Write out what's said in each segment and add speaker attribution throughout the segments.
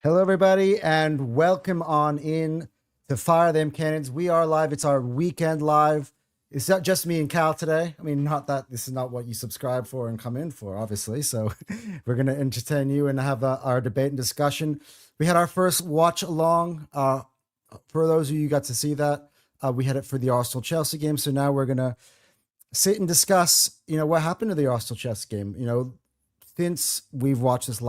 Speaker 1: Hello, everybody, and welcome on in to Fire Them Cannons. We are live. It's our weekend live. It's not just me and Cal today. I mean, not that this is not what you subscribe for and come in for, obviously. So we're going to entertain you and have our debate and discussion. We had our first watch along. For those of you who got to see that, we had it for the Arsenal-Chelsea game. So now we're going to sit and discuss, what happened to the Arsenal-Chelsea game. Since we've watched this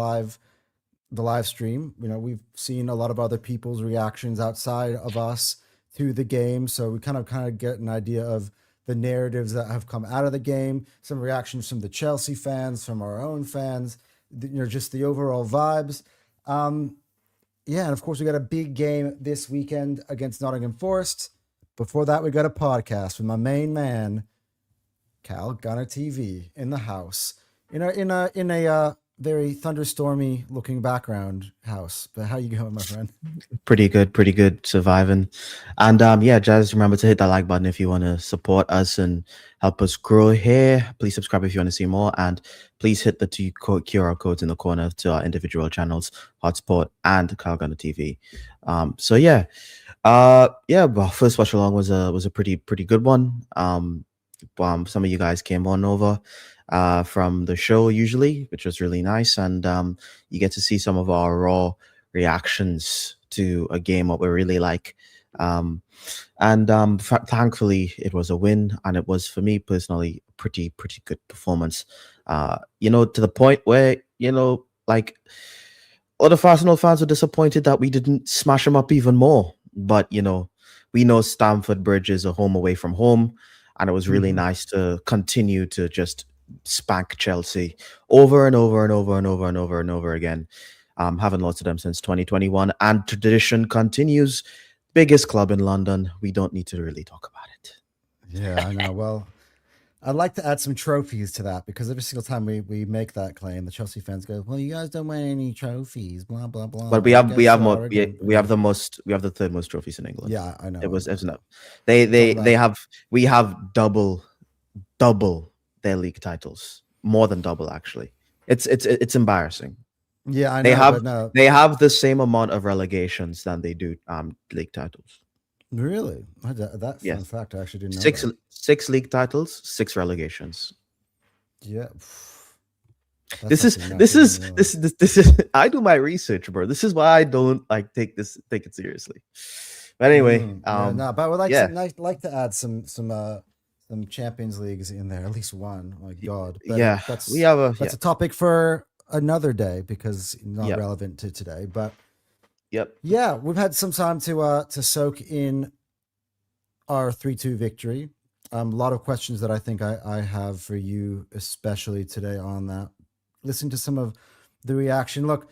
Speaker 1: the live stream, we've seen a lot of other people's reactions outside of us to the game, so we kind of get an idea of the narratives that have come out of the game, some reactions from the Chelsea fans, from our own fans, just the overall vibes. And of course we got a big game this weekend against Nottingham Forest. Before that, we got a podcast with my main man, CalGunner TV, in the house, in a very thunderstormy looking background house. But how you going, my friend?
Speaker 2: Pretty good, surviving. And just remember to hit that like button if you want to support us and help us grow here. Please subscribe if you want to see more, and please hit the two QR codes in the corner to our individual channels, HotSport and CalGunner TV. Well, first watch along was a pretty good one. Some of you guys came on over from the show usually, which was really nice, and you get to see some of our raw reactions to a game what we really like. Thankfully it was a win, and it was, for me personally, pretty good performance. To the point where like other Arsenal fans were disappointed that we didn't smash them up even more. But we know Stamford Bridge is a home away from home, and it was really nice to continue to just spank Chelsea over and over and over and over and over and over again. Haven't lost to them since 2021, and tradition continues. Biggest club in London. We don't need to really talk about it.
Speaker 1: Yeah, I know. Well, I'd like to add some trophies to that, because every single time we make that claim, the Chelsea fans go, "Well, you guys don't win any trophies, blah blah blah."
Speaker 2: But we have more. We have the third most trophies in England.
Speaker 1: Yeah, I know.
Speaker 2: It's not. We have double their league titles, more than double actually. It's embarrassing.
Speaker 1: Yeah, I know.
Speaker 2: They have the same amount of relegations than they do league titles.
Speaker 1: Really? That
Speaker 2: Yes.
Speaker 1: fun fact I actually didn't know.
Speaker 2: Six league titles, 6 relegations.
Speaker 1: Yeah.
Speaker 2: This is I do my research, bro. This is why I don't take it seriously. But anyway,
Speaker 1: but I would like to add some Champions Leagues in there, at least one. Oh my God. But that's a topic for another day, because not relevant to today. But we've had some time to soak in our 3-2 victory. A lot of questions that I think I have for you, especially today on that. Listen to some of the reaction. Look,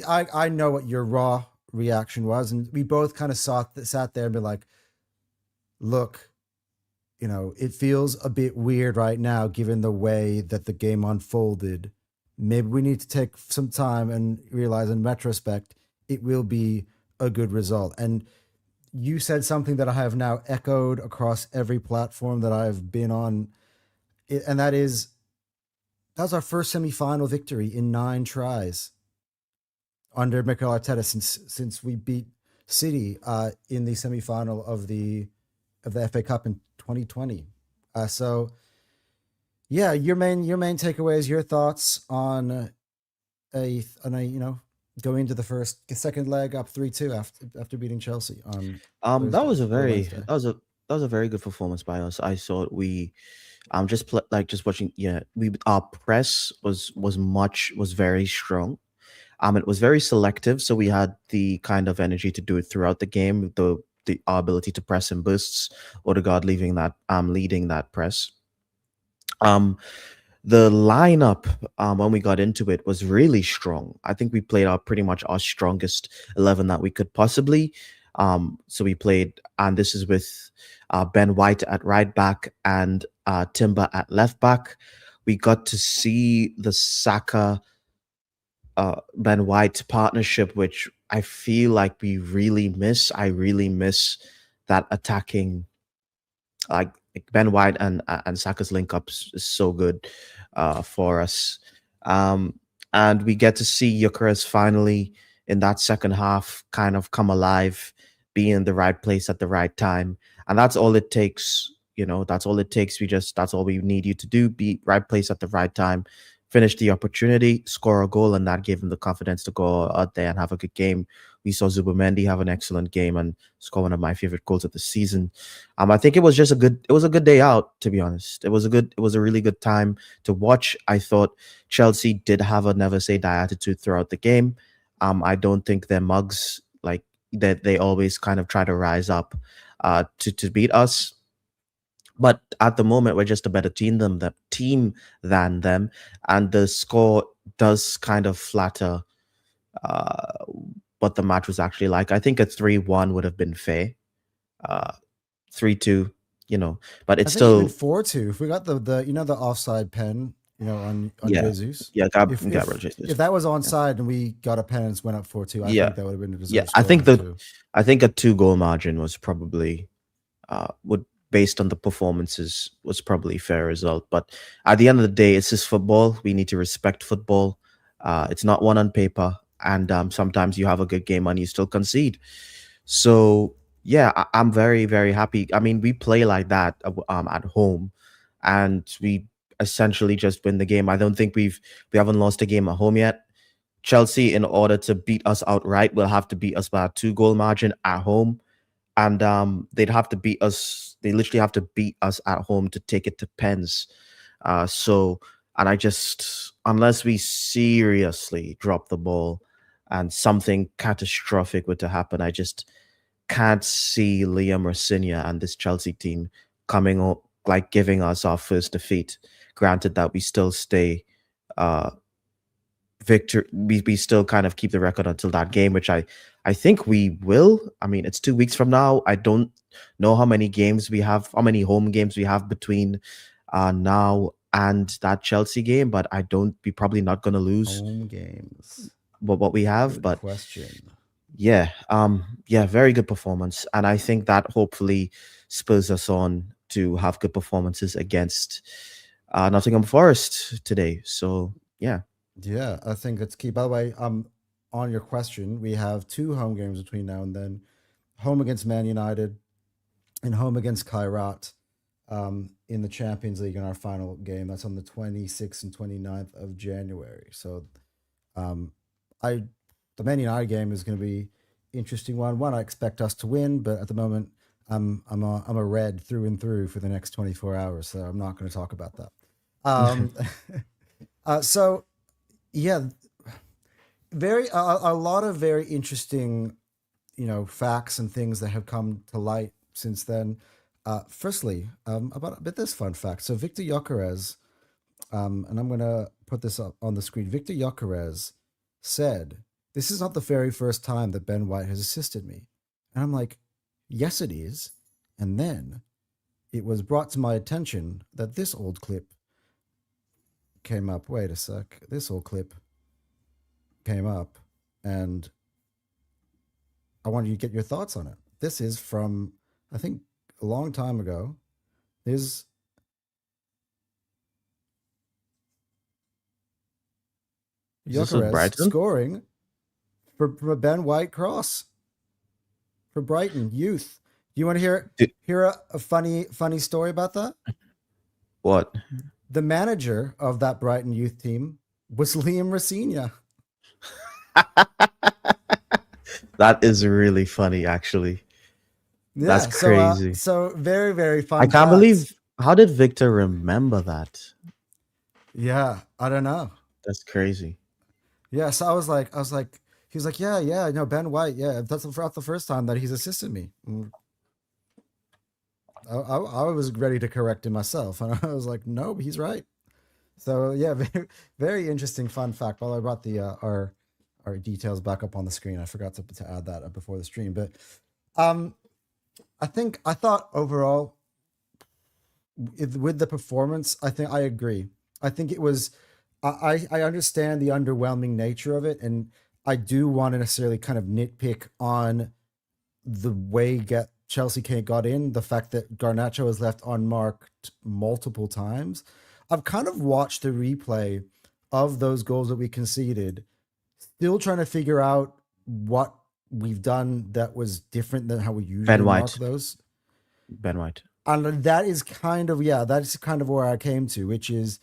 Speaker 1: I know what your raw reaction was, and we both kind of sat there and be like, look, it feels a bit weird right now given the way that the game unfolded. Maybe we need to take some time and realize, in retrospect, it will be a good result. And you said something that I have now echoed across every platform that I've been on, and that was our first semifinal victory in 9 tries under Mikel Arteta since we beat City in the semifinal of the FA Cup in 2020. Your main takeaways, your thoughts on going into the second leg up 3-2 after beating Chelsea on
Speaker 2: that was a very good performance by us. I thought we just watching, our press was very strong. It was very selective, so we had the kind of energy to do it throughout the game. Our ability to press in bursts, Odegaard leading that press. The lineup when we got into it was really strong. I think we played pretty much our strongest 11 that we could possibly. So we played, and this is with Ben White at right back and Timber at left back. We got to see the Saka Ben White partnership, which I feel like we really miss. I really miss that attacking, like Ben White and Saka's link ups is so good for us. And we get to see GYÖKERES finally in that second half kind of come alive, be in the right place at the right time. And that's all it takes. That's all it takes. That's all we need you to do. Be right place at the right time, finish the opportunity, score a goal, and that gave him the confidence to go out there and have a good game. We saw Zubomendi have an excellent game and score one of my favorite goals of the season. I think it was a good day out, to be honest. It was a really good time to watch. I thought Chelsea did have a never say die attitude throughout the game. I don't think their mugs, like that, they always kind of try to rise up to beat us. But at the moment, we're just a better team than them, and the score does kind of flatter what the match was actually like. I think a 3-1 would have been fair. 3-2, but it's still
Speaker 1: 4-2. If we got the offside pen, on Jesus.
Speaker 2: Yeah,
Speaker 1: if that was onside and we got a pen and went up 4-2, I think that would have been a deserved
Speaker 2: I think I think a 2-goal margin was probably based on the performances, was probably a fair result. But at the end of the day, it's just football. We need to respect football. It's not one on paper, and sometimes you have a good game and you still concede. So yeah, I'm very, very happy. I mean, we play like that at home, and we essentially just win the game. I don't think we haven't lost a game at home yet. Chelsea, in order to beat us outright, will have to beat us by a 2-goal margin at home. And they'd have to beat us. They literally have to beat us at home to take it to pens. And I just, unless we seriously drop the ball and something catastrophic were to happen, I just can't see Liam Rosinia and this Chelsea team coming up, like giving us our first defeat. Granted that we still stay victor, we still kind of keep the record until that game, which I think we will. I mean, it's 2 weeks from now. I don't know how many home games we have between now and that Chelsea game, but we're probably not going to lose
Speaker 1: home games.
Speaker 2: But what we have,
Speaker 1: good
Speaker 2: but
Speaker 1: question.
Speaker 2: Yeah, very good performance, and I think that hopefully spurs us on to have good performances against Nottingham Forest today. So yeah,
Speaker 1: I think that's key. By the way, on your question, we have 2 home games between now and then: home against Man United and home against Kairat in the Champions League in our final game. That's on the 26th and 29th of January. So the Man United game is going to be interesting one. I expect us to win, but at the moment, I'm a red through and through for the next 24 hours, so I'm not going to talk about that. So, yeah, a lot of very interesting, facts and things that have come to light since then. Firstly, about a bit this fun fact. So Victor Gyökeres, and I'm going to put this up on the screen. Victor Gyökeres said, "This is not the very first time that Ben White has assisted me." And I'm like, yes, it is. And then it was brought to my attention that this old clip came up. Wait a sec. This old clip came up, and I wanted you to get your thoughts on it. This is from, I think, a long time ago. Is Gyökeres scoring for Ben White cross for Brighton youth. Do you want to hear a funny story about that?
Speaker 2: What?
Speaker 1: The manager of that Brighton youth team was Liam Rosinia.
Speaker 2: That is really funny, actually. Yeah, that's crazy.
Speaker 1: So very, very fun.
Speaker 2: I can't believe, how did Victor remember that?
Speaker 1: Yeah, I don't know.
Speaker 2: That's crazy.
Speaker 1: Yeah, so I was like, he was like, yeah, no, Ben White, yeah, that's not the first time that he's assisted me. I was ready to correct him myself, and I was like, no, he's right. So yeah, very, very interesting fun fact. Well, I brought the our details back up on the screen. I forgot to add that before the stream, but I thought overall with the performance, I agree. I think it was. I understand the underwhelming nature of it, and I do want to necessarily kind of nitpick on the way Chelsea got in, the fact that Garnacho was left unmarked multiple times. I've kind of watched the replay of those goals that we conceded, still trying to figure out what we've done that was different than how we usually mark those.
Speaker 2: Ben White.
Speaker 1: And that is kind of where I came to, which is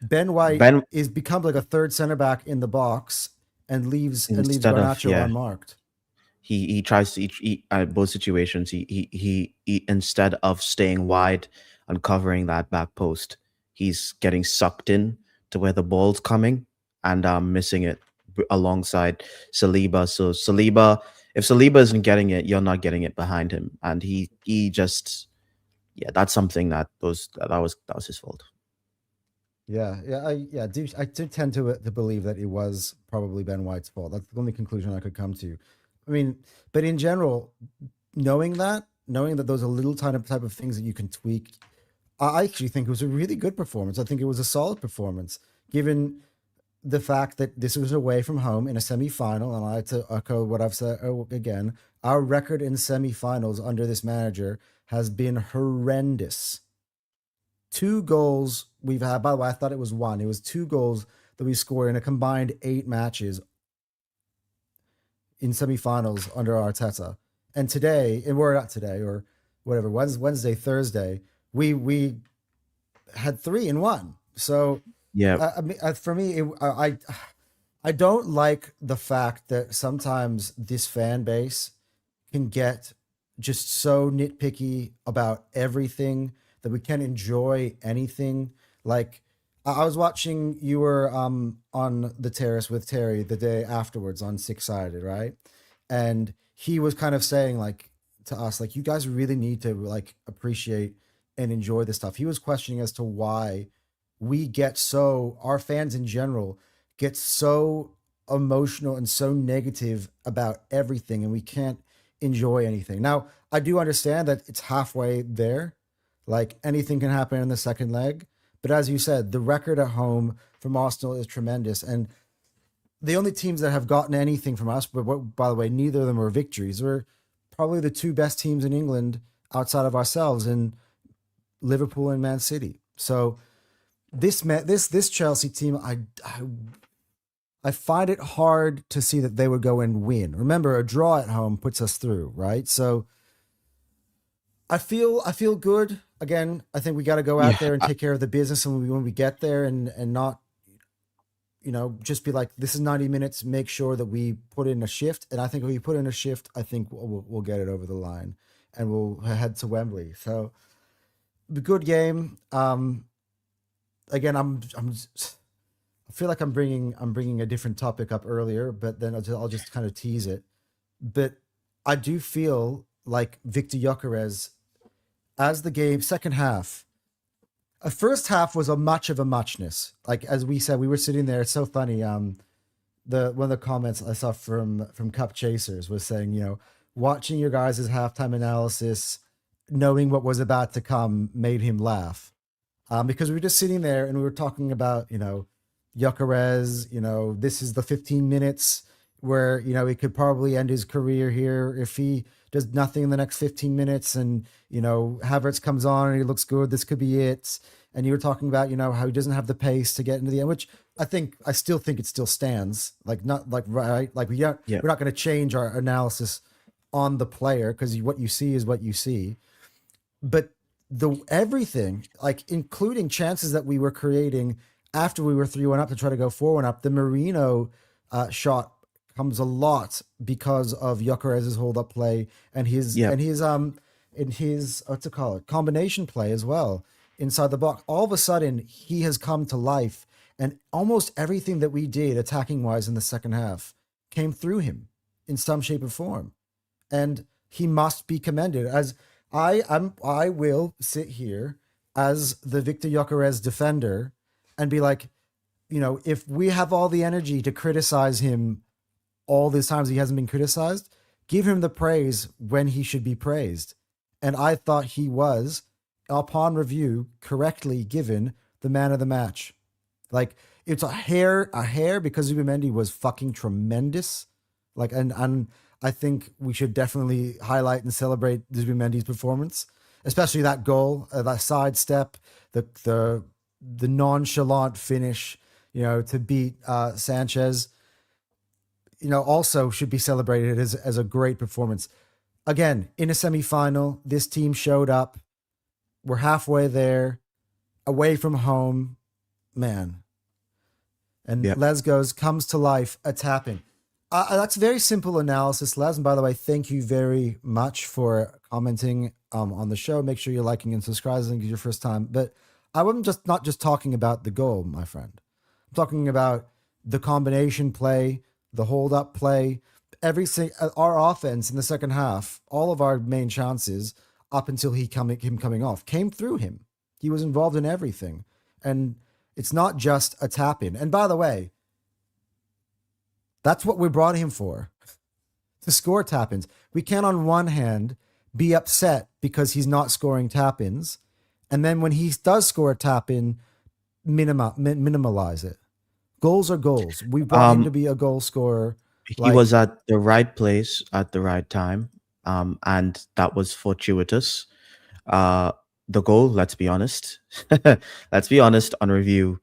Speaker 1: Ben White is become like a third center back in the box and leaves Garnacho unmarked.
Speaker 2: He tries to eat both situations. He instead of staying wide and covering that back post, he's getting sucked in to where the ball's coming and missing it alongside Saliba. So Saliba, if Saliba isn't getting it, you're not getting it behind him, and he just, that's something that was his fault.
Speaker 1: I do tend to believe that it was probably Ben White's fault. That's the only conclusion I could come to. I mean, but in general, knowing that those are little type of things that you can tweak, I actually think it was a really good performance. I think it was a solid performance, given the fact that this was away from home in a semi-final, and I had to echo what I've said again. Our record in semi-finals under this manager has been horrendous. 2 goals we've had. By the way, I thought it was 1. It was 2 goals that we scored in a combined 8 matches in semifinals under Arteta. And today, and we're not today or whatever, Wednesday, Thursday, we had 3 in 1. So
Speaker 2: yeah,
Speaker 1: I mean, for me, I don't like the fact that sometimes this fan base can get just so nitpicky about everything that we can't enjoy anything. Like, I was watching, you were on the terrace with Terry the day afterwards on Six Sided, right? And he was kind of saying, like, to us, like, you guys really need to like appreciate and enjoy this stuff. He was questioning as to why our fans in general get so emotional and so negative about everything, and we can't enjoy anything. Now, I do understand that it's halfway there. Like, anything can happen in the second leg. But as you said, the record at home from Arsenal is tremendous. And the only teams that have gotten anything from us, but by the way, neither of them were victories. We're probably the 2 best teams in England outside of ourselves, in Liverpool and Man City. So this Chelsea team, I find it hard to see that they would go and win. Remember, a draw at home puts us through, right? So I feel good. Again, I think we got to go out there and take care of the business, and when we get there, and not, just be like, this is 90 minutes. Make sure that we put in a shift. And I think if we put in a shift, I think we'll get it over the line, and we'll head to Wembley. So, the good game. Again, I feel like I'm bringing a different topic up earlier, but then I'll just kind of tease it. But I do feel like Victor Gyökeres, as the game second half, a first half was a much of a muchness. Like, as we said, we were sitting there. It's so funny. One of the comments I saw from Cup Chasers was saying, watching your guys' halftime analysis, knowing what was about to come, made him laugh, because we were just sitting there and we were talking about Gyökeres. This is the 15 minutes where he could probably end his career here if he does nothing in the next 15 minutes, and Havertz comes on and he looks good. This could be it. And you were talking about how he doesn't have the pace to get into the end, which I still think it still stands. Like, not like, right, like we're not going to change our analysis on the player, because what you see is what you see. But everything, like including chances that we were creating after we were 3-1 up to try to go 4-1 up, the Marino shot comes a lot because of Gyökeres' hold-up play and his what's it called, combination play as well inside the box. All of a sudden, he has come to life, and almost everything that we did attacking-wise in the second half came through him in some shape or form, and he must be commended. As I will sit here as the Victor Gyökeres defender and be like, if we have all the energy to criticize him all these times he hasn't been criticized, give him the praise when he should be praised. And I thought he was, upon review, correctly given the man of the match. Like, it's a hair because Zubimendi was fucking tremendous. Like, and I think we should definitely highlight and celebrate Zubimendi's performance, especially that goal, that sidestep, the nonchalant finish, to beat Sanchez. also should be celebrated as a great performance. Again, in a semifinal, this team showed up. We're halfway there, away from home, man. And Les comes to life, a tap-in. That's very simple analysis, Les. And by the way, thank you very much for commenting on the show. Make sure you're liking and subscribing because it's your first time. But I'm not just talking about the goal, my friend. I'm talking about the combination play, the hold-up play, our offense in the second half. All of our main chances up until him coming off came through him. He was involved in everything, and it's not just a tap-in. And by the way, that's what we brought him for, to score tap-ins. We can't, on one hand, be upset because he's not scoring tap-ins, and then when he does score a tap-in, minimalize it. Goals are goals. We brought him to be a goal scorer.
Speaker 2: He was at the right place at the right time, and that was fortuitous. The goal, let's be honest, on review,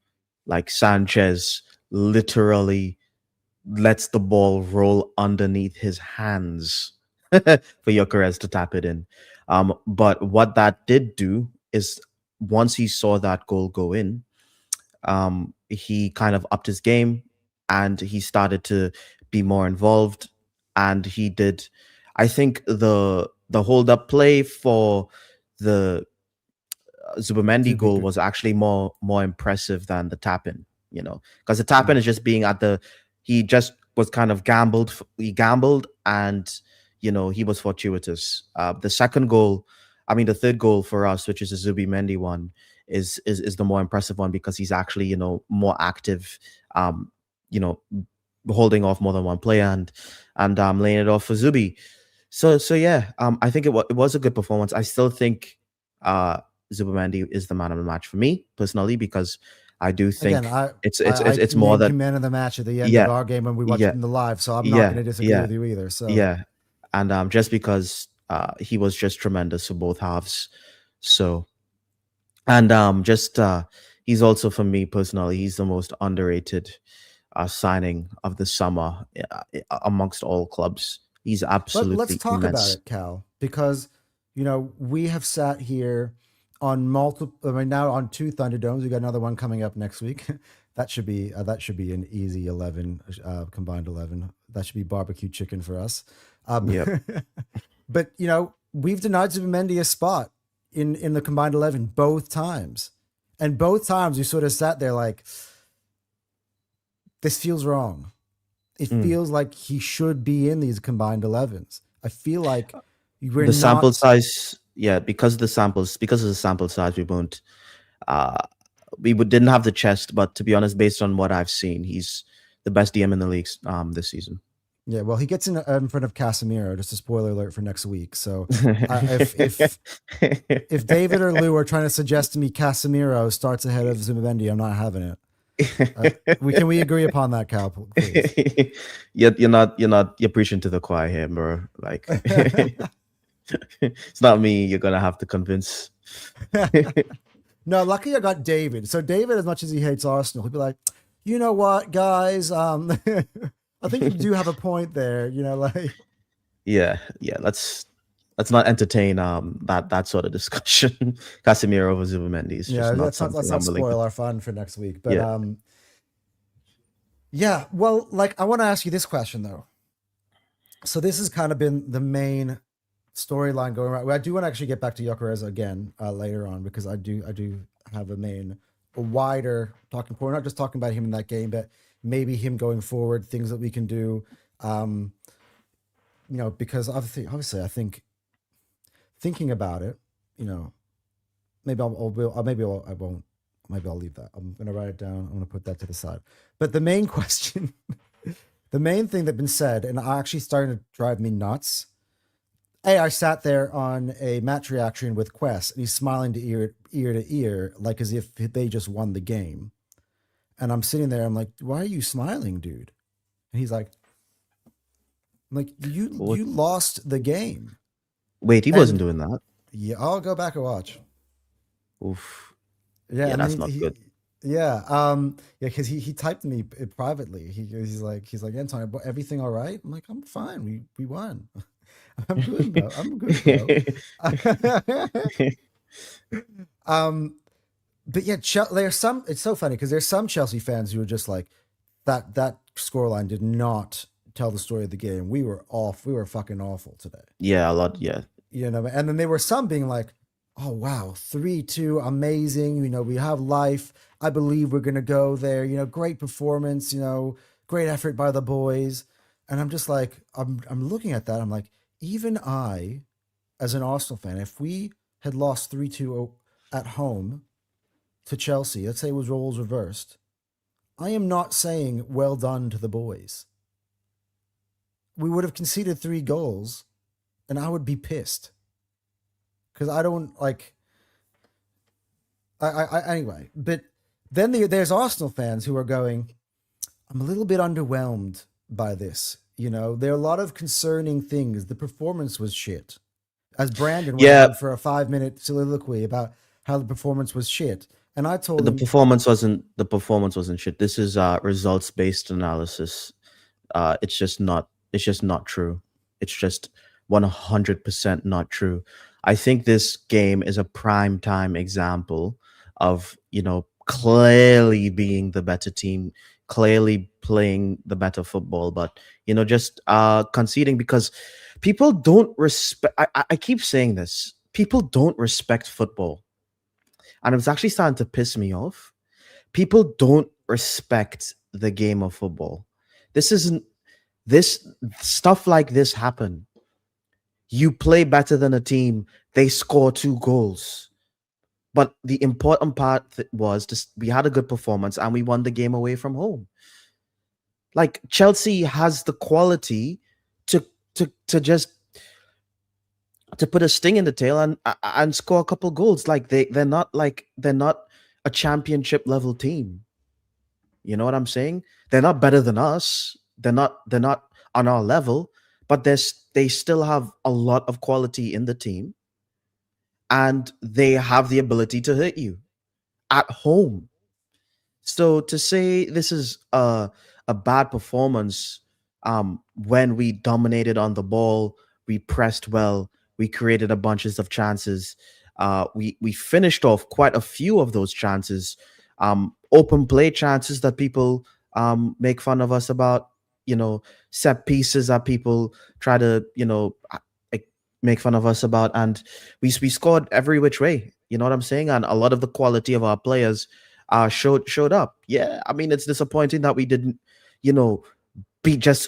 Speaker 2: like Sanchez literally lets the ball roll underneath his hands for GYÖKERES to tap it in. But what that did do is once he saw that goal go in, he kind of upped his game and he started to be more involved. And he did, I think the hold up play for the Zubimendi goal was actually more impressive than the tap in, because the tap in is just being he just was kind of gambled. He gambled and, he was fortuitous. The third goal for us, which is the Zubimendi one, is the more impressive one because he's actually, more active, holding off more than one player and laying it off for Zubi. So yeah, I think it was a good performance. I still think Zubimendi is the man of the match for me personally, because I do think it's more than
Speaker 1: man of the match at the end of our game when we watched it in the live. So I'm not going to disagree with you either. So
Speaker 2: and just because he was just tremendous for both halves. So and he's also, for me personally, he's the most underrated signing of the summer amongst all clubs. He's absolutely
Speaker 1: let's talk
Speaker 2: immense.
Speaker 1: about it, Cal, because we have sat here on multiple. I mean, now on 2 Thunderdomes. We got another one coming up next week. that should be an easy 11, combined 11. That should be barbecue chicken for us. But we've denied Zubimendi a spot in the combined 11 both times, and both times we sort of sat there like, this feels wrong. It feels like he should be in these combined 11s. I feel like
Speaker 2: the sample size, because of the sample size, we won't. Didn't have the chest, but to be honest, based on what I've seen, he's the best DM in the league this season.
Speaker 1: Yeah, well, he gets in front of Casemiro. Just a spoiler alert for next week. So if David or Lou are trying to suggest to me Casemiro starts ahead of Zubimendi, I'm not having it. Can we agree upon that, Cal? Please?
Speaker 2: You're preaching to the choir here, bro. Like, it's not me you're gonna have to convince.
Speaker 1: No, lucky I got David. So David, as much as he hates Arsenal, he'll be like, you know what, guys, I think you do have a point there.
Speaker 2: Let's not entertain that sort of discussion. Casemiro over Zubimendi is just
Speaker 1: let's not spoil our fun for next week. But well, I want to ask you this question though. So this has kind of been the main storyline going around. I do want to actually get back to GYÖKERES again later on, because I do have a wider talking point. We're not just talking about him in that game, but maybe him going forward, things that we can do. Because obviously, I think thinking about it, maybe I won't. Maybe I'll leave that. I'm going to write it down. I'm going to put that to the side. But the main question, the main thing that's been said, and I actually started to drive me nuts. I sat there on a match reaction with Quest, and he's smiling to ear, like as if they just won the game. And I'm sitting there, I'm like, why are you smiling, dude? And he's like, you lost the game.
Speaker 2: Wait, he wasn't doing that.
Speaker 1: Yeah, I'll go back and watch.
Speaker 2: Oof.
Speaker 1: Yeah,
Speaker 2: that's not good.
Speaker 1: Yeah. Yeah, because he typed me privately. He's like Anton, everything all right? I'm like, I'm fine. We won. I'm good, bro. I'm good, bro. um, but yeah, there's some. It's so funny because there's some Chelsea fans who are just like that scoreline did not tell the story of the game. We were off. We were fucking awful today.
Speaker 2: Yeah, a lot. Yeah.
Speaker 1: You know, and then there were some being like, oh wow, 3-2, amazing. You know, we have life. I believe we're gonna go there. You know, great performance. You know, great effort by the boys. And I'm just like, I'm looking at that. I'm like, even I, as an Arsenal fan, if we had lost 3-2 at home to Chelsea, let's say it was roles reversed, I am not saying well done to the boys. We would have conceded 3 goals, and I would be pissed because I don't like. Anyway, but then there's Arsenal fans who are going, I'm a little bit underwhelmed by this. You know, there are a lot of concerning things. The performance was shit. As Brandon went on for a 5-minute soliloquy about how the performance was shit. And I told him
Speaker 2: the performance wasn't shit. This is results based analysis. It's just not true. It's just 100% not true. I think this game is a prime time example of, you know, clearly being the better team, clearly playing the better football, but, you know, just conceding because people don't respect. I keep saying this. People don't respect football. And it was actually starting to piss me off. People don't respect the game of football. This stuff like this happen. You play better than a team, they score 2 goals. But the important part was just we had a good performance and we won the game away from home. Like Chelsea has the quality to just to put a sting in the tail and score a couple goals. Like they're not a championship level team. You know what I'm saying? They're not better than us. They're not on our level, but they still have a lot of quality in the team, and they have the ability to hurt you at home. So to say this is a bad performance, when we dominated on the ball, we pressed well, we created a bunches of chances, we finished off quite a few of those chances, open play chances that people make fun of us about, you know, set pieces that people try to, you know, make fun of us about, and we scored every which way. You know what I'm saying? And a lot of the quality of our players showed up. Yeah, I mean, it's disappointing that we didn't, you know,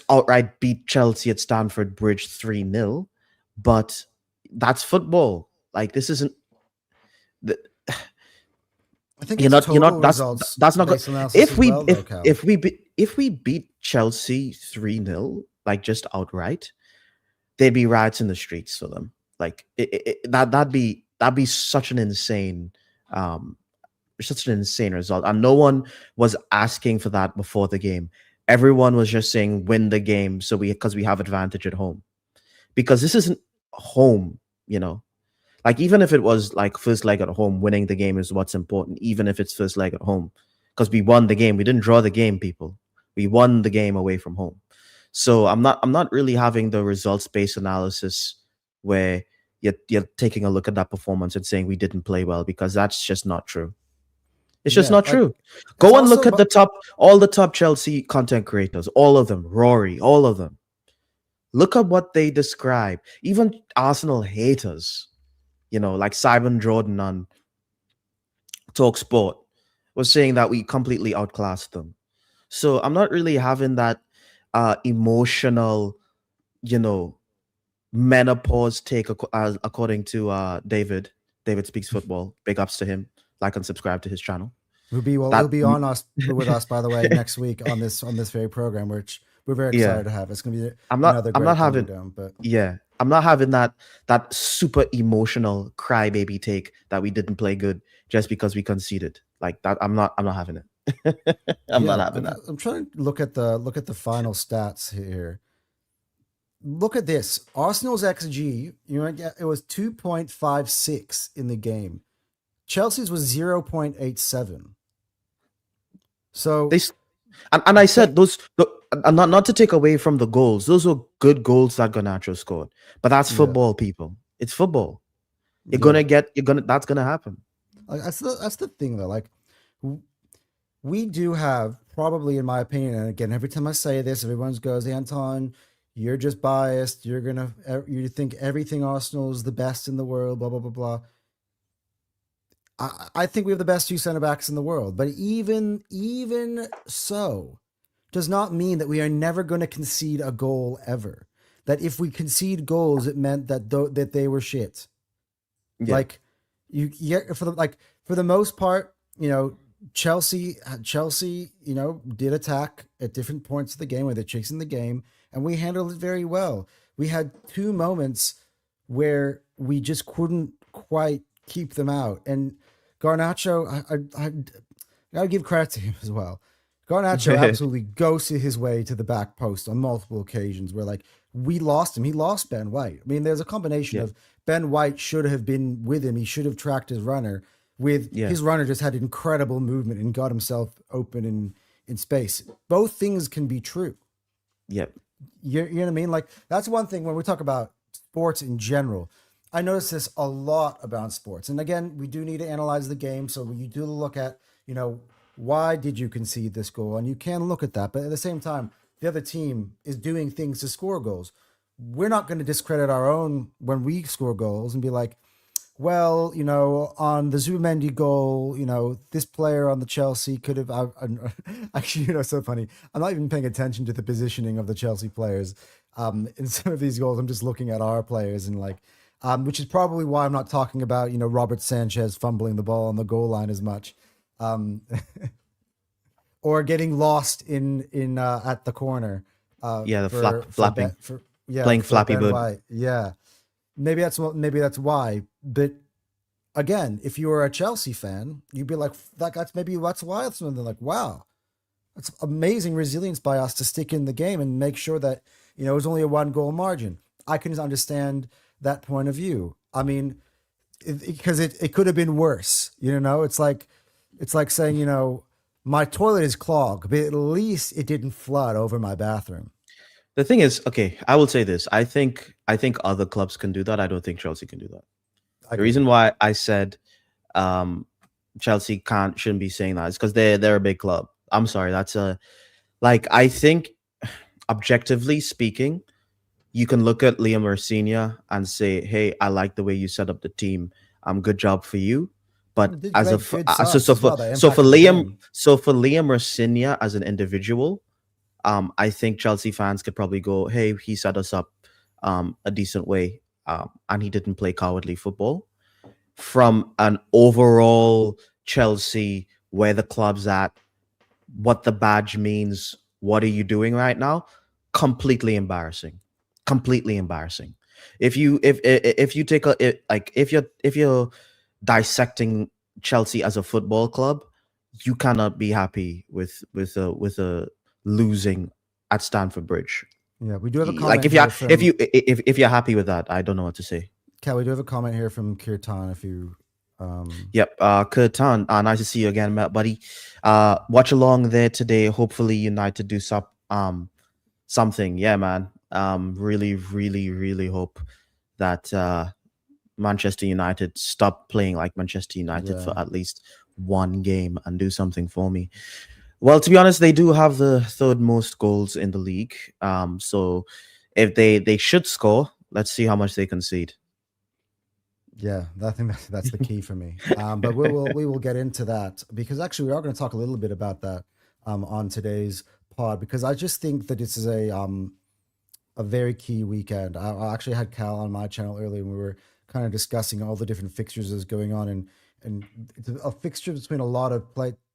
Speaker 2: outright beat Chelsea at Stamford Bridge 3-0, but that's football. Like this isn't. The,
Speaker 1: I think you're not.
Speaker 2: That's not good. If we beat Chelsea 3-0, like just outright, they'd be riots in the streets for them. Like that'd be such an insane result, and no one was asking for that before the game. Everyone was just saying win the game because we have advantage at home, because this isn't home, you know. Like even if it was like first leg at home, winning the game is what's important. Even if it's first leg at home, because we won the game, we didn't draw the game, people. We won the game away from home. So I'm not really having the results based analysis where you're taking a look at that performance and saying we didn't play well, because that's just not true. It's just not true. Go and look at all the top Chelsea content creators, all of them, Rory, all of them. Look at what they describe. Even Arsenal haters, you know, like Simon Jordan on TalkSport was saying that we completely outclassed them. So I'm not really having that emotional, you know, menopause take, according to David. David Speaks Football. Big ups to him. Like and subscribe to his channel.
Speaker 1: He'll be with us, by the way, next week on this very program, which we're very excited to have. It's going to be another great thing.
Speaker 2: I'm not having that super emotional crybaby take that we didn't play good just because we conceded. Like that, I'm not having it. I'm not having that.
Speaker 1: I'm trying to look at the final stats here. Look at this. Arsenal's XG, it was 2.56 in the game. Chelsea's was 0.87. So
Speaker 2: and I said not to take away from the goals. Those were good goals that Garnacho scored. But that's football, people. It's football. That's gonna happen.
Speaker 1: That's the thing though. Like, we do have probably, in my opinion, and again, every time I say this, everyone goes, Anton, you're just biased. You think everything Arsenal is the best in the world, blah, blah, blah, blah. I think we have the best two center backs in the world, but even so, does not mean that we are never going to concede a goal ever. That if we concede goals, it meant that they were shit. Yeah. Like, for the most part, Chelsea, did attack at different points of the game where they're chasing the game, and we handled it very well. We had two moments where we just couldn't quite keep them out, and Garnacho, I gotta give credit to him as well. Garnacho absolutely ghosted his way to the back post on multiple occasions where, like, we lost him. He lost Ben White. I mean, there's a combination of Ben White should have been with him. He should have tracked his runner. His runner just had incredible movement and got himself open in space. Both things can be true.
Speaker 2: Yep.
Speaker 1: You know what I mean? Like, that's one thing when we talk about sports in general. I notice this a lot about sports. And again, we do need to analyze the game. So you do look at, why did you concede this goal? And you can look at that. But at the same time, the other team is doing things to score goals. We're not going to discredit our own when we score goals and be like, well, on the Zubimendi goal, this player on the Chelsea could have actually, so funny. I'm not even paying attention to the positioning of the Chelsea players. In some of these goals, I'm just looking at our players and which is probably why I'm not talking about, Robert Sanchez fumbling the ball on the goal line as much. Or getting lost in at the corner.
Speaker 2: Flapping. Playing Flappy Bird.
Speaker 1: White. Yeah. Maybe that's why. But again, if you were a Chelsea fan, you'd be like, that's why it's something like, wow, that's amazing resilience by us to stick in the game and make sure that, it was only a 1-goal margin. I can understand that point of view. I mean, because it could have been worse. It's like saying, my toilet is clogged, but at least it didn't flood over my bathroom.
Speaker 2: The thing is, okay, I will say this. I think other clubs can do that. I don't think Chelsea can do that. The reason why I said Chelsea shouldn't be saying that is because they're a big club. I'm sorry. That's I think objectively speaking, you can look at Liam Rosenior and say, hey, I like the way you set up the team. Good job for you. But for Liam Rosenior as an individual, I think Chelsea fans could probably go, hey, he set us up a decent way, and he didn't play cowardly football. From an overall Chelsea, where the club's at, what the badge means, what are you doing right now? Completely embarrassing. If you're dissecting Chelsea as a football club, you cannot be happy with a losing at Stamford Bridge.
Speaker 1: Yeah, we do have a comment.
Speaker 2: If you're happy with that, I don't know what to say.
Speaker 1: Cal, we do have a comment here from Kirtan. If you,
Speaker 2: Kirtan, nice to see you again, Matt, buddy. Watch along there today. Hopefully, United do something. Yeah, man. Really, really, really hope that Manchester United stop playing like Manchester United for at least one game and do something for me. Well, to be honest, they do have the third most goals in the league. So if they should score, let's see how much they concede.
Speaker 1: Yeah, I think that's the key for me. But we will get into that because actually we are going to talk a little bit about that on today's pod because I just think that this is a very key weekend. I actually had Cal on my channel earlier and we were kind of discussing all the different fixtures that's going on and it's a fixture between a lot of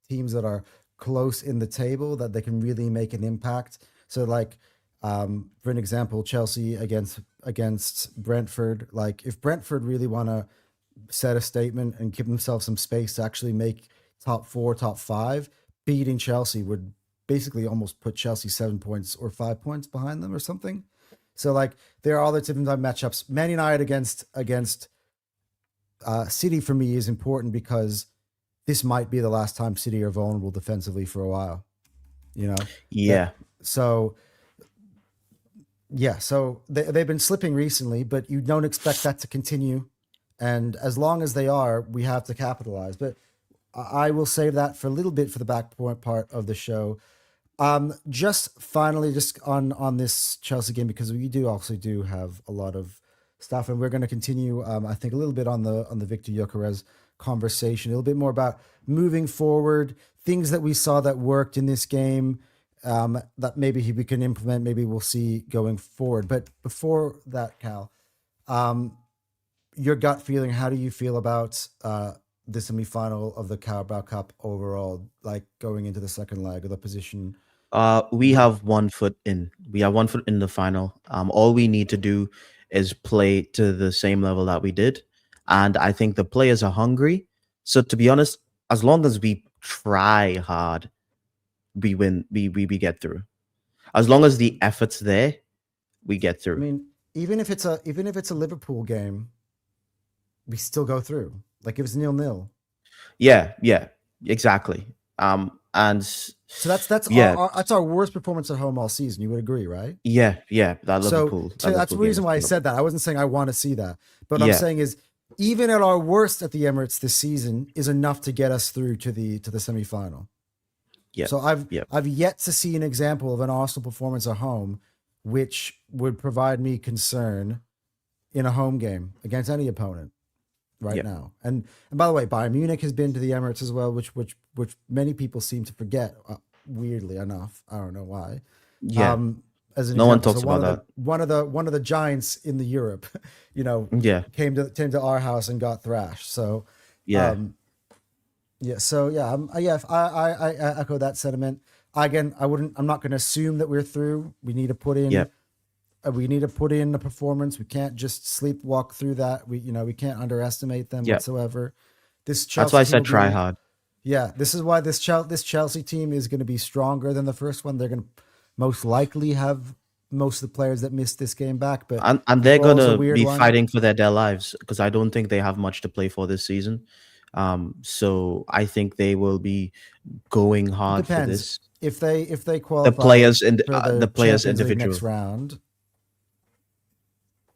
Speaker 1: teams that are close in the table that they can really make an impact. So for an example, Chelsea against Brentford, if Brentford really want to set a statement and give themselves some space to actually make top 4, top 5, beating Chelsea would basically almost put Chelsea 7 points or 5 points behind them or something. So there are all the different matchups. Man United against City for me is important because this might be the last time City are vulnerable defensively for a while. You know?
Speaker 2: Yeah.
Speaker 1: So they've been slipping recently, but you don't expect that to continue. And as long as they are, we have to capitalize. But I will save that for a little bit for the back part of the show. Just finally, just on this Chelsea game, because we do have a lot of stuff, and we're going to continue. I think a little bit on the Victor Gyökeres conversation, a little bit more about moving forward, things that we saw that worked in this game, that maybe we can implement, maybe we'll see going forward. But before that, Cal, your gut feeling, how do you feel about the semifinal of the Carabao Cup overall, like going into the second leg of the position?
Speaker 2: We have 1 foot in. We have 1 foot in the final. All we need to do is play to the same level that we did. And I think the players are hungry. So to be honest, as long as we try hard, we win. We get through. As long as the effort's there, we get through.
Speaker 1: I mean, even if it's a Liverpool game, we still go through. Like, it was 0-0.
Speaker 2: Yeah, exactly. And
Speaker 1: so that's our worst performance at home all season. You would agree, right?
Speaker 2: Yeah. That Liverpool.
Speaker 1: So that's the reason why I said that. I wasn't saying I want to see that, but what I'm saying is, even at our worst at the Emirates this season is enough to get us through to the semifinal. Yeah. So I've yet to see an example of an Arsenal performance at home which would provide me concern in a home game against any opponent right now. And by the way, Bayern Munich has been to the Emirates as well, which many people seem to forget, weirdly enough. I don't know why.
Speaker 2: Yeah.
Speaker 1: As an
Speaker 2: no example, one talks about that.
Speaker 1: One of the giants in the Europe, came to our house and got thrashed. So I echo that sentiment. Again, I'm not going to assume that we're through. We need to put in. We need to put in a performance. We can't just sleepwalk through that. We can't underestimate them whatsoever. This Chelsea
Speaker 2: That's why I said try hard.
Speaker 1: Yeah, this is why this Chelsea team is going to be stronger than the first one. They're going to most likely have most of the players that missed this game back, but
Speaker 2: and they're going to be fighting for their lives, because I don't think they have much to play for this season. So I think they will be going hard for this.
Speaker 1: If they qualify,
Speaker 2: the players individual
Speaker 1: next round.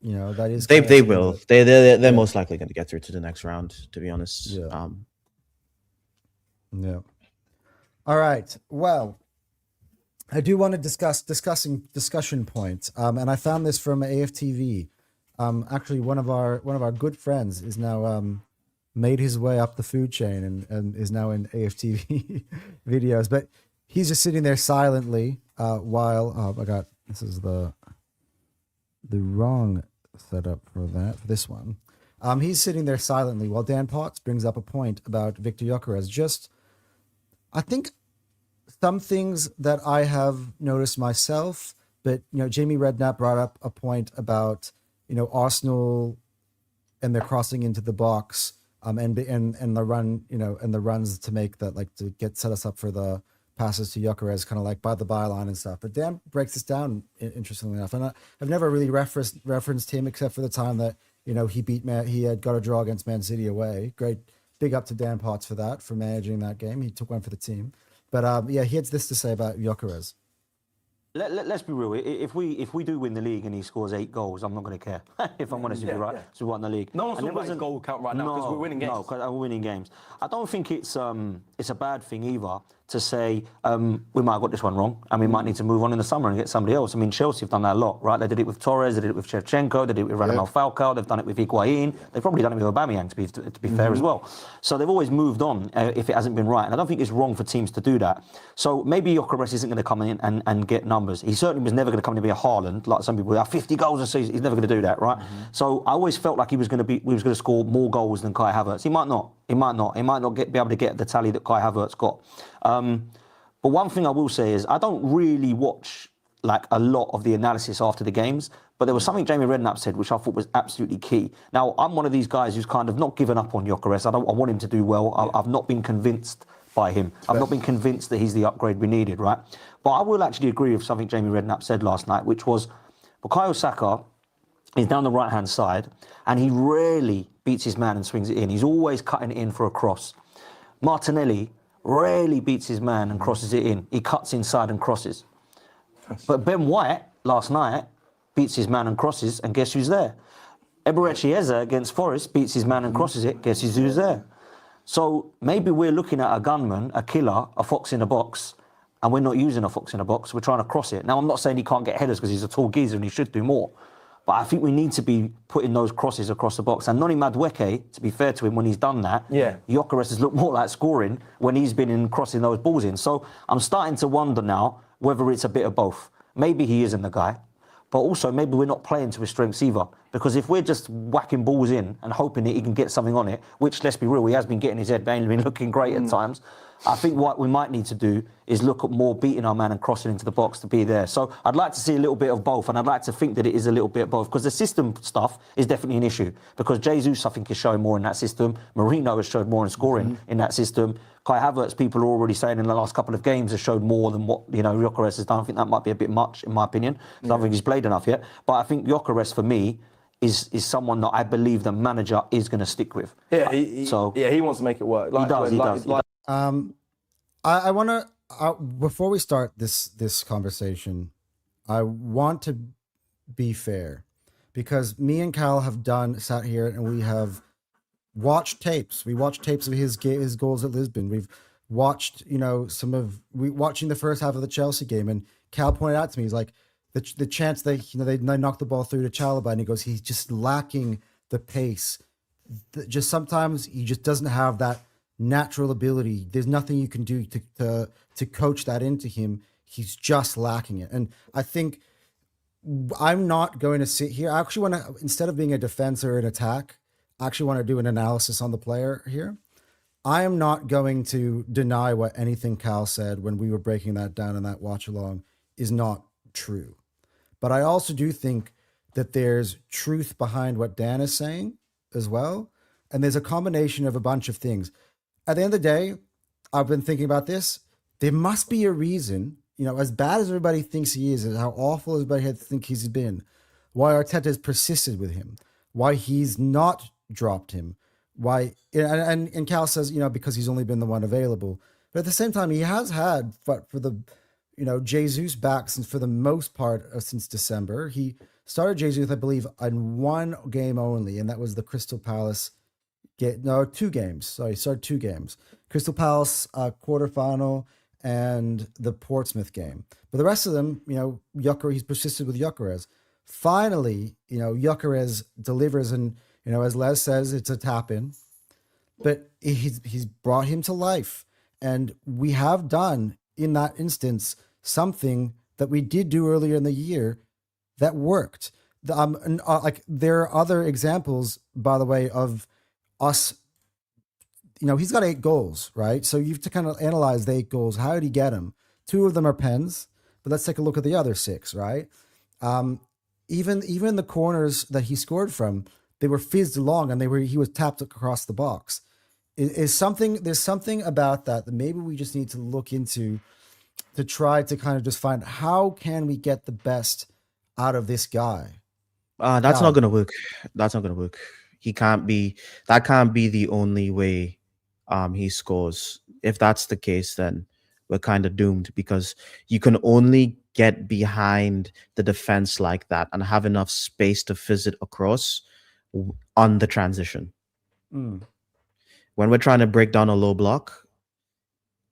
Speaker 1: That is
Speaker 2: they will. They're most likely going to get through to the next round, to be honest.
Speaker 1: Yeah. All right. Well, I do want to discussion points. And I found this from AFTV. Actually, one of our good friends is now made his way up the food chain and is now in AFTV videos. But he's just sitting there silently while this is the wrong setup for this one. He's sitting there silently while Dan Potts brings up a point about Victor Gyökeres. I think some things that I have noticed myself, but Jamie Redknapp brought up a point about Arsenal and they're crossing into the box and the run and the runs to make that, like, to get set us up for the passes to Gyökeres, kind of like by the byline and stuff. But Dan breaks this down interestingly enough, and I've never really referenced him except for the time that he had got a draw against Man City away. Great, big up to Dan Potts for managing that game. He took one for the team. But he had this to say about Gyökeres.
Speaker 3: Let's be real. If we do win the league and he scores 8 goals, I'm not going to care. If I'm honest with you, right? Yeah. So we won the league.
Speaker 4: No one's talking about his goal count right now because we're winning games.
Speaker 3: No, because we're winning games. I don't think it's a bad thing either to say we might have got this one wrong and we might need to move on in the summer and get somebody else. I mean, Chelsea have done that a lot, right? They did it with Torres, they did it with Shevchenko, they did it with Radamel Falcao, they've done it with Higuain, they've probably done it with Aubameyang, to be fair as well. So they've always moved on if it hasn't been right. And I don't think it's wrong for teams to do that. So maybe Gyökeres isn't going to come in and get numbers. He certainly was never going to come in to be a Haaland, like some people have 50 goals a season. He's never going to do that, right? So I always felt like we was going to score more goals than Kai Havertz. He might not. He might not be able to get the tally that Kai Havertz got. But one thing I will say is I don't really watch like a lot of the analysis after the games, but there was something Jamie Redknapp said which I thought was absolutely key. Now, I'm one of these guys who's kind of not given up on Gyökeres. I want him to do well. I've not been convinced by him. I've not been convinced that he's the upgrade we needed, right? But I will actually agree with something Jamie Redknapp said last night, which was Bukayo Saka is down the right-hand side and he rarely beats his man and swings it in. He's always cutting it in for a cross. Martinelli rarely beats his man and crosses it in. He cuts inside and crosses. But Ben White, last night, beats his man and crosses, and guess who's there? Eberechi Eze against Forest beats his man and crosses it, guess who's there? So maybe we're looking at a gunman, a killer, a fox in a box, and we're not using a fox in a box, we're trying to cross it. Now, I'm not saying he can't get headers because he's a tall geezer and he should do more, but I think we need to be putting those crosses across the box. And Noni Madueke, to be fair to him, when he's done that, Gyökeres has looked more like scoring when he's been in crossing those balls in. So I'm starting to wonder now whether it's a bit of both. Maybe he isn't the guy, but also maybe we're not playing to his strengths either. Because if we're just whacking balls in and hoping that he can get something on it, which, let's be real, he has been getting his head down, been looking great at times, I think what we might need to do is look at more beating our man and crossing into the box to be there. So I'd like to see a little bit of both, and I'd like to think that it is a little bit of both, because the system stuff is definitely an issue. Because Jesus, I think, is showing more in that system. Marino has showed more in scoring in that system. Kai Havertz, people are already saying in the last couple of games, has showed more than what Gyökeres has done. I think that might be a bit much, in my opinion. I don't think he's played enough yet. But I think Gyökeres, for me, is someone that I believe the manager is going to stick with.
Speaker 4: Yeah, he wants to make it work.
Speaker 3: He does.
Speaker 1: I want to, before we start this conversation, I want to be fair, because me and Cal have sat here and we have watched tapes. We watched tapes of his goals at Lisbon. We've watched, watching the first half of the Chelsea game, and Cal pointed out to me, he's like, the chance that they knocked the ball through to Chalobah, and he goes, he's just lacking the pace. Just sometimes he just doesn't have that natural ability. There's nothing you can do to coach that into him. He's just lacking it. And I think I'm not going to sit here. I actually want to, instead of being a defense or an attack, I actually want to do an analysis on the player here. I am not going to deny what anything Cal said when we were breaking that down in that watch along is not true. But I also do think that there's truth behind what Dan is saying as well. And there's a combination of a bunch of things. At the end of the day, I've been thinking about this. There must be a reason, as bad as everybody thinks he is, and how awful everybody thinks he's been, why Arteta has persisted with him, why he's not dropped him, why, and Cal says, because he's only been the one available. But at the same time, he has had, for the, Jesus back since, for the most part, since December. He started Jesus, I believe, in one game only, and that was the Crystal Palace. 2 games. Sorry, started 2 games. Crystal Palace quarterfinal and the Portsmouth game. But the rest of them, he's persisted with Gyökeres. Finally, Gyökeres delivers, and as Les says, it's a tap in. But he's brought him to life, and we have done in that instance something that we did do earlier in the year that worked. There are other examples, by the way, of us, he's got 8 goals, right? So you have to kind of analyze the 8 goals. How did he get them? 2 of them are pens, but let's take a look at the other 6, right? Even the corners that he scored from, they were fizzed along, and he was tapped across the box. There's something about that maybe we just need to look into, to try to kind of just find, how can we get the best out of this guy?
Speaker 2: That's not going to work. That's not going to work. That can't be the only way he scores. If that's the case, then we're kind of doomed, because you can only get behind the defense like that and have enough space to fizz it across on the transition. When we're trying to break down a low block,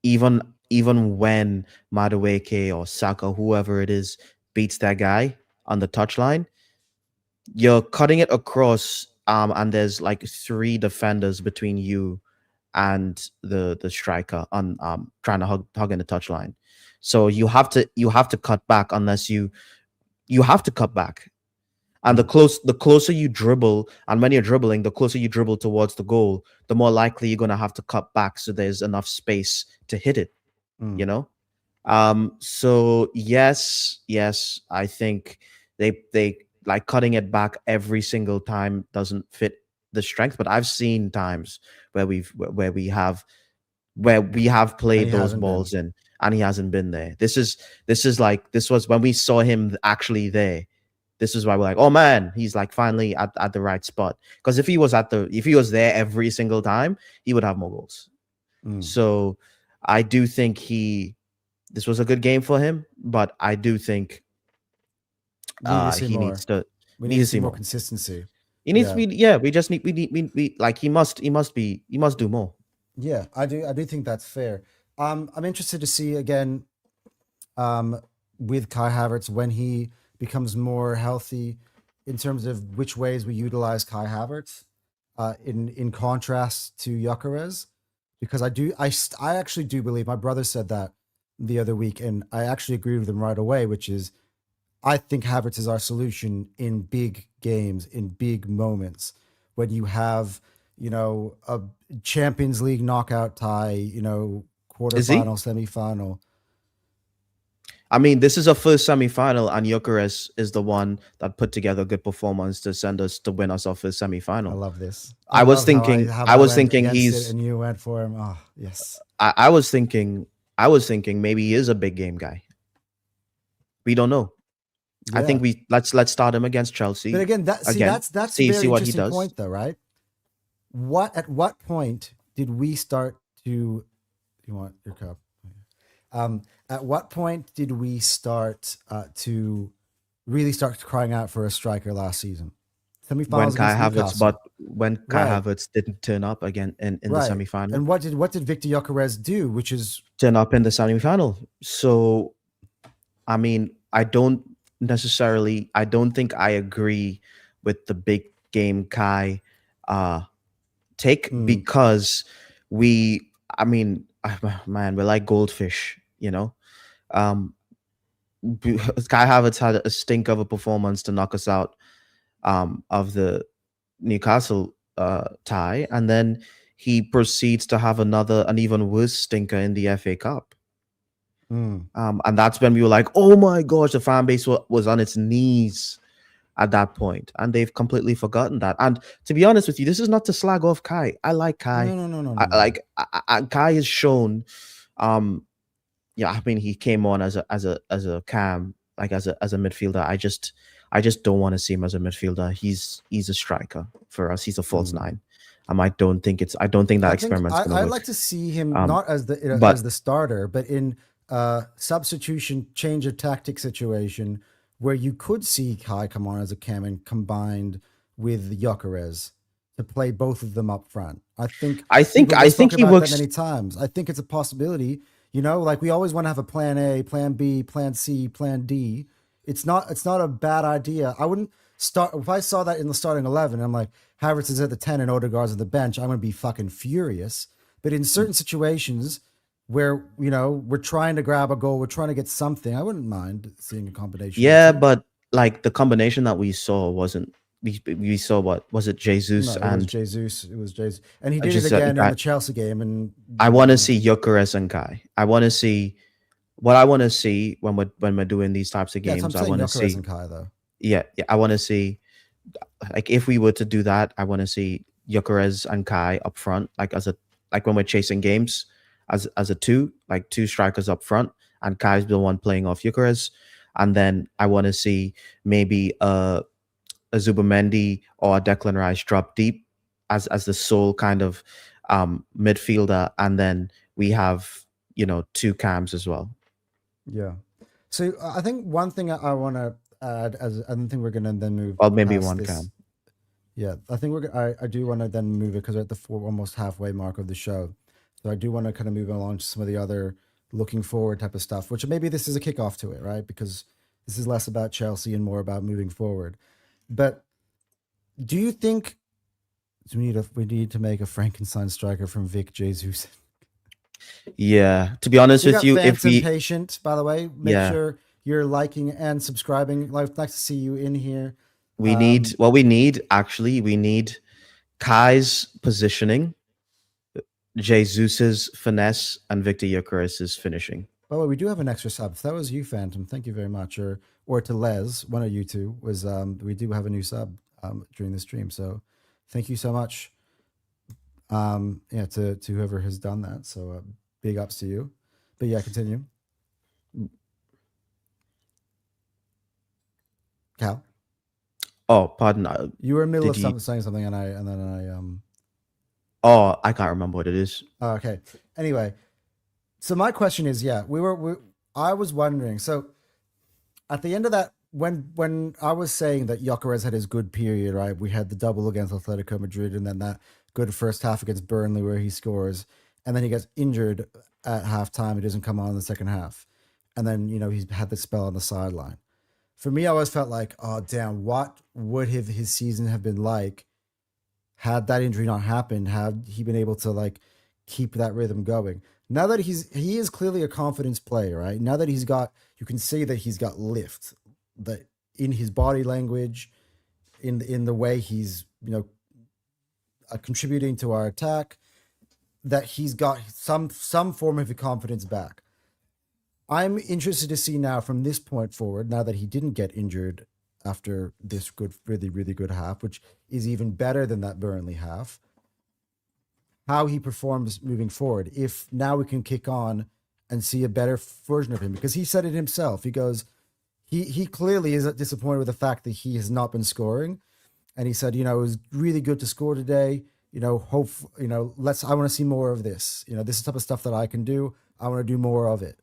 Speaker 2: even when Madueke or Saka, whoever it is, beats that guy on the touchline, you're cutting it across, and there's like 3 defenders between you and the striker on trying to hug in the touchline. So you have to cut back, unless you have to cut back. And the closer you dribble, and when you're dribbling, the closer you dribble towards the goal, the more likely you're gonna have to cut back so there's enough space to hit it. So yes, I think they like cutting it back every single time doesn't fit the strength, but I've seen times where we have played those balls in, and he hasn't been there. This was when we saw him actually there. This is why we're like, oh man, he's like finally at the right spot. Because if he was there every single time, he would have more goals. So I do think this was a good game for him, but I do think he needs to see
Speaker 1: more
Speaker 2: more
Speaker 1: consistency.
Speaker 2: He needs to be, we like he must do more.
Speaker 1: Yeah, I do think that's fair. I'm interested to see again with Kai Havertz when he becomes more healthy in terms of which ways we utilize Kai Havertz in contrast to Gyökeres, because I actually do believe, my brother said that the other week and I actually agreed with him right away, which is I think Havertz is our solution in big games, in big moments, when you have, a Champions League knockout tie, quarterfinal, semifinal.
Speaker 2: I mean, this is a first semifinal, and GYÖKERES is the one that put together a good performance to send us to win us our first semifinal.
Speaker 1: I love this.
Speaker 2: I was thinking he's.
Speaker 1: And you went for him. Oh yes.
Speaker 2: I was thinking maybe he is a big game guy. We don't know. Yeah. I think let's start him against Chelsea.
Speaker 1: But again, that's a very interesting point, though, right? At what point did we start to? You want your cup? At what point did we start to really start crying out for a striker last season?
Speaker 2: Semifinals when Kai Havertz didn't turn up again in the semifinal.
Speaker 1: And what did Victor Gyökeres do? Which is
Speaker 2: turn up in the semifinal. So, I mean, I don't think I agree with the big game Kai take because we're like goldfish, Kai Havertz had a stink of a performance to knock us out of the Newcastle tie, and then he proceeds to have an even worse stinker in the FA Cup. And that's when we were like, oh my gosh, the fan base was on its knees at that point, and they've completely forgotten that. And to be honest with you, this is not to slag off Kai. I like Kai.
Speaker 1: No.
Speaker 2: Kai has shown, he came on as a cam, like as a midfielder. I just don't want to see him as a midfielder. He's a striker for us. He's a false nine. I don't think that experiment's going to work.
Speaker 1: I'd like to see him not as the starter, but in substitution, change of tactic situation where you could see Kai come on as a cam and combined with Gyökeres to play both of them up front. I think he works many times. I think it's a possibility. Like we always want to have a plan A, plan B, plan C, plan D. It's not a bad idea. I wouldn't start if I saw that in the starting 11. I'm like, Havertz is at the 10 and Odegaard's on the bench. I'm going to be fucking furious. But in certain situations where we're trying to grab a goal, we're trying to get something, I wouldn't mind seeing a combination.
Speaker 2: Yeah, but like the combination that we saw wasn't. We saw what was it? Jesus
Speaker 1: It was Jesus, and he did it again in the Chelsea game. And
Speaker 2: I want to see Gyökeres and Kai. I want to see when we're doing these types of games. I want to see
Speaker 1: and Kai though.
Speaker 2: Yeah. I want to see, like, if we were to do that, I want to see Gyökeres and Kai up front, like when we're chasing games, as a two strikers up front, and Kai's the one playing off Gyökeres, and then I want to see maybe a Zubimendi or a Declan Rice drop deep as the sole kind of midfielder, and then we have two cams as well.
Speaker 1: Yeah. So I think one thing I want to add, as I don't think we're going to then move.
Speaker 2: Well, maybe one cam.
Speaker 1: Yeah, I think I do want to then move it because we're at the almost halfway mark of the show. So I do want to kind of move along to some of the other looking forward type of stuff, which maybe this is a kickoff to it, right? Because this is less about Chelsea and more about moving forward. But do you think we need to make a Frankenstein striker from Vic Jesus?
Speaker 2: Yeah, to be honest with you, if we
Speaker 1: patient, by the way, make sure you're liking and subscribing. I'd like to see you in here.
Speaker 2: We need Kai's positioning, Jesus's finesse, and Victor Gyökeres' finishing.
Speaker 1: By the way, we do have an extra sub. If that was you, Phantom, thank you very much. Or to Les, one of you two, was we do have a new sub during the stream. So thank you so much. To whoever has done that. So big ups to you. But yeah, continue. Cal?
Speaker 2: Oh, pardon.
Speaker 1: You were in the middle of saying something, and then I
Speaker 2: Oh, I can't remember what it is.
Speaker 1: Okay. Anyway, so my question is, I was wondering. So at the end of that, when I was saying that Gyökeres had his good period, right? We had the double against Atletico Madrid, and then that good first half against Burnley where he scores, and then he gets injured at halftime. He doesn't come on in the second half, and then he's had the spell on the sideline. For me, I always felt like, oh damn, what would his season have been like had that injury not happened? Had he been able to like keep that rhythm going? Now that he is clearly a confidence player, right? Now that you can see that he's got lift, that in his body language, in the way he's contributing to our attack, that he's got some form of confidence back. I'm interested to see now from this point forward, now that he didn't get injured after this really, really good half, which is even better than that Burnley half, how he performs moving forward. If now we can kick on and see a better version of him, because he said it himself. He goes, he clearly is disappointed with the fact that he has not been scoring. And he said, it was really good to score today. I want to see more of this. This is the type of stuff that I can do. I want to do more of it.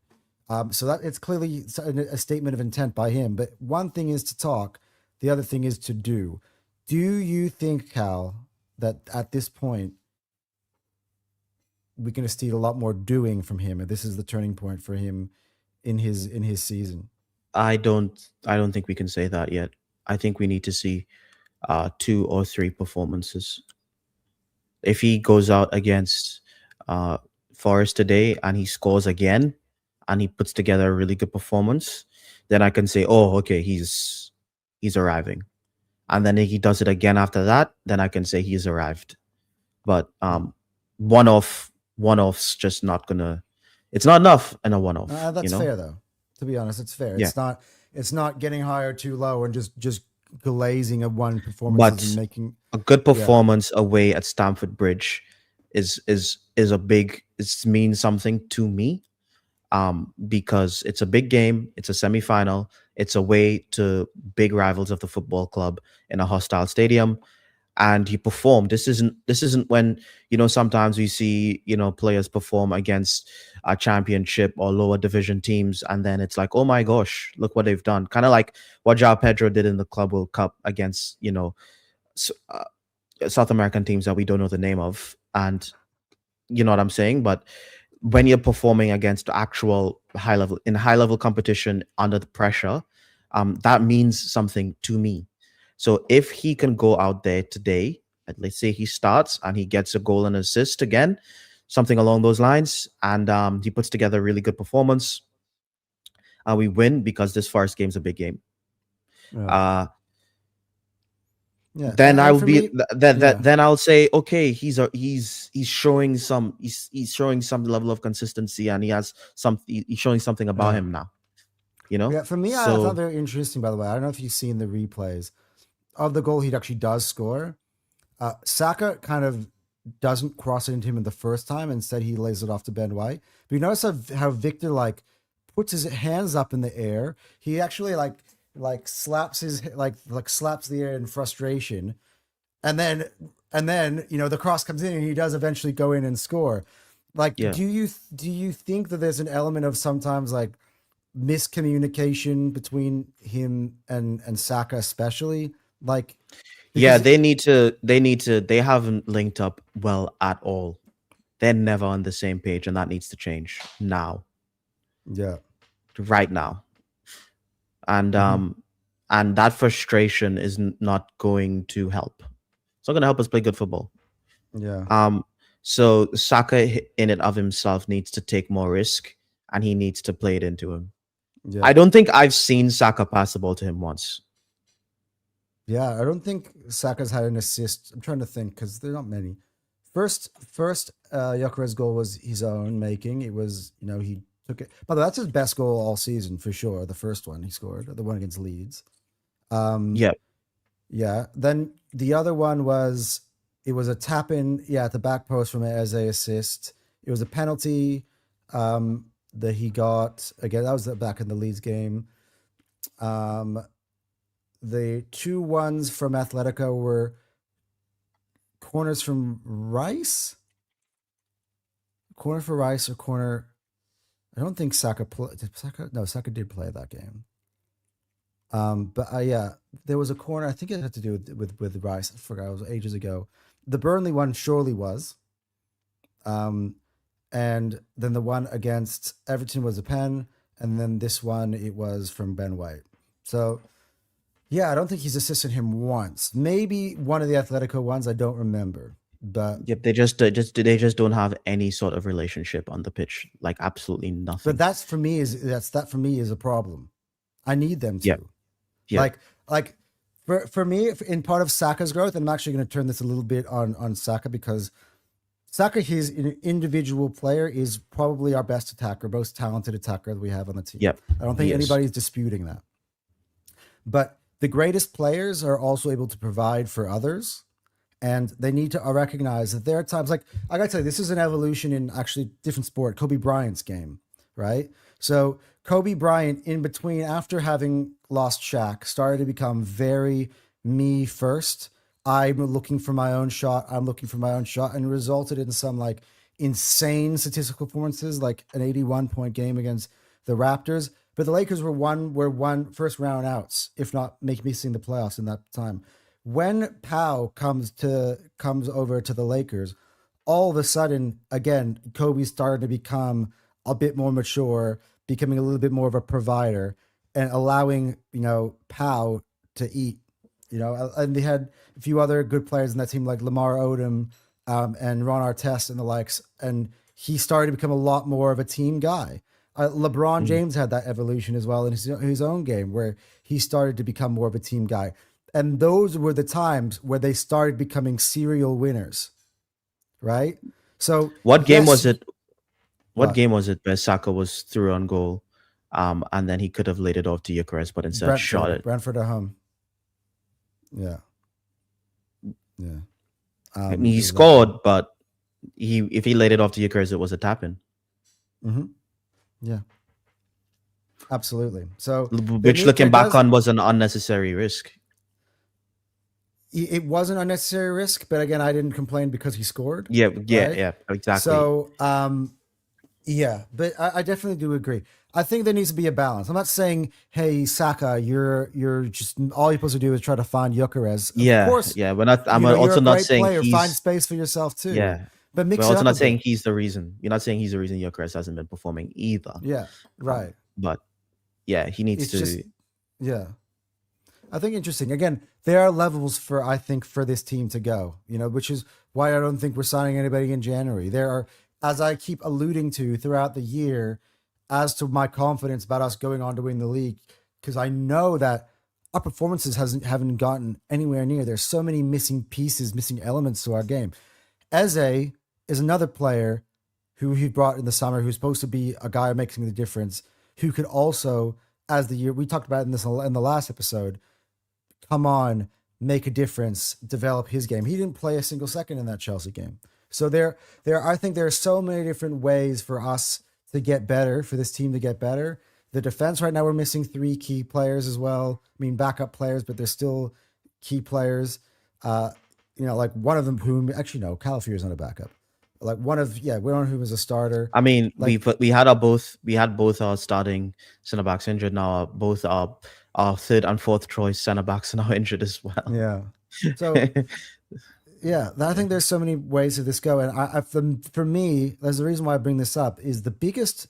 Speaker 1: So that it's clearly a statement of intent by him. But one thing is to talk. The other thing is to do. Do you think, Cal, that at this point, we're going to see a lot more doing from him, and this is the turning point for him in his season?
Speaker 2: I don't think we can say that yet. I think we need to see 2 or 3 performances. If he goes out against Forest today and he scores again and he puts together a really good performance, then I can say, oh, okay, he's arriving. And then if he does it again after that, then I can say he's arrived. But one-off's just not gonna. It's not enough in a one-off.
Speaker 1: That's fair, though. To be honest, it's fair. Yeah. It's not getting high or too low and just glazing a one performance and making
Speaker 2: a good performance away at Stamford Bridge is a big. It means something to me, because it's a big game. It's a semi-final. It's away to big rivals of the football club in a hostile stadium. And he performed. This isn't when, sometimes we see, players perform against a championship or lower division teams. And then it's like, oh my gosh, look what they've done. Kind of like what João Pedro did in the Club World Cup against, South American teams that we don't know the name of. And you know what I'm saying? But when you're performing against actual high level competition under the pressure, that means something to me. So if he can go out there today, let's say he starts and he gets a goal and assist again, something along those lines, and he puts together a really good performance, we win, because this Forest game's a big game. Then I will be then I'll say, okay, he's showing some level of consistency, and he's showing something about him now.
Speaker 1: Yeah, for me, I thought very interesting, by the way. I don't know if you've seen the replays of the goal he actually does score. Saka kind of doesn't cross it into him in the first time. Instead, he lays it off to Ben White. But you notice how Victor puts his hands up in the air. He actually slaps slaps the air in frustration, and then the cross comes in and he does eventually go in and score. Do you think that there's an element of sometimes miscommunication between him and Saka, especially? They haven't linked up well at all. They're never on the same page, and that needs to change now. Yeah.
Speaker 2: Right now. And and that frustration is not going to help. It's not going to help us play good football.
Speaker 1: Yeah.
Speaker 2: So Saka in and of himself needs to take more risk, and he needs to play it into him. Yeah. I don't think I've seen Saka pass the ball to him once.
Speaker 1: Yeah, I don't think Saka's had an assist. I'm trying to think, because there are not many. First Gyökeres goal was his own making. It was, he took it. By the way, that's his best goal all season for sure. The first one he scored, the one against Leeds. Yeah. Then the other one was, it was a tap in, at the back post from Eze assist. It was a penalty that he got again. That was back in the Leeds game. The 2 ones from Atletico were corners from Rice. corner for Rice or corner. I don't think Saka Saka did play that game. But yeah, there was a corner. I think it had to do with Rice. I forgot. It was ages ago. The Burnley one surely was. And then the one against Everton was a pen, and then this one it was from Ben White. So yeah, I don't think he's assisted him once. Maybe one of the Atletico ones. I don't remember. But
Speaker 2: yep, they just don't have any sort of relationship on the pitch, like absolutely nothing.
Speaker 1: But that for me is a problem. I need them to.
Speaker 2: Yeah.
Speaker 1: Like for me, in part of Saka's growth, and I'm actually going to turn this a little bit on Saka, because Saka, his individual player, is probably our best attacker, most talented attacker that we have on the team.
Speaker 2: Yep,
Speaker 1: I don't think anybody's disputing that. But the greatest players are also able to provide for others. And they need to recognize that there are times, like, I gotta tell you, this is an evolution in actually different sport. Kobe Bryant's game, right? So Kobe Bryant, in between, after having lost Shaq, started to become very me first. I'm looking for my own shot. And resulted in some like insane statistical performances, like an 81-point game against the Raptors. But the Lakers were one first round outs, if not missing the playoffs in that time. When Pau comes over to the Lakers, all of a sudden, again, Kobe's starting to become a bit more mature, becoming a little bit more of a provider, and allowing, Pau to eat, and they had a few other good players in that team, like Lamar Odom and Ron Artest and the likes, and he started to become a lot more of a team guy. LeBron James had that evolution as well in his own game, where he started to become more of a team guy. And those were the times where they started becoming serial winners, right? So
Speaker 2: what game was it? What game was it where Saka was through on goal, and then he could have laid it off to GYÖKERES, but instead shot it?
Speaker 1: Brentford at home. Yeah.
Speaker 2: I mean, he scored, but if he laid it off to GYÖKERES, it was a tap-in.
Speaker 1: Mm-hmm. Yeah. Absolutely. So,
Speaker 2: which looking back on was an unnecessary risk.
Speaker 1: It was an unnecessary risk, but again, I didn't complain because he scored.
Speaker 2: Yeah,
Speaker 1: right?
Speaker 2: Exactly.
Speaker 1: So, but I definitely do agree. I think there needs to be a balance. I'm not saying, hey, Saka, you're just all you're supposed to do is try to find GYÖKERES. Of course,
Speaker 2: yeah. I'm also not saying
Speaker 1: player, find space for yourself too.
Speaker 2: Yeah,
Speaker 1: but
Speaker 2: we're also not saying he's the reason. You're not saying he's the reason GYÖKERES hasn't been performing either.
Speaker 1: Yeah, right.
Speaker 2: But yeah, he needs to.
Speaker 1: I think interesting. Again, there are levels for this team to go, which is why I don't think we're signing anybody in January. There are, as I keep alluding to throughout the year, as to my confidence about us going on to win the league, because I know that our performances haven't gotten anywhere near. There's so many missing pieces, missing elements to our game. Eze is another player who he brought in the summer, who's supposed to be a guy making the difference, who could also, as the year we talked about in the last episode, come on, make a difference, develop his game. He didn't play a single second in that Chelsea game. So I think there are so many different ways for us to get better, for this team to get better. The defense right now, we're missing 3 key players as well. I mean, backup players, but they're still key players. Like one of them whom actually no, Calafio's not a backup. Like one of who was a starter.
Speaker 2: I mean, we had both our starting center backs injured now. Both our third and fourth choice center backs are now injured as well.
Speaker 1: Yeah. So yeah, I think there's so many ways of this go, and for me, there's the reason why I bring this up is the biggest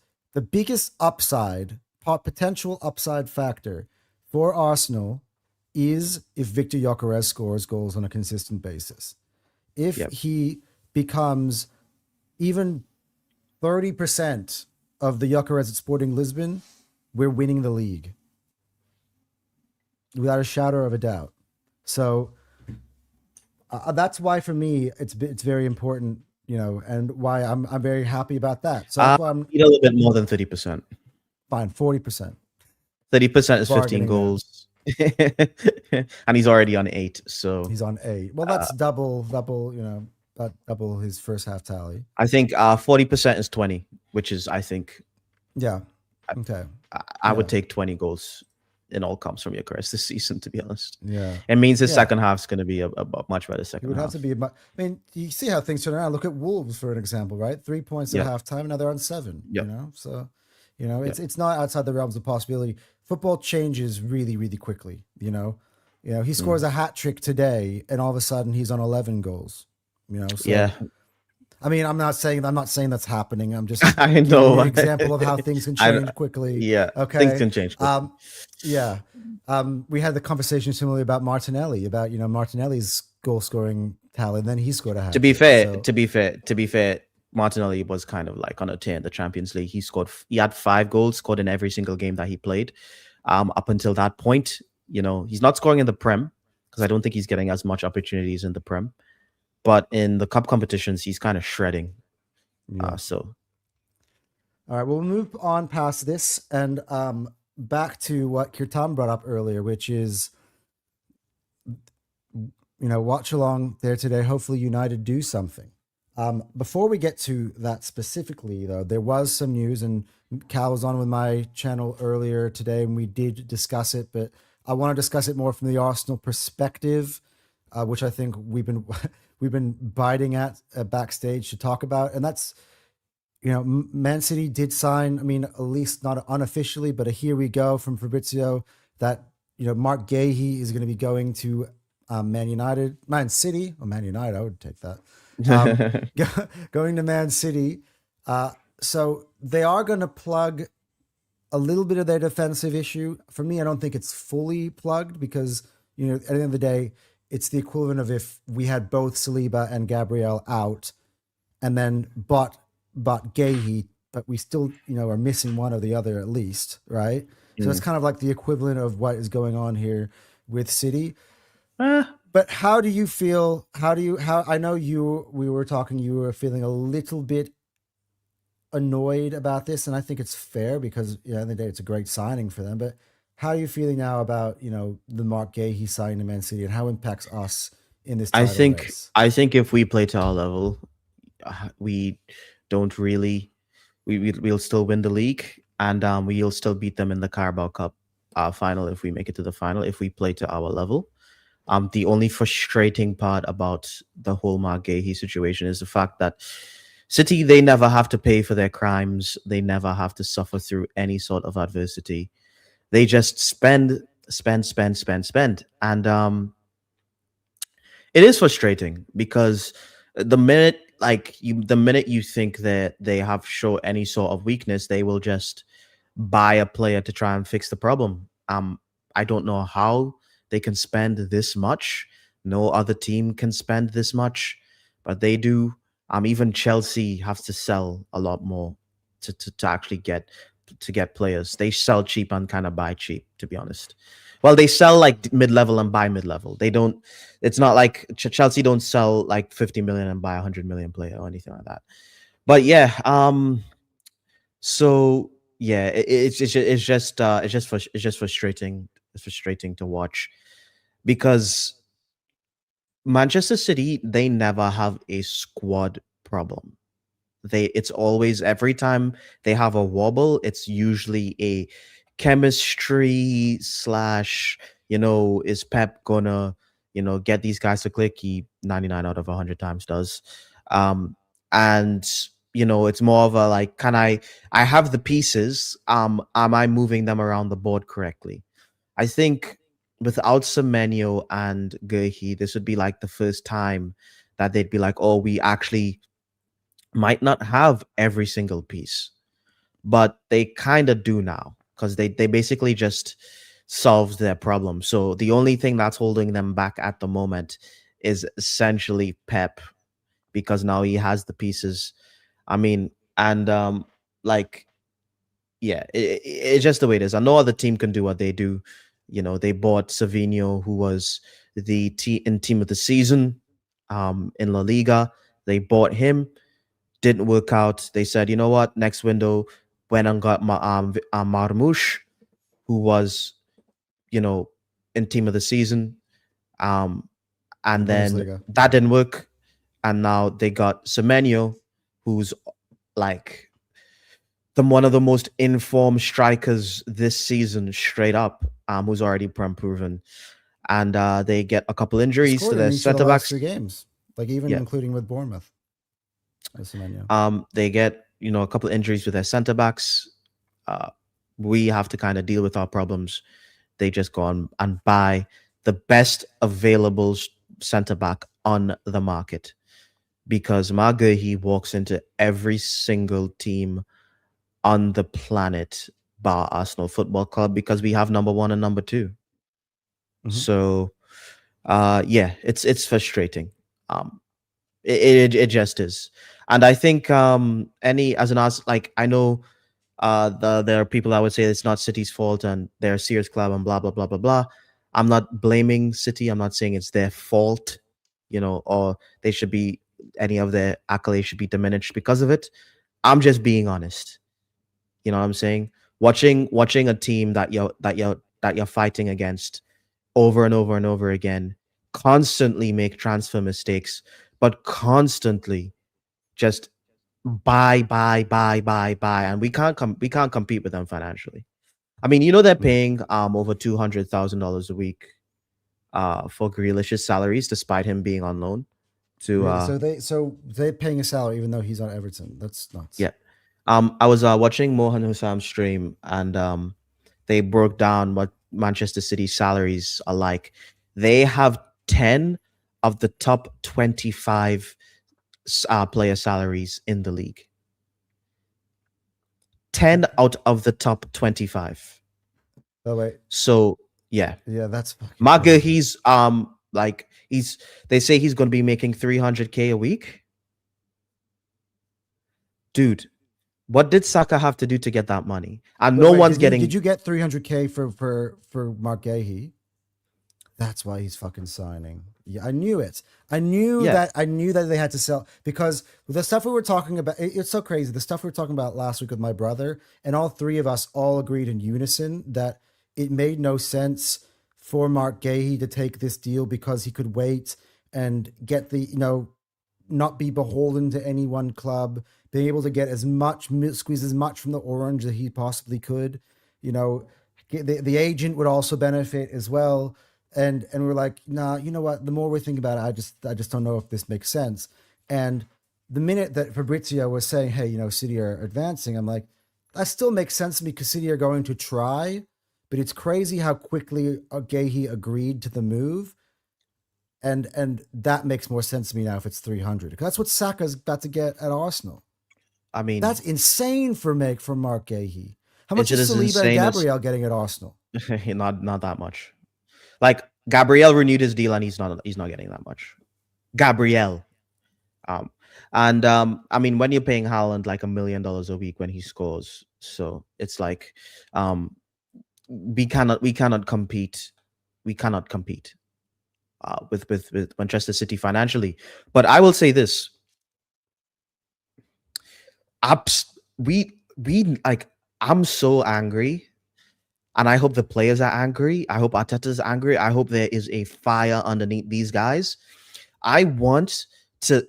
Speaker 1: potential upside factor for Arsenal is if Victor GYÖKERES scores goals on a consistent basis. If he becomes even 30% of the GYÖKERES at Sporting Lisbon, we're winning the league without a shadow of a doubt. So that's why for me it's very important, and why I'm very happy about that. So that's why I'm
Speaker 2: a little bit more than 30%.
Speaker 1: Fine, 40%.
Speaker 2: 30% is 15 goals, and he's already on 8. So
Speaker 1: he's on 8. Well, that's double, double his first half tally.
Speaker 2: I think 40% is 20, which is I think.
Speaker 1: Yeah. Okay.
Speaker 2: I would take 20 goals. all comes from Gyökeres this season, to be honest.
Speaker 1: Yeah.
Speaker 2: It means his second half's going to be a much better second half.
Speaker 1: It would have to be, I mean, you see how things turn around. Look at Wolves, for an example, right? 3 points at halftime, now they're on 7, you know? So, you know, it's not outside the realms of possibility. Football changes really, really quickly, you know? You know, he scores a hat trick today, and all of a sudden he's on 11 goals, you know? So, I mean, I'm not saying that's happening. I'm just
Speaker 2: I know
Speaker 1: giving you an example of how things can change quickly.
Speaker 2: Yeah,
Speaker 1: okay.
Speaker 2: Things can change quickly.
Speaker 1: We had the conversation similarly about Martinelli, about, you know, Martinelli's goal scoring talent. Then he scored a hat.
Speaker 2: To be fair, Martinelli was kind of like on a tear in the Champions League. He had 5 goals scored in every single game that he played. Up until that point, you know, he's not scoring in the Prem because I don't think he's getting as much opportunities in the Prem. But in the cup competitions, he's kind of shredding. So,
Speaker 1: all right, we'll move on past this and back to what Kirtan brought up earlier, which is, you know, watch along there today. Hopefully, United do something. Before we get to that specifically, though, there was some news, and Cal was on with my channel earlier today, and we did discuss it. But I want to discuss it more from the Arsenal perspective, which I think we've been biting at backstage to talk about. And that's, you know, Man City did sign, I mean, at least not unofficially, but a here we go from Fabrizio that, you know, Mark Gahey is going to be going to Man City, or Man United, I would take that. Going to Man City. So they are going to plug a little bit of their defensive issue. For me, I don't think it's fully plugged because, you know, at the end of the day, it's the equivalent of if we had both Saliba and Gabriel out and then bought Gahey, but we still, you know, are missing one or the other at least, right? So it's kind of like the equivalent of what is going on here with City. But how do you feel? I know we were talking, you were feeling a little bit annoyed about this, and I think it's fair because, at the end of the day, it's a great signing for them. But how are you feeling now about, you know, the Mark Gahey signing to Man City and how it impacts us in this title race?
Speaker 2: I think if we play to our level, we don't really, we'll still win the league, and we'll still beat them in the Carabao Cup final if we make it to the final, if we play to our level. The only frustrating part about the whole Mark Gahey situation is the fact that City, they never have to pay for their crimes. They never have to suffer through any sort of adversity. They just spend. And it is frustrating because the minute you think that they have shown any sort of weakness, they will just buy a player to try and fix the problem. I don't know how they can spend this much. No other team can spend this much, but they do. Even Chelsea has to sell a lot more to actually get players. They sell cheap and kind of buy cheap, to be honest. Well, they sell like mid-level and buy mid-level. They don't. It's not like Chelsea don't sell like 50 million and buy 100 million player or anything like that. But yeah, so yeah, it's just frustrating. It's frustrating to watch because Manchester City, they never have a squad problem. It's always, every time they have a wobble, it's usually a chemistry / is Pep gonna, get these guys to click? He 99 out of 100 times does. And it's more of a like, I have the pieces, am I moving them around the board correctly? I think without Semenyo and Gahey, this would be like the first time that they'd be like, oh, we actually might not have every single piece, but they kind of do now because they basically just solved their problem. So the only thing that's holding them back at the moment is essentially Pep, because now he has the pieces. I mean, and it's just the way it is. And no other team can do what they do. They bought Savinho, who was the team of the season in La Liga. They bought him. Didn't work out. They said, you know what? Next window, went and got Marmoush, who was, in team of the season. And then that didn't work. And now they got Semenyo, who's like one of the most informed strikers this season, straight up, who's already proven. And they get a couple injuries to their center backs.
Speaker 1: 3 games, like even including with Bournemouth.
Speaker 2: They get a couple injuries with their center backs. We have to kind of deal with our problems. They just go on and buy the best available center back on the market, because Marguerite walks into every single team on the planet bar Arsenal Football Club, because we have number 1 and number 2. So it's frustrating. It just is. And I think like, I know there are people that would say it's not City's fault and they're a serious club and blah blah blah blah blah. I'm not blaming City. I'm not saying it's their fault, or they should be, any of their accolades should be diminished because of it. I'm just being honest. You know what I'm saying? Watching a team that you're fighting against over and over and over again, constantly make transfer mistakes, but constantly just buy, and we can't compete with them financially. I mean, they're paying over $200,000 a week for Grealish's salaries, despite him being on loan.
Speaker 1: So they're paying a salary even though he's on Everton. That's nuts.
Speaker 2: Yeah. I was watching Mohan Hussam's stream, and they broke down what Manchester City's salaries are like. They have 10 of the top 25 player salaries in the league. 10 out of the top 25.
Speaker 1: Oh wait.
Speaker 2: So yeah,
Speaker 1: that's
Speaker 2: Maga. He's they say he's going to be making 300K a week. Dude, what did Saka have to do to get that money? And no one's getting.
Speaker 1: Did you get 300K for Mark Gahey? That's why he's fucking signing. Yeah, I knew it. I knew that they had to sell, because the stuff we were talking about, it's so crazy. The stuff we were talking about last week with my brother, and all three of us all agreed in unison that it made no sense for Mark Gahey to take this deal, because he could wait and get the, not be beholden to any one club, being able to get squeeze as much from the orange that he possibly could. The agent would also benefit as well. And we're like, nah, you know what? The more we think about it, I just don't know if this makes sense. And the minute that Fabrizio was saying, hey, City are advancing, I'm like, that still makes sense to me, because City are going to try. But it's crazy how quickly Gahey agreed to the move. And that makes more sense to me now if it's 300. Because that's what Saka's about to get at Arsenal.
Speaker 2: I mean,
Speaker 1: that's insane for Mark Gahey. How much is Saliba and Gabriel getting at Arsenal?
Speaker 2: Not that much. Like, Gabriel renewed his deal and he's not getting that much. Gabriel. I mean, when you're paying Haaland like $1 million a week when he scores, so it's like we cannot compete. We cannot compete with Manchester City financially. But I will say this. I'm so angry. And I hope the players are angry. I hope Arteta's angry. I hope there is a fire underneath these guys. I want to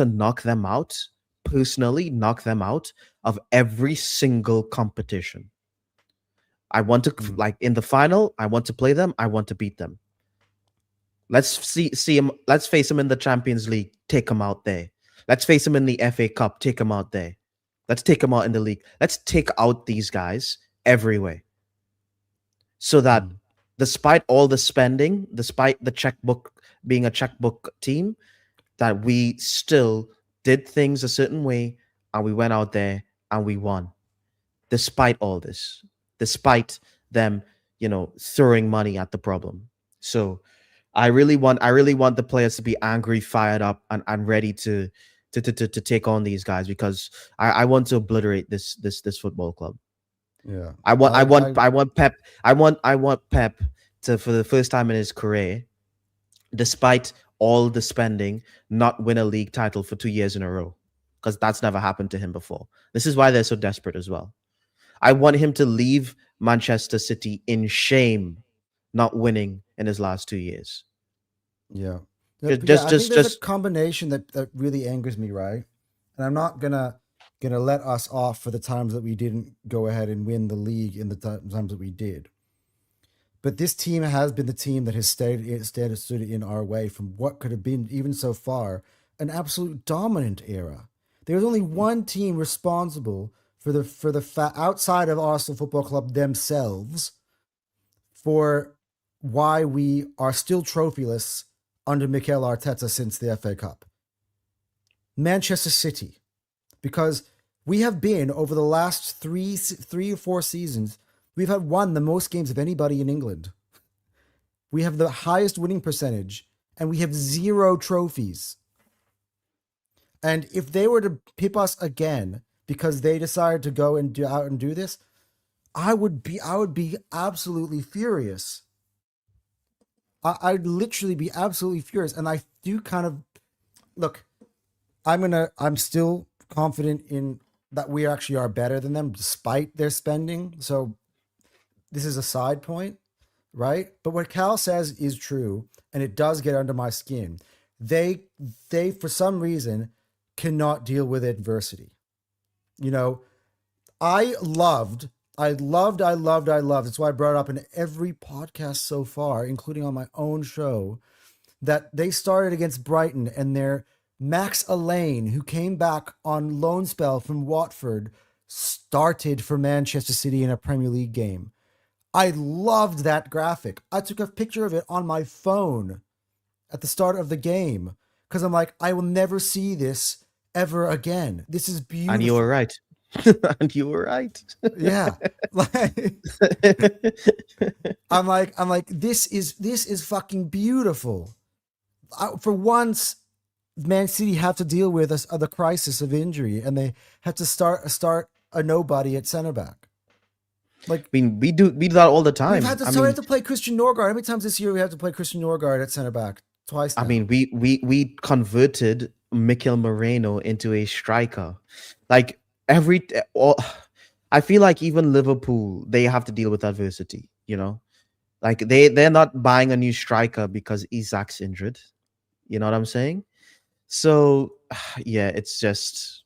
Speaker 2: knock them out, personally knock them out of every single competition. I want to, like, in the final, I want to play them. I want to beat them. Let's see him. Let's face him in the Champions League. Take him out there. Let's face him in the FA Cup. Take him out there. Let's take him out in the league. Let's take out these guys everywhere. So that despite all the spending, despite the checkbook being a checkbook team, that we still did things a certain way and we went out there and we won. Despite all this, despite them, throwing money at the problem. So I really want the players to be angry, fired up, and ready to take on these guys, because I want to obliterate this football club.
Speaker 1: Yeah,
Speaker 2: I want Pep to, for the first time in his career, despite all the spending, not win a league title for 2 years in a row, because that's never happened to him before. This is why they're so desperate as well. I want him to leave Manchester City in shame, not winning in his last 2 years.
Speaker 1: Yeah. I think there's a combination that really angers me, right? And I'm not gonna going to let us off for the times that we didn't go ahead and win the league in the times that we did. But this team has been the team that has stood in our way from what could have been, even so far, an absolute dominant era. There's only one team responsible for the outside of Arsenal Football Club themselves for why we are still trophyless under Mikel Arteta since the FA Cup. Manchester City. Because we have been, over the last three or four seasons, we've had won the most games of anybody in England. We have the highest winning percentage, and we have 0 trophies. And if they were to pip us again because they decided to go and do this, I would be absolutely furious. I'd literally be absolutely furious. And I do kind of look. I'm still confident in that we actually are better than them despite their spending. So this is a side point, right? But what Cal says is true, and it does get under my skin. They for some reason cannot deal with adversity. You know, I loved. That's why I brought it up in every podcast so far, including on my own show, that they started against Brighton and their Max Allain, who came back on loan spell from Watford, started for Manchester City in a Premier League game. I loved that graphic. I took a picture of it on my phone at the start of the game because I'm like, I will never see this ever again. This is beautiful.
Speaker 2: And you were right. And you were right.
Speaker 1: Yeah. I'm like, this is fucking beautiful. For once, Man City have to deal with the crisis of injury, and they have to start a nobody at center back. Like,
Speaker 2: I mean, we do that all the time.
Speaker 1: We have to play Christian Norgard. How many times this year we have to play Christian Norgard at center back? Twice now.
Speaker 2: I mean, we converted Mikel Moreno into a striker. Like I feel like even Liverpool, they have to deal with adversity. You know, like they're not buying a new striker because Isak's injured. You know what I'm saying? So, yeah, it's just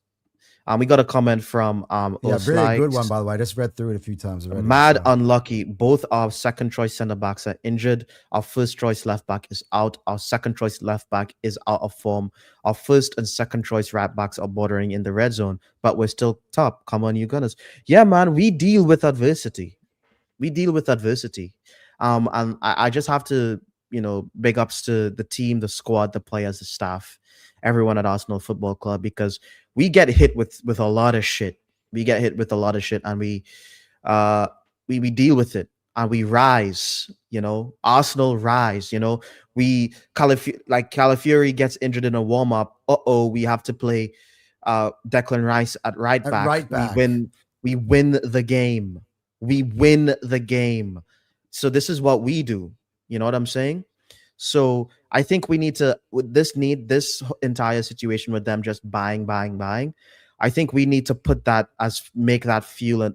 Speaker 2: we got a comment from
Speaker 1: very good one, by the way. I just read through it a few times already.
Speaker 2: Mad unlucky. Both our second choice center backs are injured. Our first choice left back is out. Our second choice left back is out of form. Our first and second choice right backs are bordering in the red zone, but we're still top. Come on, you Gunners. Yeah, man, we deal with adversity. And I just have to, big ups to the team, the squad, the players, the staff, everyone at Arsenal Football Club, because we get hit with a lot of shit. And we deal with it and we rise. Arsenal rise. Calafiori gets injured in a warm up. We have to play Declan Rice at right back. We win the game. So this is what we do. You know what I'm saying? So I think we need to, with this entire situation with them just buying. I think we need to make that fuel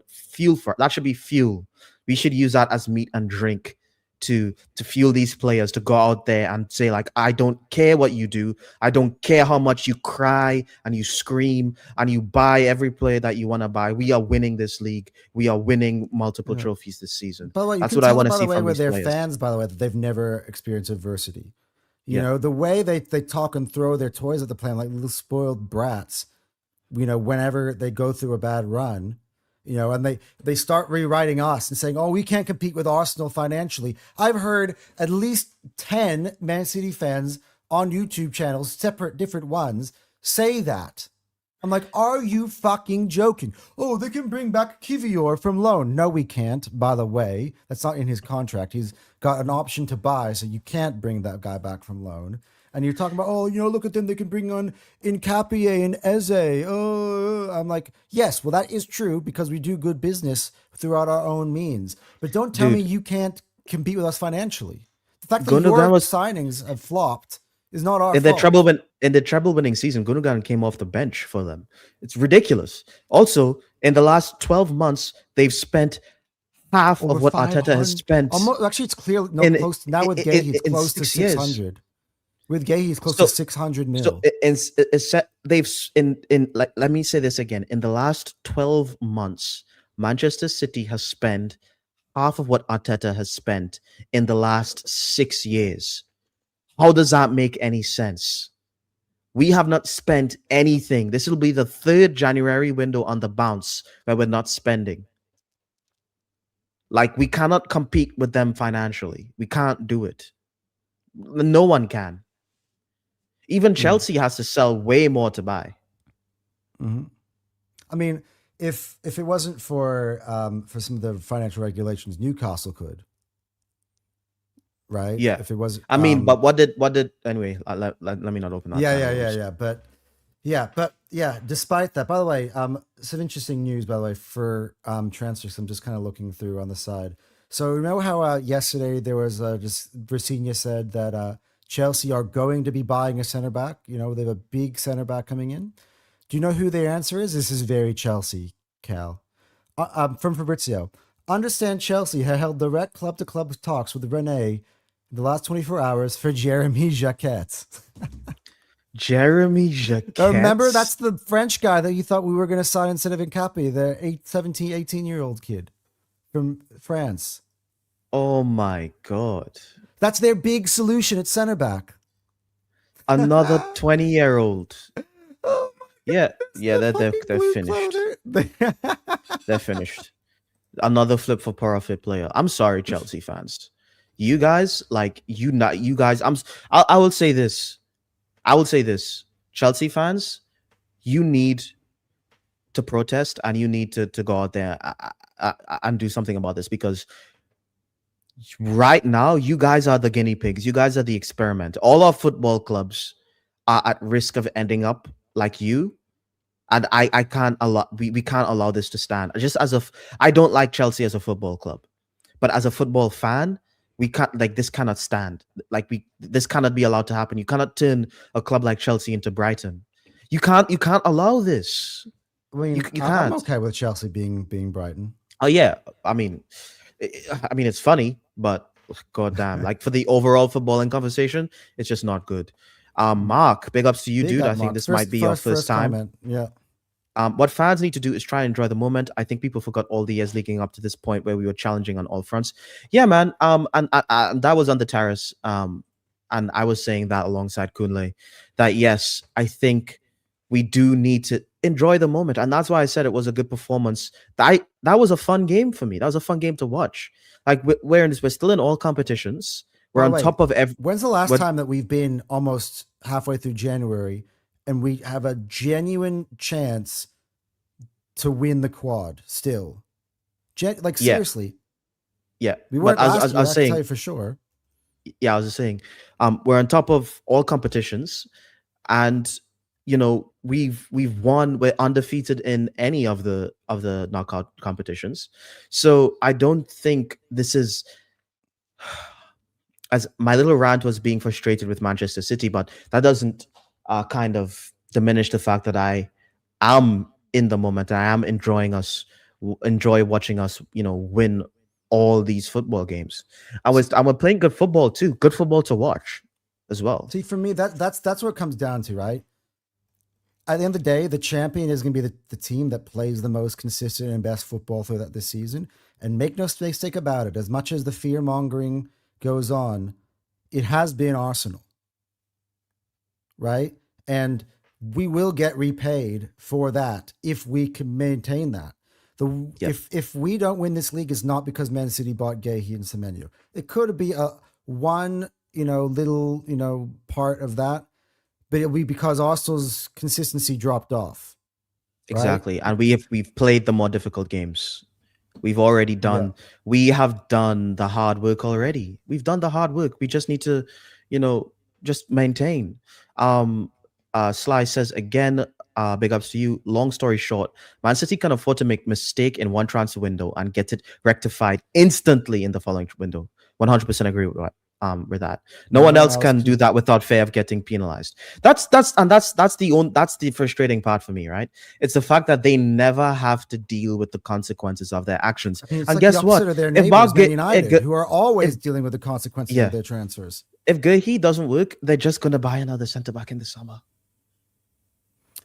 Speaker 2: for that should be fuel. We should use that as meat and drink to fuel these players to go out there and say, like, I don't care what you do. I don't care how much you cry and you scream and you buy every player that you want to buy. We are winning this league. We are winning multiple trophies this season.
Speaker 1: By the way,
Speaker 2: that's what I want to see
Speaker 1: from
Speaker 2: these
Speaker 1: their
Speaker 2: players.
Speaker 1: fans, by the way, that they've never experienced adversity. You know, the way they talk and throw their toys at the plan like little spoiled brats, whenever they go through a bad run, and they start rewriting us and saying, oh, we can't compete with Arsenal financially. I've heard at least 10 Man City fans on YouTube channels, different ones, say that. I'm like, are you fucking joking? Oh, they can bring back Kivior from loan. No, we can't, by the way. That's not in his contract. He's got an option to buy, so you can't bring that guy back from loan. And you're talking about, look at them. They can bring on Nkapie and Eze. Oh, I'm like, yes, well, that is true because we do good business throughout our own means. But don't tell me you can't compete with us financially. The fact that your signings have flopped is not our fault.
Speaker 2: In the treble winning season, Gundogan came off the bench for them. It's ridiculous. Also, in the last 12 months, they've spent half of what Arteta has spent.
Speaker 1: Actually, it's clear. Close now with Gay, he's close to 600. With Gay, he's close to 600 mil.
Speaker 2: So let me say this again. In the last 12 months, Manchester City has spent half of what Arteta has spent in the last 6 years. How does that make any sense? We have not spent anything. This will be the 3rd January window on the bounce where we're not spending. Like, we cannot compete with them financially. We can't do it. No one can. Even Chelsea has to sell way more to buy.
Speaker 1: Mm-hmm. I mean, if it wasn't for some of the financial regulations, Newcastle could. Right?
Speaker 2: Yeah.
Speaker 1: If it was,
Speaker 2: I mean, but what did anyway? Let me not open that.
Speaker 1: But despite that, by the way, some interesting news, by the way, for transfers. I'm just kind of looking through on the side. So you know how yesterday there was just Brasinha said that Chelsea are going to be buying a center back. You know, they have a big center back coming in. Do you know who their answer is? This is very Chelsea, Cal. From Fabrizio. Understand Chelsea had held direct club-to-club talks with Rene in the last 24 hours for Jeremy Jacquet.
Speaker 2: Jeremy Jacquet.
Speaker 1: Remember, that's the French guy that you thought we were going to sign instead of Nkapi, the 18-year-old kid from France.
Speaker 2: Oh my God.
Speaker 1: That's their big solution at center back.
Speaker 2: Another 20-year-old. Oh yeah, they're finished. They're finished. Another flip for profit player. I'm sorry, Chelsea fans. You guys, I will say this. Chelsea fans, you need to protest and you need to go out there and do something about this, because right now you guys are the guinea pigs. You guys are the experiment. All our football clubs are at risk of ending up like you. And I can't allow, we can't allow this to stand. I don't like Chelsea as a football club, but as a football fan, we can't, this cannot stand. This cannot be allowed to happen. You cannot turn a club like Chelsea into Brighton. You can't allow this.
Speaker 1: I mean, you can't. I'm okay with Chelsea being Brighton.
Speaker 2: Oh yeah. I mean, it's funny, but goddamn, for the overall footballing conversation, it's just not good. Mark, big ups to you, dude. I think this might be your first time.
Speaker 1: Comment. Yeah.
Speaker 2: What fans need to do is try and enjoy the moment. I think people forgot all the years leading up to this point where we were challenging on all fronts. Yeah, man. And that was on the terrace. And I was saying that alongside Kunle, that yes, I think we do need to enjoy the moment, and that's why I said it was a good performance. That was a fun game for me. That was a fun game to watch. We're still in all competitions. We're on top of every.
Speaker 1: When's the last time that we've been almost halfway through January and we have a genuine chance to win the quad still? Seriously.
Speaker 2: Yeah.
Speaker 1: We weren't
Speaker 2: I was saying,
Speaker 1: I can tell you for sure.
Speaker 2: Yeah, I was just saying, we're on top of all competitions, and we've won. We're undefeated in any of the knockout competitions. So I don't think this is. As my little rant was being frustrated with Manchester City, but that doesn't kind of diminish the fact that I am in the moment. I am enjoy watching us, win all these football games. I'm playing good football too. Good football to watch as well.
Speaker 1: See, for me, that's what it comes down to, right? At the end of the day, the champion is going to be the team that plays the most consistent and best football throughout this season. And make no mistake about it, as much as the fear mongering goes on, it has been Arsenal, right? And we will get repaid for that if we can maintain that. If we don't win this league, it's not because Man City bought Guéhi and Semenyo. It could be one little part of that, but it'll be because Arsenal's consistency dropped off. Right?
Speaker 2: Exactly, and we've played the more difficult games. We have done the hard work already. We've done the hard work. We just need to, just maintain. Sly says again, big ups to you. Long story short, Man City can afford to make mistake in one transfer window and get it rectified instantly in the following window. 100% agree with that. No one else can do that without fear of getting penalized. That's the frustrating part for me, right? It's the fact that they never have to deal with the consequences of their actions.
Speaker 1: I mean,
Speaker 2: and guess what?
Speaker 1: Of their neighbors, Man United, who are always dealing with the consequences of their transfers.
Speaker 2: if Guehi doesn't work, they're just gonna buy another centre back in the summer.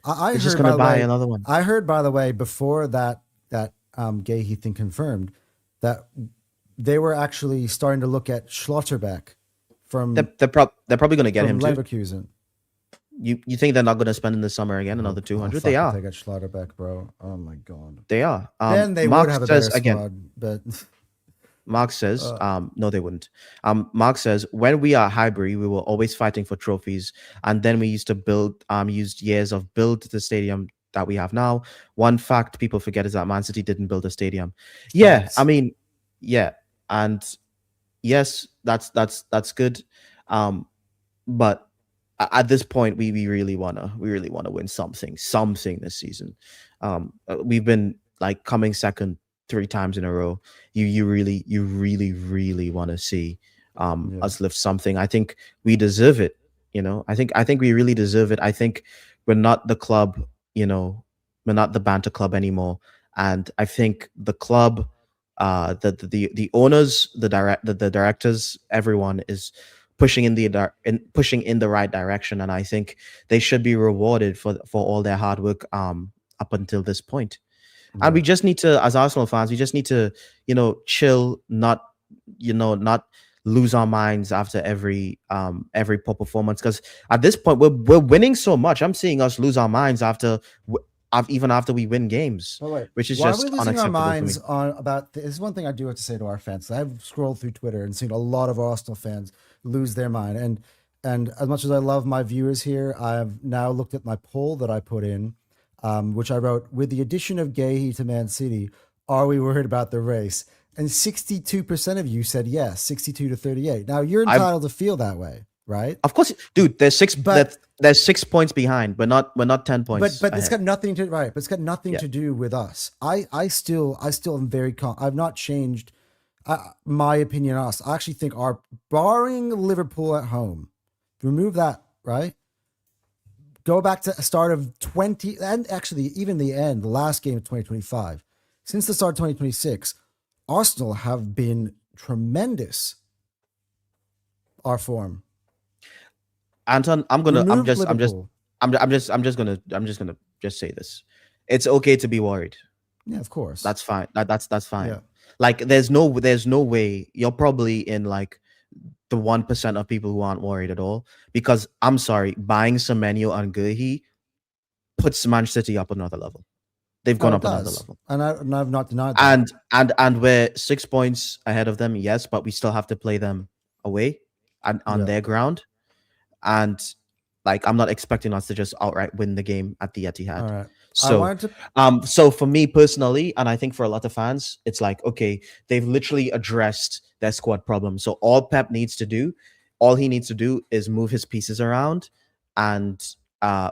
Speaker 1: They're
Speaker 2: just gonna buy another one.
Speaker 1: I heard, by the way, before that Guehi thing confirmed, that they were actually starting to look at Schlotterbeck from.
Speaker 2: They're probably gonna get him too.
Speaker 1: Leverkusen.
Speaker 2: You think they're not going to spend in the summer again another 200? They are.
Speaker 1: They got Schlotterbeck, bro. Oh my god.
Speaker 2: They are.
Speaker 1: Then they
Speaker 2: Mark
Speaker 1: would have a
Speaker 2: says,
Speaker 1: better
Speaker 2: again,
Speaker 1: squad, but
Speaker 2: Mark says, no, they wouldn't. Mark says, when we are at Highbury, we were always fighting for trophies, and then we used to build, used years of build the stadium that we have now. One fact people forget is that Man City didn't build a stadium. Yeah, right. I mean, yeah, and yes, that's good, but at this point, we really wanna win something this season. We've been like coming second 3 times in a row. You really want to see us lift something. I think we deserve it. You know, I think we really deserve it. I think we're not the club. You know, we're not the banter club anymore. And I think the club, the owners, the directors, everyone is pushing in the right direction, and I think they should be rewarded for all their hard work up until this point. And we just need to, as Arsenal fans, we just need to, chill, not lose our minds after every poor performance, because at this point we're winning so much. I'm seeing us lose our minds even after we win games, which is just unacceptable. Why are we losing our minds
Speaker 1: on about this? Is one thing I do have to say to our fans. I've scrolled through Twitter and seen a lot of Arsenal fans lose their mind. And as much as I love my viewers here, I've now looked at my poll that I put in, which I wrote, with the addition of Guehi to Man City, are we worried about the race? And 62% of you said yes, 62 to 38. Now you're entitled to feel that way, right?
Speaker 2: Of course, dude. There's 6 points behind, but not 10 points.
Speaker 1: But it's got nothing to But it's got nothing to do with us. I still am very I've not changed my opinion on us. I actually think barring Liverpool at home, remove that, right? Go back to the start of 20, and actually even the last game of 2025. Since the start of 2026, Arsenal have been tremendous. Our form.
Speaker 2: Anton, I'm just gonna say this. It's okay to be worried.
Speaker 1: Yeah, of course.
Speaker 2: That's fine. That's fine. Yeah. Like there's no way you're probably in like the 1% of people who aren't worried at all, because I'm sorry, buying Semenyo and Guehi puts Man City up another level. They've gone up another level,
Speaker 1: and I've not denied that.
Speaker 2: And we're 6 points ahead of them, yes, but we still have to play them away and on their ground. And like, I'm not expecting us to just outright win the game at the Etihad.
Speaker 1: All right.
Speaker 2: So for me personally, and I think for a lot of fans, it's like, okay, they've literally addressed their squad problem. So all Pep needs to do, is move his pieces around and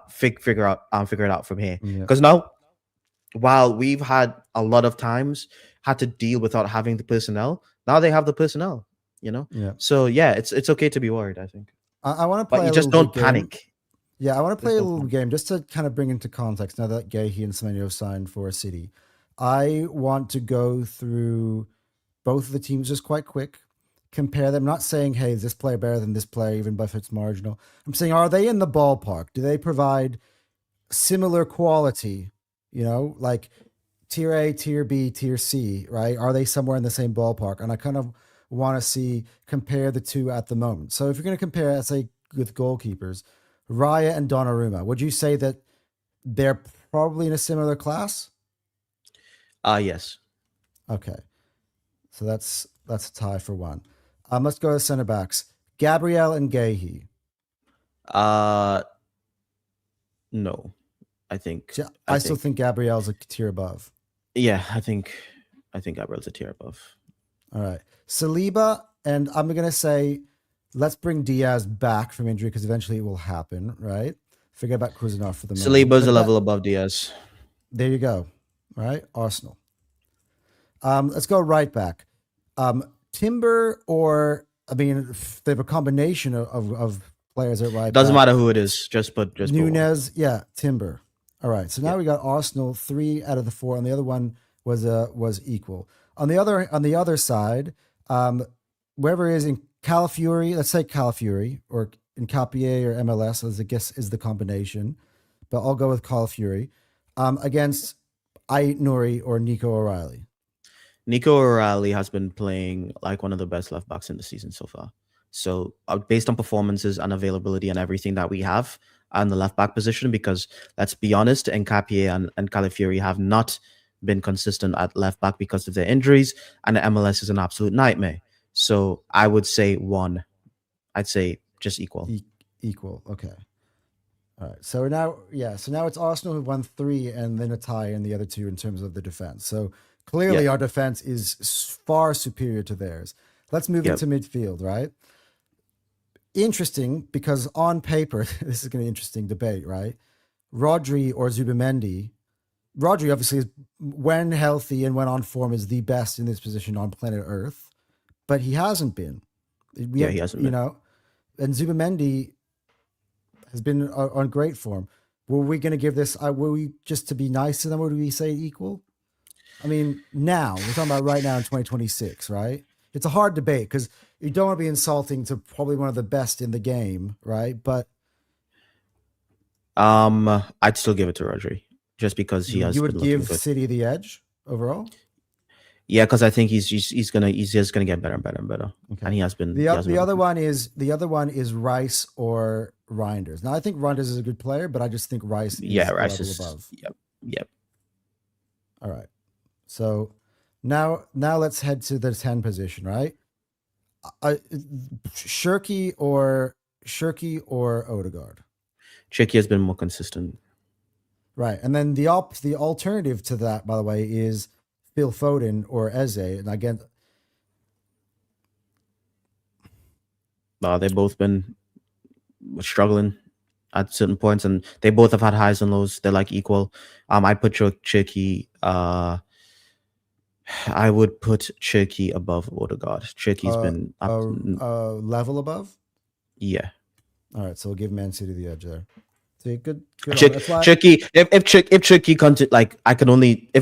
Speaker 2: figure it out from here. Because now, while we've had a lot of times had to deal without having the personnel, now they have the personnel. So it's okay to be worried, I think.
Speaker 1: I want to play,
Speaker 2: but you just don't panic.
Speaker 1: Yeah, I want to play a little game just to kind of bring into context. Now that Guehi and Semenyo signed for City, I want to go through both of the teams just quite quick, compare them. I'm not saying, hey, is this player better than this player, even if it's marginal. I'm saying, are they in the ballpark? Do they provide similar quality? Like tier A, tier B, tier C, right? Are they somewhere in the same ballpark? And I kind of want to compare the two at the moment. So if you're going to compare, let's say, with goalkeepers, Raya and Donnarumma, would you say that they're probably in a similar class?
Speaker 2: Yes.
Speaker 1: Okay. So that's a tie for one. Let's go to center backs. Gabriel and Guehi.
Speaker 2: No. I think
Speaker 1: I still think Gabriel's a tier above.
Speaker 2: Yeah, I think Gabriel's a tier above.
Speaker 1: All right. Saliba, and I'm going to say, let's bring Diaz back from injury because eventually it will happen, right? Forget about Kruzanov for the moment.
Speaker 2: Saliba's a level above Diaz.
Speaker 1: There you go. All right, Arsenal. Let's go right back. Timber they have a combination of players at right back.
Speaker 2: Doesn't matter who it is. Just
Speaker 1: Nunez, Timber. All right, so now we got Arsenal 3 out of the 4, and the other one was equal. On the other side, whoever is Calafiori, let's say Calafiori, or Encapié or MLS, as I guess is the combination, but I'll go with Calafiori against Ait Nouri or Nico O'Reilly.
Speaker 2: Nico O'Reilly has been playing like one of the best left backs in the season so far. So based on performances and availability and everything that we have on the left back position, because let's be honest, Encapié and Calafiori have not been consistent at left back because of their injuries, and the MLS is an absolute nightmare. So I would say 1. I'd say just equal.
Speaker 1: Equal. Okay. All right. So now it's Arsenal who won 3 and then a tie in the other 2 in terms of the defense. So clearly our defense is far superior to theirs. Let's move into midfield, right? Interesting, because on paper, this is going to be an interesting debate, right? Rodri or Zubimendi. Rodri obviously is, when healthy and when on form, is the best in this position on planet Earth. But he hasn't been. He hasn't been. And Zubimendi has been on great form. Were we going to give this? Were we just to be nice to them? Or would we say equal? I mean, now we're talking about right now in 2026, right? It's a hard debate because you don't want to be insulting to probably one of the best in the game, right? But
Speaker 2: I'd still give it to Rodri just because he has.
Speaker 1: You would give City the edge overall.
Speaker 2: Yeah, because I think he's just gonna get better and better and better, okay. And he has been.
Speaker 1: The other one is Rice or Reinders. Now I think Reinders is a good player, but I just think Rice is Rice is above.
Speaker 2: Yep.
Speaker 1: All right, so now let's head to the 10 position, right? Shirky or Odegaard.
Speaker 2: Shirky has been more consistent,
Speaker 1: right? And then the alternative to that, by the way, is Phil Foden or Eze. And again,
Speaker 2: they've both been struggling at certain points, and they both have had highs and lows. They're like equal. I put Cherky. I would put Cherky above Odegaard. Cherky's been
Speaker 1: level above.
Speaker 2: Yeah.
Speaker 1: All right, so we'll give Man City the edge there. See, good.
Speaker 2: Cherky, if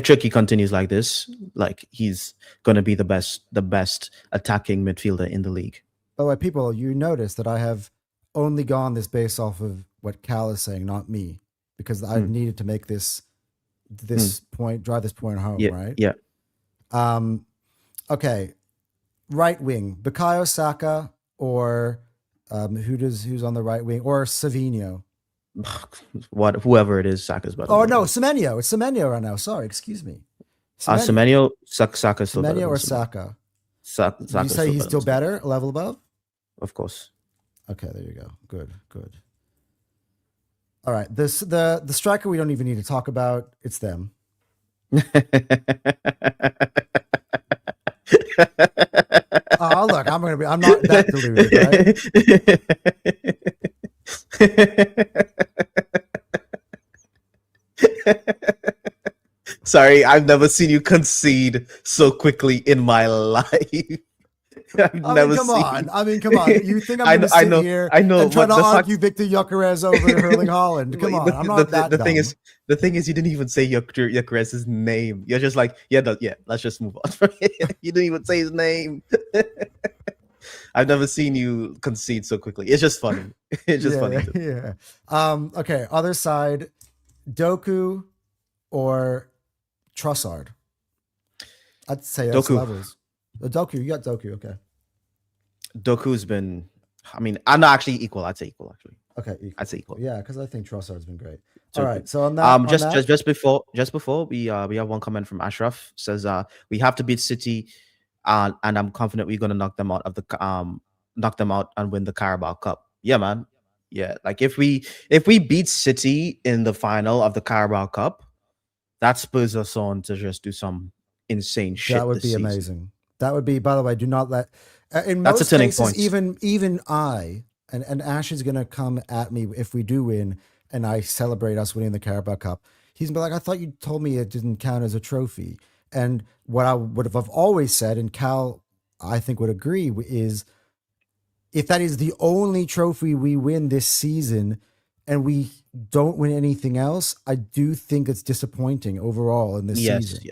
Speaker 2: Cherky continues like this, like he's gonna be the best attacking midfielder in the league.
Speaker 1: By the way, people, you notice that I have only gone this based off of what Cal is saying, not me, because I needed to make this point, drive this point home, right?
Speaker 2: Yeah.
Speaker 1: Okay. Right wing, Bukayo Saka or who's on the right wing, or Savinho?
Speaker 2: Whoever it is, Saka's better.
Speaker 1: Oh no, Semenyo. It's Semenyo right now. Sorry, excuse me.
Speaker 2: Semenyo, Saka's still better.
Speaker 1: Semenyo or Saka?
Speaker 2: Saka.
Speaker 1: You say he's still better, a level above?
Speaker 2: Of course.
Speaker 1: Okay, there you go. Good. All right. The striker we don't even need to talk about. It's them. Oh, look, I'm not that deluded,
Speaker 2: right? Sorry, I've never seen you concede so quickly in my life. Come
Speaker 1: on. You think I'm going to sit here and try to argue Victor Gyökeres over Erling Haaland? Come on, I'm not that dumb.
Speaker 2: The thing is, you didn't even say Gyökeres' name. You're just like, let's just move on. You didn't even say his name. I've never seen you concede so quickly. It's just funny. It's just funny.
Speaker 1: Yeah. Okay, other side, Doku or Trossard? I'd say that's levels. Doku, you got Doku, okay.
Speaker 2: Doku's been, I'm not actually equal. I'd say equal, actually.
Speaker 1: Okay, equal.
Speaker 2: I'd say equal.
Speaker 1: Yeah, because I think Trossard's been great. All right, so on that,
Speaker 2: just before we have one comment from Ashraf. Says we have to beat City, and I'm confident we're gonna knock them out and win the Carabao Cup. Yeah, man. Yeah, like if we beat City in the final of the Carabao Cup, that spurs us on to just do some insane shit.
Speaker 1: That would be amazing. That would be, by the way, do not let, in most cases, even I, and Ash is going to come at me if we do win and I celebrate us winning the Carabao Cup. He's going to be like, I thought you told me it didn't count as a trophy. And what I would have always said, and Cal, I think, would agree, is if that is the only trophy we win this season and we don't win anything else, I do think it's disappointing overall in this season.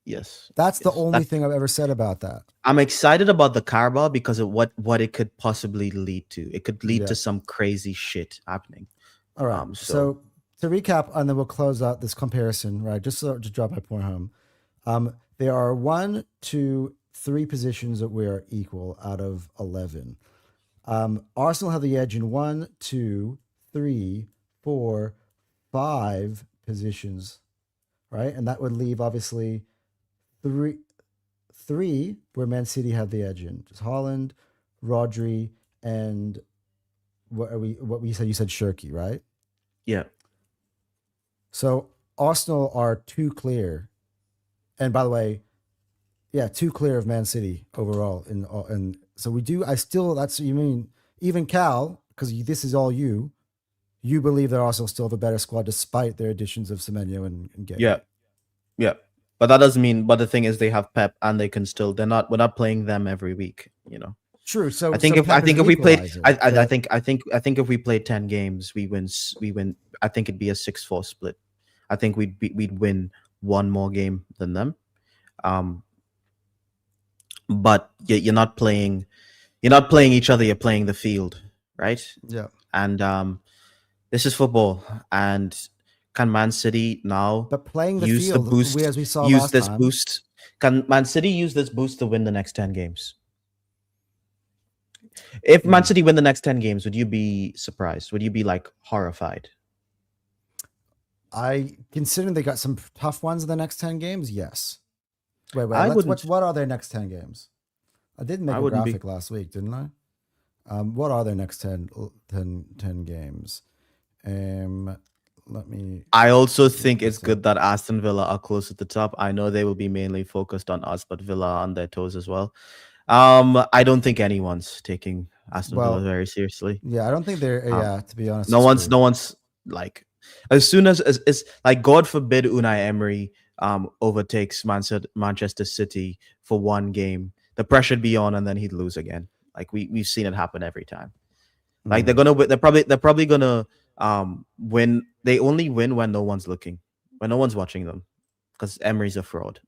Speaker 2: Yes.
Speaker 1: That's the only thing I've ever said about that.
Speaker 2: I'm excited about the Carabao because of what it could possibly lead to. It could lead to some crazy shit happening.
Speaker 1: All right. So to recap, and then we'll close out this comparison, right? Just to drop my point home. There are 1, 2, 3 positions that we are equal out of 11. Arsenal have the edge in 1, 2, 3, 4, 5 positions, right? And that would leave obviously three where Man City have the edge in. Just Haaland, Rodri, and what we said? You said Shirky, right?
Speaker 2: Yeah.
Speaker 1: So Arsenal are 2 clear. And by the way, 2 clear of Man City overall. And so that's you mean, even Cal, because this is all you believe that Arsenal still have a better squad despite their additions of Semenyo and Gay.
Speaker 2: Yeah. But that doesn't mean, but the thing is they have Pep and they can still, we're not playing them every week,
Speaker 1: True. So
Speaker 2: I think if we played, I think if we played 10 games, we win. I think it'd be a 6-4 split. I think we'd win 1 more game than them. But you're not playing each other. You're playing the field, right?
Speaker 1: Yeah.
Speaker 2: And this is football. And can Man City now
Speaker 1: playing the
Speaker 2: use
Speaker 1: field,
Speaker 2: the boost?
Speaker 1: as we saw
Speaker 2: use
Speaker 1: last
Speaker 2: this
Speaker 1: time.
Speaker 2: boost. Can Man City use this boost to win the next 10 games? If Man City win the next 10 games, would you be surprised? Would you be like horrified?
Speaker 1: Considering they got some tough ones in the next 10 games, yes. Wait. What are their next 10 games? I did make a graphic last week, didn't I? What are their next 10 games?
Speaker 2: I also think it's good that Aston Villa are close at the top. I know they will be mainly focused on us, but Villa are on their toes as well. I don't think anyone's taking Aston Villa very seriously.
Speaker 1: Yeah, I don't think they're. To be honest,
Speaker 2: no one's like, as soon as it's like, God forbid Unai Emery overtakes Manchester City for 1 game, the pressure'd be on, and then he'd lose again. Like we've seen it happen every time. Like they're probably gonna win. They only win when no one's looking, when no one's watching them, because Emery's a fraud.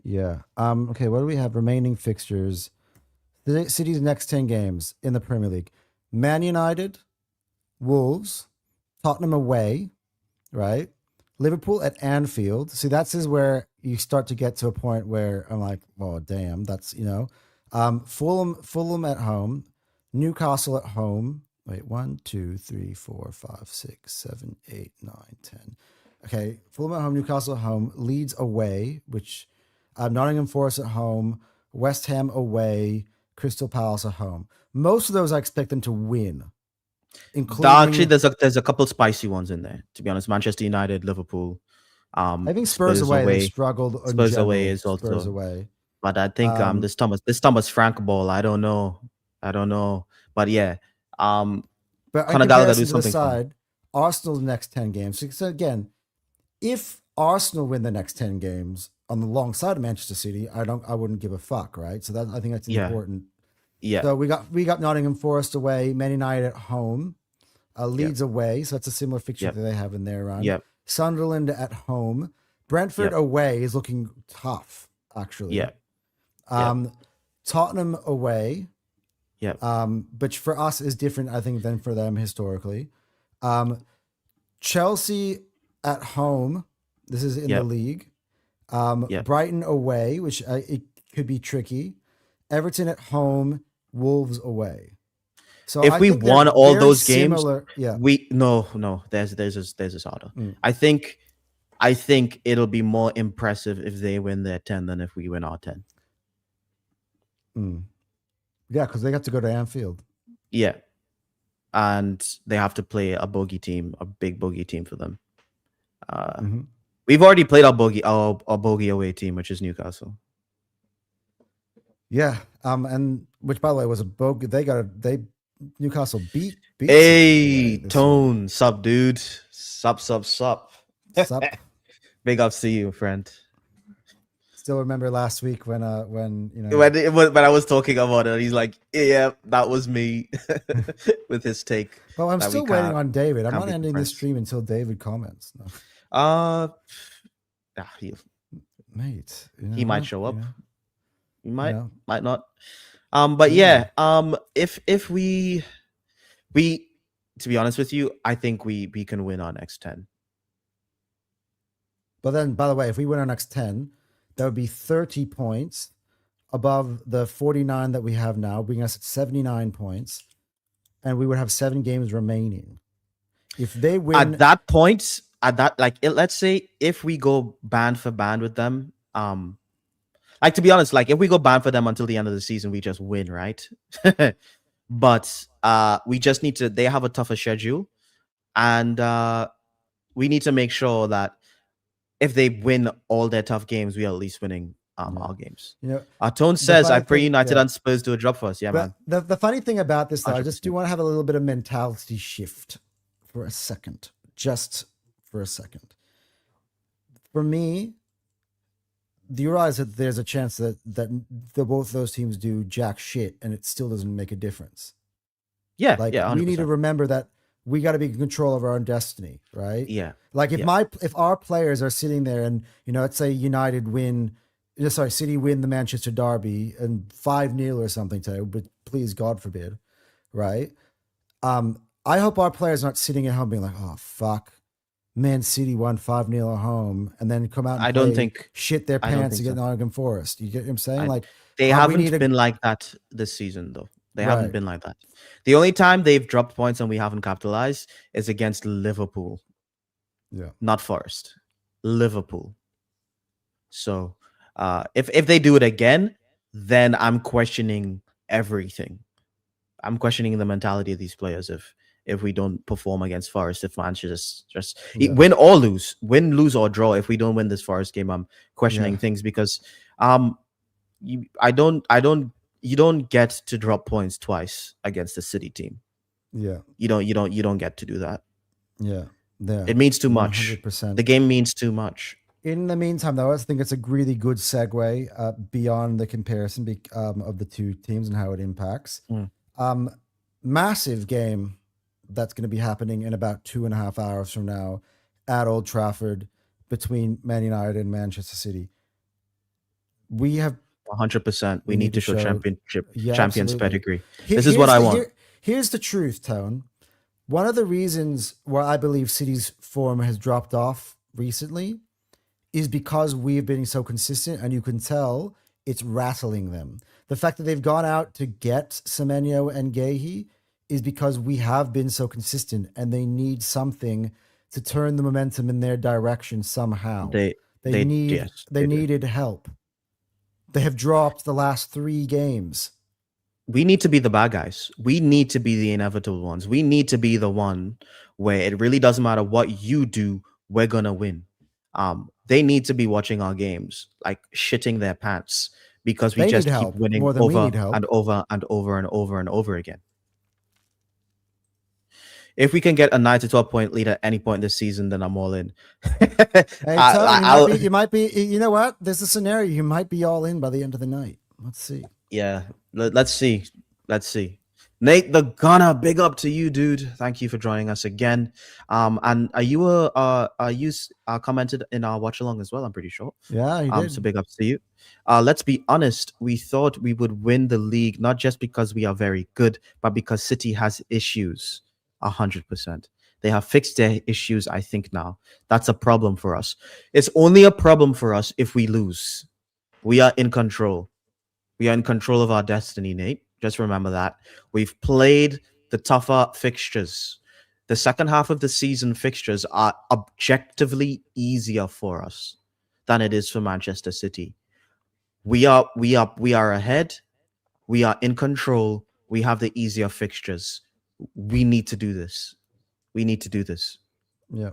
Speaker 1: Yeah. Okay, what do we have remaining fixtures? The City's next 10 games in the Premier League. Man United, Wolves, Tottenham away, right? Liverpool at Anfield. See, that's where you start to get to a point where I'm like, oh, damn, that's, Fulham at home, Newcastle at home. Wait, 1, 2, 3, 4, 5, 6, 7, 8, 9, 10. Okay, Fulham at home, Newcastle at home, Leeds away, which... Nottingham Forest at home, West Ham away, Crystal Palace at home. Most of those I expect them to win. Including...
Speaker 2: Actually, there's a couple spicy ones in there, to be honest. Manchester United, Liverpool.
Speaker 1: I think Spurs away. They struggled.
Speaker 2: Spurs away is also.
Speaker 1: Spurs away.
Speaker 2: But I think this Thomas Frank ball. I don't know. But yeah.
Speaker 1: But Conor Gallagher do something. Side, Arsenal's next 10 games. So again, if Arsenal win the next 10 games on the long side of Manchester City, I wouldn't give a fuck, right? So I think that's important.
Speaker 2: Yeah.
Speaker 1: So we got Nottingham Forest away, Man United at home, Leeds away. So that's a similar fixture that they have in their run.
Speaker 2: Yep.
Speaker 1: Sunderland at home, Brentford away is looking tough, actually.
Speaker 2: Yeah.
Speaker 1: Tottenham away.
Speaker 2: Yeah.
Speaker 1: But for us is different, I think, than for them historically. Chelsea at home. This is in the league. Brighton away, which it could be tricky. Everton at home, Wolves away. So
Speaker 2: if we won all those games, there's a harder. I think it'll be more impressive if they win their 10 than if we win our 10.
Speaker 1: Yeah, because they got to go to Anfield.
Speaker 2: Yeah, and they have to play a big bogey team for them. We've already played our bogey away team, which is Newcastle.
Speaker 1: Yeah, and which, by the way, was a bogey. Newcastle beat.
Speaker 2: Hey, Tone, sup, dude? Sup.
Speaker 1: Sup.
Speaker 2: Big ups to you, friend.
Speaker 1: Still remember last week when
Speaker 2: when I was talking about it, he's like, yeah, that was me with his take.
Speaker 1: Well, I'm still waiting on David. I'm not ending this stream until David comments. No. mate.
Speaker 2: He might show up. He might not. But if we to be honest with you, I think we can win our next 10.
Speaker 1: But then, by the way, if we win our next 10, that would be 30 points above the 49 that we have now, bringing us at 79 points, and we would have 7 games remaining. If they win
Speaker 2: at that point, let's say if we go band for band with them, like, to be honest, like, if we go band for them until the end of the season, we just win, right? But we just need to. They have a tougher schedule, and we need to make sure that if they win all their tough games, we are at least winning our games. Our tone says, "I pray United and Spurs do a job for us." Yeah,
Speaker 1: but
Speaker 2: man.
Speaker 1: The funny thing about this, though, I just do want to have a little bit of mentality shift for a second, just for a second. For me, do you realize that there's a chance that both those teams do jack shit and it still doesn't make a difference?
Speaker 2: Yeah,
Speaker 1: like
Speaker 2: 100%.
Speaker 1: We need to remember that we got to be in control of our own destiny, right?
Speaker 2: Yeah.
Speaker 1: Like if our players are sitting there and let's say City win the Manchester derby and 5-0 or something today, but please God forbid, right? I hope our players aren't sitting at home being like, oh fuck, Man City won 5-0 at home, and then come out and shit their pants against Nottingham Forest. You get what I'm saying?
Speaker 2: They haven't been like that this season, though. They haven't been like that. The only time they've dropped points and we haven't capitalized is against Liverpool.
Speaker 1: Yeah.
Speaker 2: Not Forest. Liverpool. So if they do it again, then I'm questioning everything. I'm questioning the mentality of these players if we don't perform against Forest, if Manchester just win or lose, lose or draw. If we don't win this Forest game, I'm questioning things because you don't get to drop points twice against the City team.
Speaker 1: Yeah.
Speaker 2: You don't get to do that.
Speaker 1: Yeah.
Speaker 2: It means too much.
Speaker 1: 100%.
Speaker 2: The game means too much.
Speaker 1: In the meantime, though, I think it's a really good segue beyond the comparison of the two teams and how it impacts. Massive game that's going to be happening in about 2.5 hours from now at Old Trafford between Man United and Manchester City. We have
Speaker 2: 100%. We need to show champions
Speaker 1: absolutely.
Speaker 2: pedigree. This is what I want.
Speaker 1: Here's the truth, Tone. One of the reasons why I believe City's form has dropped off recently is because we've been so consistent, and you can tell it's rattling them. The fact that they've gone out to get Semenyo and Guehi is because we have been so consistent, and they need something to turn the momentum in their direction somehow. They needed help. They have dropped the last 3 games.
Speaker 2: We need to be the bad guys. We need to be the inevitable ones. We need to be the one where it really doesn't matter what you do, we're going to win. They need to be watching our games, like shitting their pants, because we just keep winning over and over and over and over and over again. If we can get a 9 to 12 point lead at any point this season, then I'm all in.
Speaker 1: You might be, you know what? There's a scenario. You might be all in by the end of the night. Let's see.
Speaker 2: Yeah, let's see. Nate the Gunner, big up to you, dude. Thank you for joining us again. And you commented in our watch along as well, I'm pretty sure.
Speaker 1: Yeah, you did.
Speaker 2: So big ups to you. Let's be honest, we thought we would win the league not just because we are very good, but because City has issues. 100%. They have fixed their issues, I think, now. That's a problem for us. It's only a problem for us if we lose. We are in control. We are in control of our destiny, Nate. Just remember that. We've played the tougher fixtures. The second half of the season fixtures are objectively easier for us than it is for Manchester City. We are ahead. We are in control. We have the easier fixtures. We need to do this.
Speaker 1: Yeah.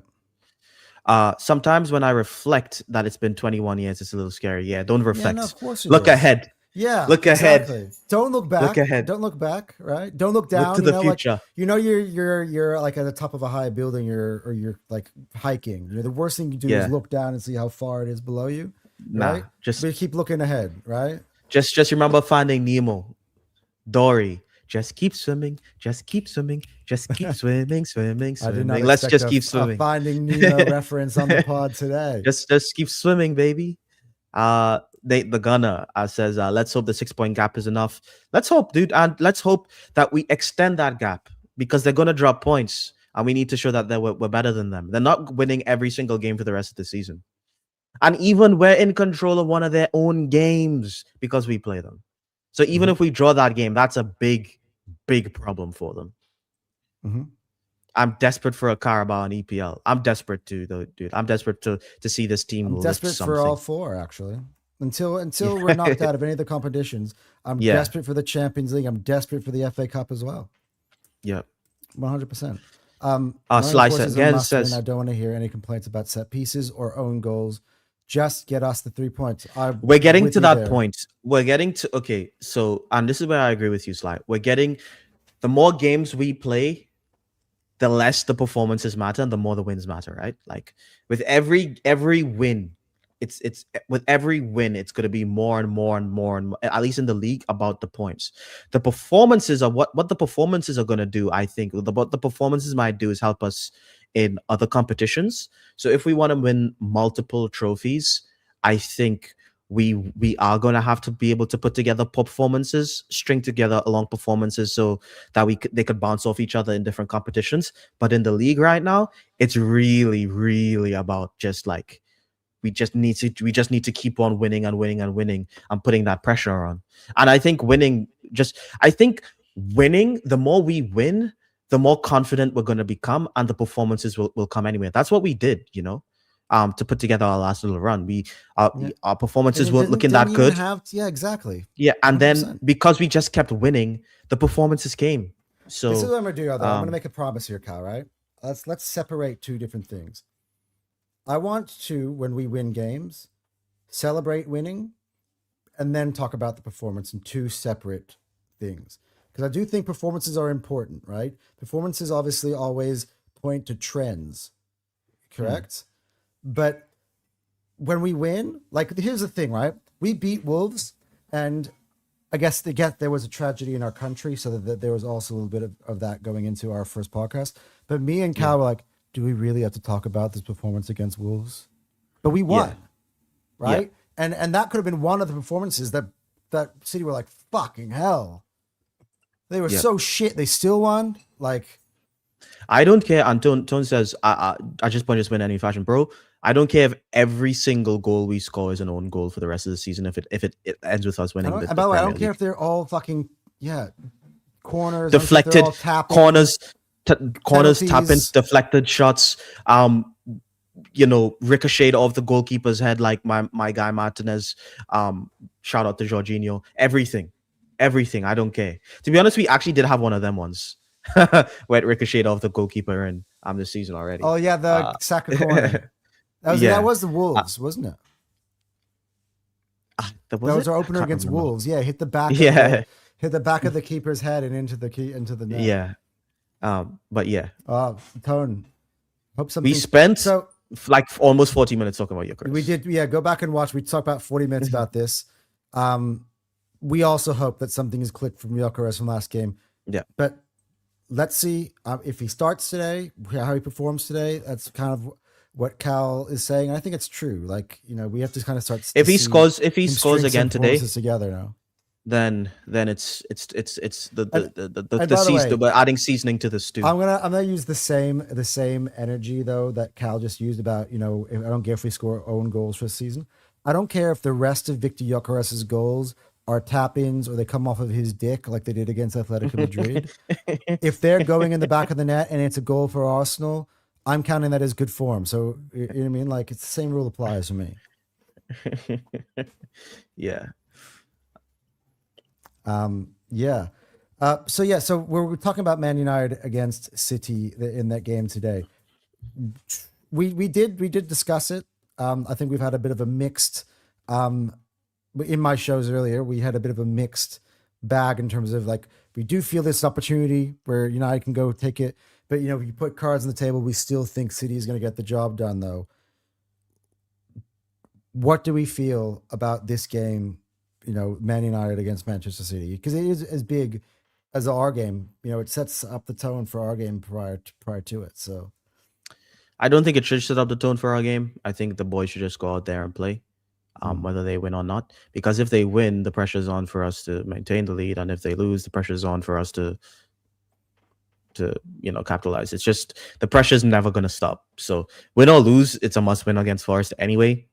Speaker 2: Sometimes when I reflect that it's been 21 years, it's a little scary. Yeah, don't reflect.
Speaker 1: Yeah, no, of course
Speaker 2: Look ahead.
Speaker 1: Yeah.
Speaker 2: Look ahead.
Speaker 1: Don't look back.
Speaker 2: Look ahead.
Speaker 1: Don't look back, right? Don't look down.
Speaker 2: Look to the future.
Speaker 1: You're like at the top of a high building or you're like hiking. The worst thing you do is look down and see how far it is below you. Right? But keep looking ahead, right?
Speaker 2: Just remember Finding Nemo. Dory. Just keep swimming. Just keep swimming. Just keep swimming. Let's just keep swimming.
Speaker 1: A Finding Nemo reference on the pod today.
Speaker 2: Just keep swimming, baby. The gunner says, let's hope the 6-point gap is enough. Let's hope, dude, and let's hope that we extend that gap because they're gonna drop points, and we need to show that we're better than them. They're not winning every single game for the rest of the season, and even we're in control of one of their own games because we play them. So even if we draw that game, that's a big problem for them. I'm desperate for a Carabao and EPL. I'm desperate too, though, dude. I'm desperate to see this team.
Speaker 1: I'm desperate for all four, actually. Until we're knocked out of any of the competitions, I'm desperate for the Champions League. I'm desperate for the FA Cup as well.
Speaker 2: Yeah,
Speaker 1: 100%.
Speaker 2: Slice again says,
Speaker 1: I don't want to hear any complaints about set pieces or own goals. Just get us the 3 points.
Speaker 2: We're getting to that point. We're getting to So, and this is where I agree with you, Sly. We're getting the more games we play, the less the performances matter and the more the wins matter, right? Like with every win, it's with every win, it's going to be more and more, at least in the league, about the points. The performances are what the performances are going to do. I think what the performances might do is help us in other competitions. So if we want to win multiple trophies, I think we are going to have to be able to put together performances, string together long performances so that they could bounce off each other in different competitions. But in the league right now, it's really, really about just like we just need to keep on winning and putting that pressure on. And I think winning, the more we win, the more confident we're going to become, and the performances will come anyway. That's what we did, to put together our last little run. Our performances weren't looking that good.
Speaker 1: Exactly.
Speaker 2: Yeah, and 100%. Then because we just kept winning, the performances came. So
Speaker 1: this is what I'm gonna do. I'm gonna make a promise here, Cal. Right? Let's separate two different things. I want to, when we win games, celebrate winning, and then talk about the performance in two separate things. Because I do think performances are important, right? Performances obviously always point to trends, correct? But when we win, like here's the thing, right? We beat Wolves, and I guess there was a tragedy in our country, so that there was also a little bit of that going into our first podcast. But me and Cal were like, do we really have to talk about this performance against Wolves? But we won, right? Yeah. And that could have been one of the performances that City were like, fucking hell. They were so shit. They still won. Like,
Speaker 2: I don't care. Anton says, I just want to win any fashion, bro. I don't care if every single goal we score is an own goal for the rest of the season. If it ends with us winning.
Speaker 1: By the way, I don't care if they're all fucking corners,
Speaker 2: deflected corners, tap-ins, deflected shots. Ricocheted off the goalkeeper's head like my guy Martinez. Shout out to Jorginho. Everything. I don't care. To be honest, we actually did have one of them once where it ricocheted off the goalkeeper in this season already.
Speaker 1: Oh yeah, the Saka corner. That was the Wolves, wasn't it? That was our opener against Wolves. Yeah, hit the back. Hit the back of the keeper's head and into the net.
Speaker 2: Yeah, but yeah.
Speaker 1: Tone. Hope something.
Speaker 2: We spent like almost 40 minutes talking about GYÖKERES.
Speaker 1: We did. Yeah, go back and watch. We talked about 40 minutes about this. We also hope that something is clicked from GYÖKERES from last game.
Speaker 2: Yeah,
Speaker 1: but let's see if he starts today, how he performs today. That's kind of what Cal is saying. I think it's true. Like, we have to kind of start.
Speaker 2: If he scores again today,
Speaker 1: together now,
Speaker 2: then it's the season. We're adding seasoning to the stew.
Speaker 1: I'm gonna use the same energy though that Cal just used about I don't care if we score own goals for the season. I don't care if the rest of Victor Gyökeres' goals are tap-ins or they come off of his dick like they did against Atletico Madrid. If they're going in the back of the net and it's a goal for Arsenal, I'm counting that as good form. So, you know what I mean? Like, it's the same rule applies for me.
Speaker 2: Yeah.
Speaker 1: So we're talking about Man United against City in that game today. We did discuss it. I think we've had a bit of a mixed, in my shows earlier, we had a bit of a mixed bag in terms of like, we do feel this opportunity where United can go take it. But, if you put cards on the table, we still think City is going to get the job done, though. What do we feel about this game, Man United against Manchester City? Because it is as big as our game. It sets up the tone for our game prior to it. So
Speaker 2: I don't think it should set up the tone for our game. I think the boys should just go out there and play. whether they win or not. Because if they win, the pressure's on for us to maintain the lead, and if they lose, the pressure's on for us to capitalize. It's just the pressure's never going to stop. So win or lose, it's a must win against Forest anyway.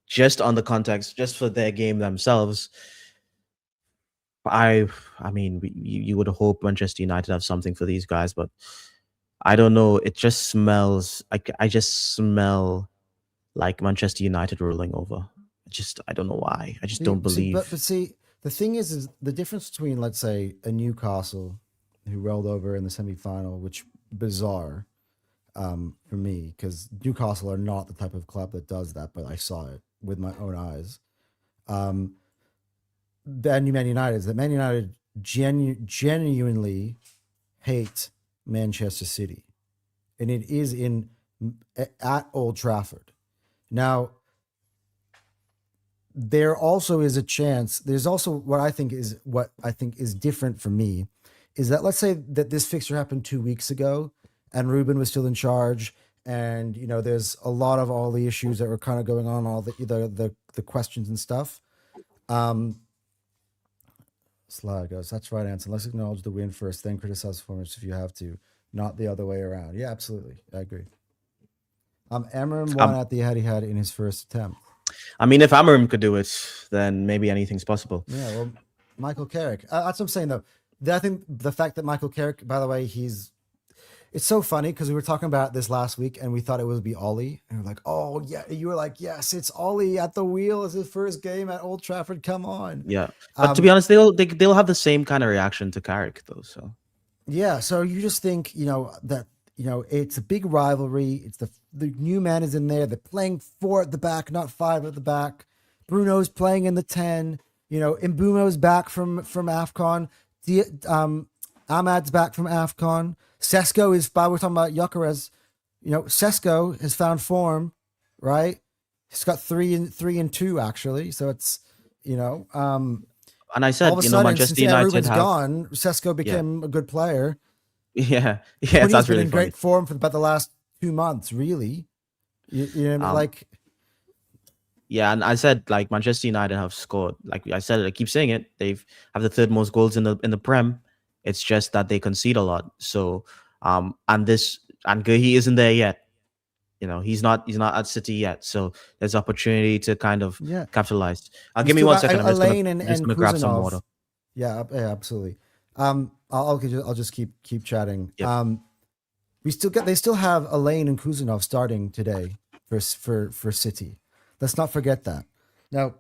Speaker 2: Just on the context, just for their game themselves, I mean, you would hope Manchester United have something for these guys, but I don't know. It just smells. I just smell like Manchester United rolling over. I don't know why. I just don't believe.
Speaker 1: But see, the thing is the difference between, let's say, a Newcastle who rolled over in the semi-final, which bizarre for me, because Newcastle are not the type of club that does that, but I saw it with my own eyes. Man United is that Man United genuinely hate Manchester City, and it is at Old Trafford. Now, there also is a chance. There's also what I think is different for me is that, let's say that this fixture happened 2 weeks ago, and Ruben was still in charge, and there's a lot of all the issues that were kind of going on, all the questions and stuff. Slide goes, that's right, Anton. Let's acknowledge the win first, then criticize performance if you have to, not the other way around. Yeah, absolutely, I agree. Amarim won at the Etihad in his first attempt.
Speaker 2: I mean, if Amarim could do it, then maybe anything's possible.
Speaker 1: Yeah, well, Michael Carrick. That's what I'm saying, though. I think the fact that Michael Carrick, by the way, it's so funny because we were talking about this last week and we thought it would be Ollie. And we're like, oh, yeah. You were like, yes, it's Ollie at the wheel as his first game at Old Trafford. Come on.
Speaker 2: Yeah. But to be honest, they'll have the same kind of reaction to Carrick, though. So
Speaker 1: yeah. So you just think, that, it's a big rivalry. It's the new man is in there. They're playing 4 at the back, not 5 at the back. Bruno's playing in the 10. Mbumo's back from AFCON. Ahmad's back from AFCON. Sesko is, we're talking about GYÖKERES. Sesko has found form, right? He's got 3 and 2 actually. So it's,
Speaker 2: and I said,
Speaker 1: all of a sudden,
Speaker 2: Manchester
Speaker 1: since
Speaker 2: United
Speaker 1: Ruben's gone, Sesko became a good player.
Speaker 2: Yeah,
Speaker 1: He's
Speaker 2: that's
Speaker 1: been
Speaker 2: really
Speaker 1: in
Speaker 2: funny.
Speaker 1: great form for about the last 2 months, really.
Speaker 2: Yeah, and I said, like, Manchester United have scored. Like I said, I keep saying it. They've have the 3rd most goals in the Prem. It's just that they concede a lot. So, and Guehi isn't there yet. He's not at City yet. So there's opportunity to kind of capitalize. Give me 1 second. I'm just gonna grab some water.
Speaker 1: Yeah, absolutely. I'll just keep chatting.
Speaker 2: Yep.
Speaker 1: They still have Elaine and Kuzanov starting today for City. Let's not forget that. Now,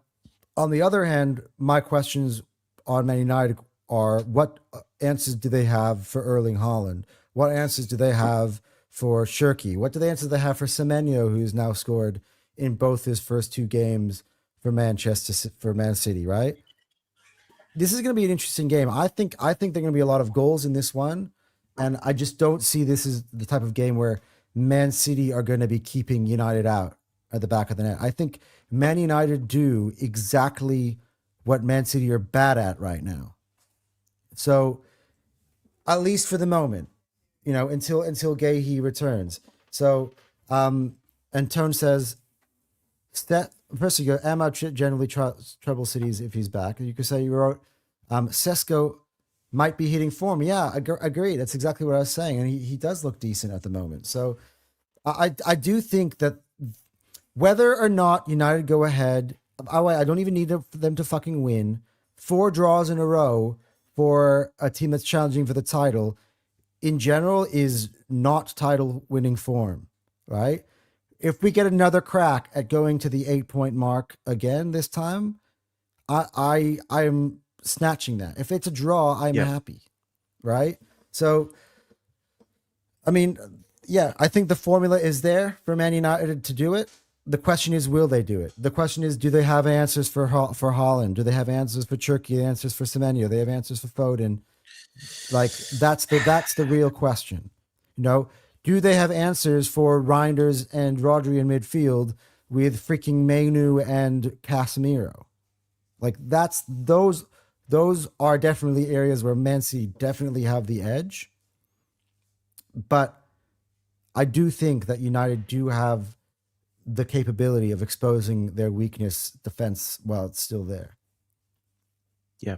Speaker 1: on the other hand, my questions on Man United are, what answers do they have for Erling Haaland? What answers do they have for Shirky? What answers do they have for Semenyo, who's now scored in both his first 2 games for Man City, right? This is going to be an interesting game. I think there are going to be a lot of goals in this one, and I just don't see this as the type of game where Man City are going to be keeping United out at the back of the net. I think Man United do exactly what Man City are bad at right now. So, at least for the moment, until Guehi returns. So, Anton says, first you go, Ahmad generally trouble cities if he's back. You could say you wrote, Sesko might be hitting form. Yeah, agreed. That's exactly what I was saying. And he does look decent at the moment. So I do think that whether or not United go ahead, I don't even need them to fucking win. 4 draws in a row for a team that's challenging for the title in general is not title winning form, right? If we get another crack at going to the 8-point mark again this time, I'm snatching that. If it's a draw, I'm happy, right? So, I mean, I think the formula is there for Man United to do it. The question is, will they do it? The question is, do they have answers for Haaland? Do they have answers for Turkey? Answers for Semenyo? They have answers for Foden? Like that's the real question. Do they have answers for Reinders and Rodri in midfield with freaking Mainu and Casemiro? Like those are definitely areas where Man City definitely have the edge. But I do think that United do have the capability of exposing their weakness defense while it's still there.
Speaker 2: Yeah,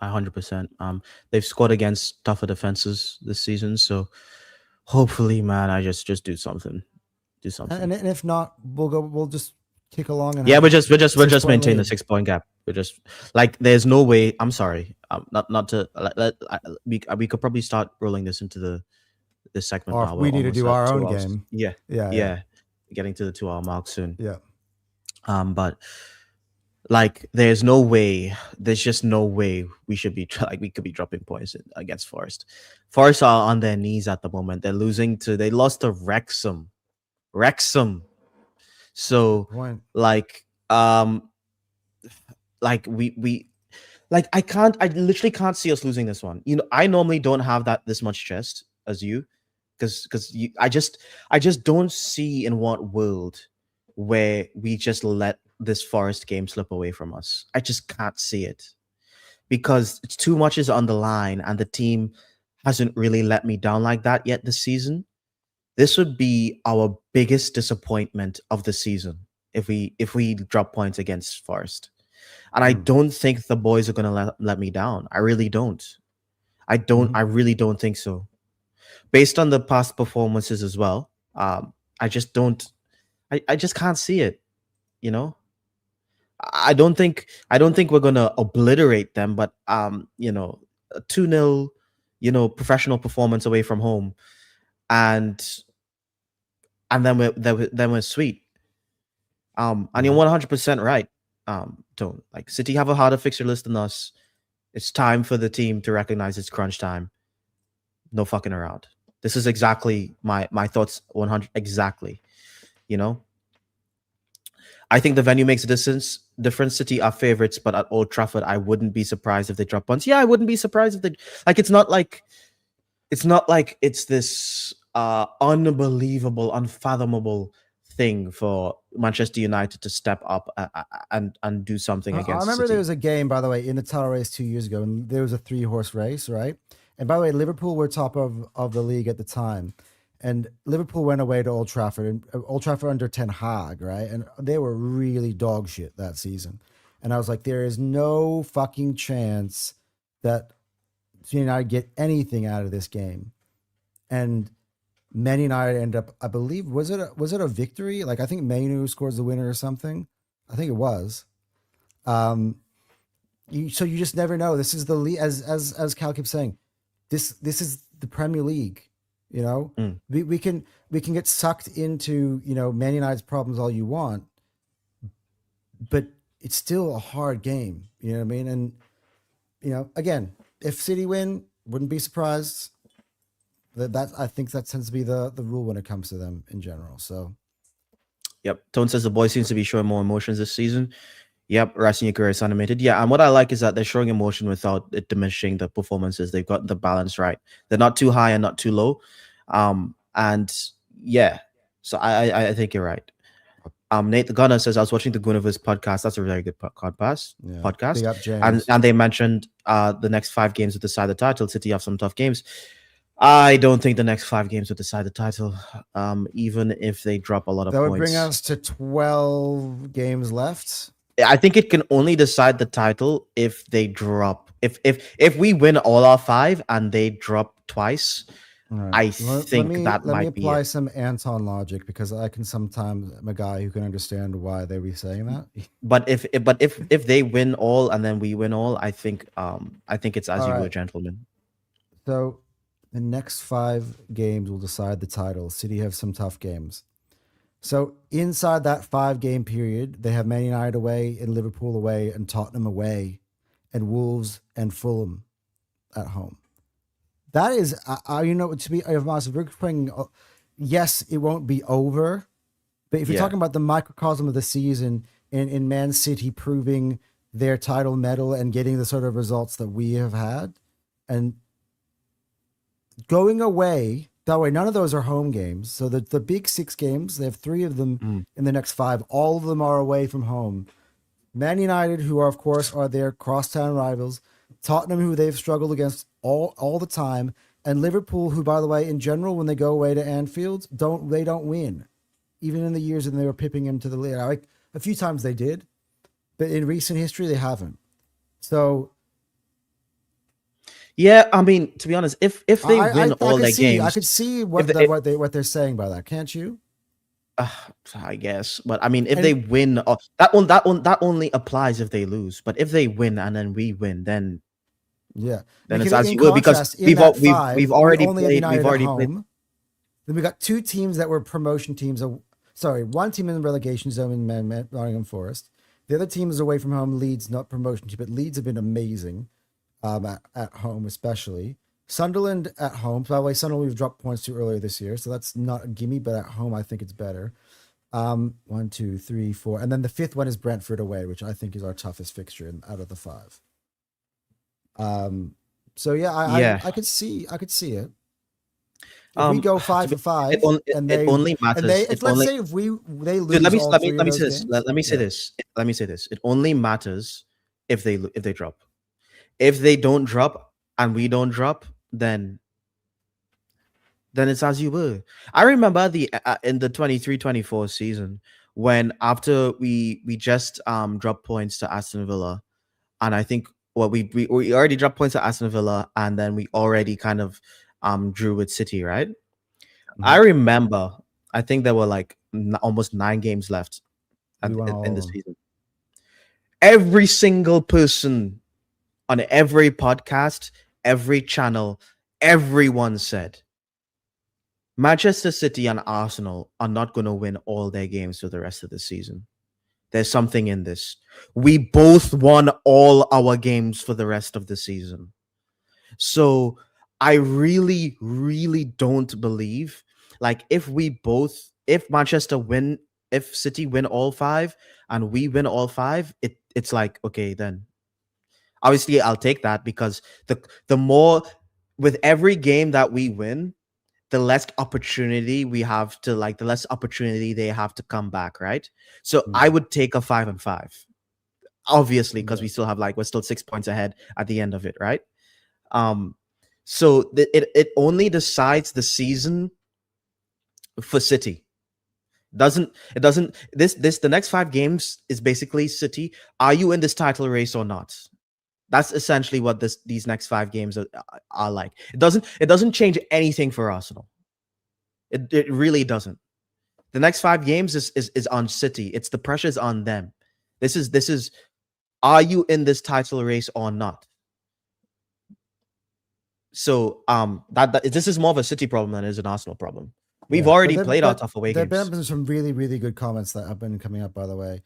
Speaker 2: 100%. They've scored against tougher defenses this season, so hopefully, man, I just do something. Do something.
Speaker 1: And if not, we'll just kick along and
Speaker 2: we'll just maintain the 6-point gap. We're just like, there's no way. I'm sorry. Not to we could probably start rolling this into this segment.
Speaker 1: Or
Speaker 2: now.
Speaker 1: we need to do our own
Speaker 2: hours.
Speaker 1: game.
Speaker 2: Yeah. Getting to the 2-hour mark soon.
Speaker 1: Yeah.
Speaker 2: But like, there's just no way we should be we could be dropping points against Forest. Forest are on their knees at the moment. They lost to Wrexham. So like we I literally can't see us losing this one. You know, I normally don't have this much chest as you, because I just don't see in what world where we just let this Forest game slip away from us. I just can't see it, because it's too much is on the line, and the team hasn't really let me down like that yet this season. This would be our biggest disappointment of the season if we drop points against Forest. And I don't think the boys are gonna let me down. I really don't. I really don't think so. Based on the past performances as well, I just don't. I just can't see it. You know, I don't think we're gonna obliterate them, but you know, a 2-0, you know, professional performance away from home, and then we're sweet. And you're 100% right. Don't, like, City have a harder fixture list than us. It's time for the team to recognize it's crunch time. No fucking around. This is exactly my thoughts. 100 exactly. You know, I think the venue makes a difference. City are favorites, but at Old Trafford, I wouldn't be surprised if they drop points. Yeah, I wouldn't be surprised if they, like, it's not like it's this unbelievable, unfathomable thing for Manchester United to step up and do something against
Speaker 1: I remember
Speaker 2: City.
Speaker 1: There was a game, by the way, in the title race 2 years ago, and there was a 3-horse race, right? And by the way, Liverpool were top of the league at the time, and Liverpool went away to Old Trafford, and Old Trafford under Ten Hag, right? And they were really dog shit that season. And I was like, there is no fucking chance that United get anything out of this game. And Man United end up, I believe, was it a victory? Like, I think Mainu scores the winner or something. I think it was. So you just never know. This is the league, as Cal keeps saying. This is the Premier League. You know, we can get sucked into, you know, Man United's problems all you want, but it's still a hard game. You know what I mean? And, you know, again, if City win, wouldn't be surprised. That I think that tends to be the rule when it comes to them in general. So,
Speaker 2: yep. Tone says the boys seems to be showing more emotions this season. Yep, GYÖKERES animated. Yeah, and what I like is that they're showing emotion without it diminishing the performances. They've got the balance right. They're not too high and not too low. And yeah, so I think you're right. Nate the Gunner says, I was watching the Gunaverse podcast. That's a very good podcast.
Speaker 1: Big up, James.
Speaker 2: And they mentioned the next 5 games would decide the title. City have some tough games. I don't think the next 5 games would decide the title, even if they drop a lot of points.
Speaker 1: That would bring us to 12 games left.
Speaker 2: I think it can only decide the title if they drop. If we win all our 5 and they drop twice, right. Let me
Speaker 1: apply some Anton logic, because I can sometimes, I'm a guy who can understand why they be saying that.
Speaker 2: But if they win all and then we win all, I think it's as all you were, gentlemen.
Speaker 1: So the next 5 games will decide the title. City have some tough games. So inside that 5-game period, they have Man United away and Liverpool away and Tottenham away and Wolves and Fulham at home. That is, you know, to be honest, we're playing, yes, it won't be over, but if you're talking about the microcosm of the season in Man City proving their title medal and getting the sort of results that we have had, and going away, that way, none of those are home games. So the big 6 games, they have 3 of them in the next 5. All of them are away from home. Man United, who are, of course, are their crosstown rivals. Tottenham, who they've struggled against all the time. And Liverpool, who, by the way, in general, when they go away to Anfield, they don't win. even in the years when they were pipping him to the lead. Like a few times they did, but in recent history they haven't. So
Speaker 2: yeah, I mean, to be honest, if they win all their games,
Speaker 1: I could see what they're saying by that. Can't you?
Speaker 2: I guess, but I mean, if they win, that only applies if they lose. But if they win and then we win, then it's as you will, because we've already played. We've already played.
Speaker 1: Then we got two teams that were promotion teams. Sorry, one team in the relegation zone in Nottingham Forest. The other team is away from home. Leeds, not promotion team, but Leeds have been amazing at home, especially. Sunderland at home. By the way, Sunderland we've dropped points to earlier this year, so that's not a gimme, but at home I think it's better. 1, 2, 3, 4. And then the fifth one is Brentford away, which I think is our toughest fixture out of the 5. So I could see it. If we go 5 for 5,
Speaker 2: it only matters.
Speaker 1: Let's say if they lose.
Speaker 2: Dude, let me say this. It only matters if they drop. If they don't drop and we don't drop, then it's as you were. I remember in the 23-24 season when after we just dropped points to Aston Villa, and I think we already dropped points to Aston Villa, and then we already kind of drew with City, right? Mm-hmm. I remember, I think there were like almost 9 games left in the season. Every single person on every podcast, every channel, everyone said Manchester City and Arsenal are not going to win all their games for the rest of the season. There's something in this. We both won all our games for the rest of the season. So I really, really don't believe, like, if Manchester win, if City win all 5 and we win all 5, it's like, okay, then obviously I'll take that, because the more, with every game that we win, the less opportunity we have to, like, the less opportunity they have to come back, right? So I would take a 5 and 5, obviously, because we still have, like, we're still 6 points ahead at the end of it, right? So it only decides the season for City. The next 5 games is basically City. Are you in this title race or not? That's essentially what these next 5 games are like. It doesn't change anything for Arsenal. It really doesn't. The next 5 games is on City. It's the pressure's on them. This is are you in this title race or not? So this is more of a City problem than it is an Arsenal problem. We've already played our tough away games.
Speaker 1: There have been some really, really good comments that have been coming up, by the way.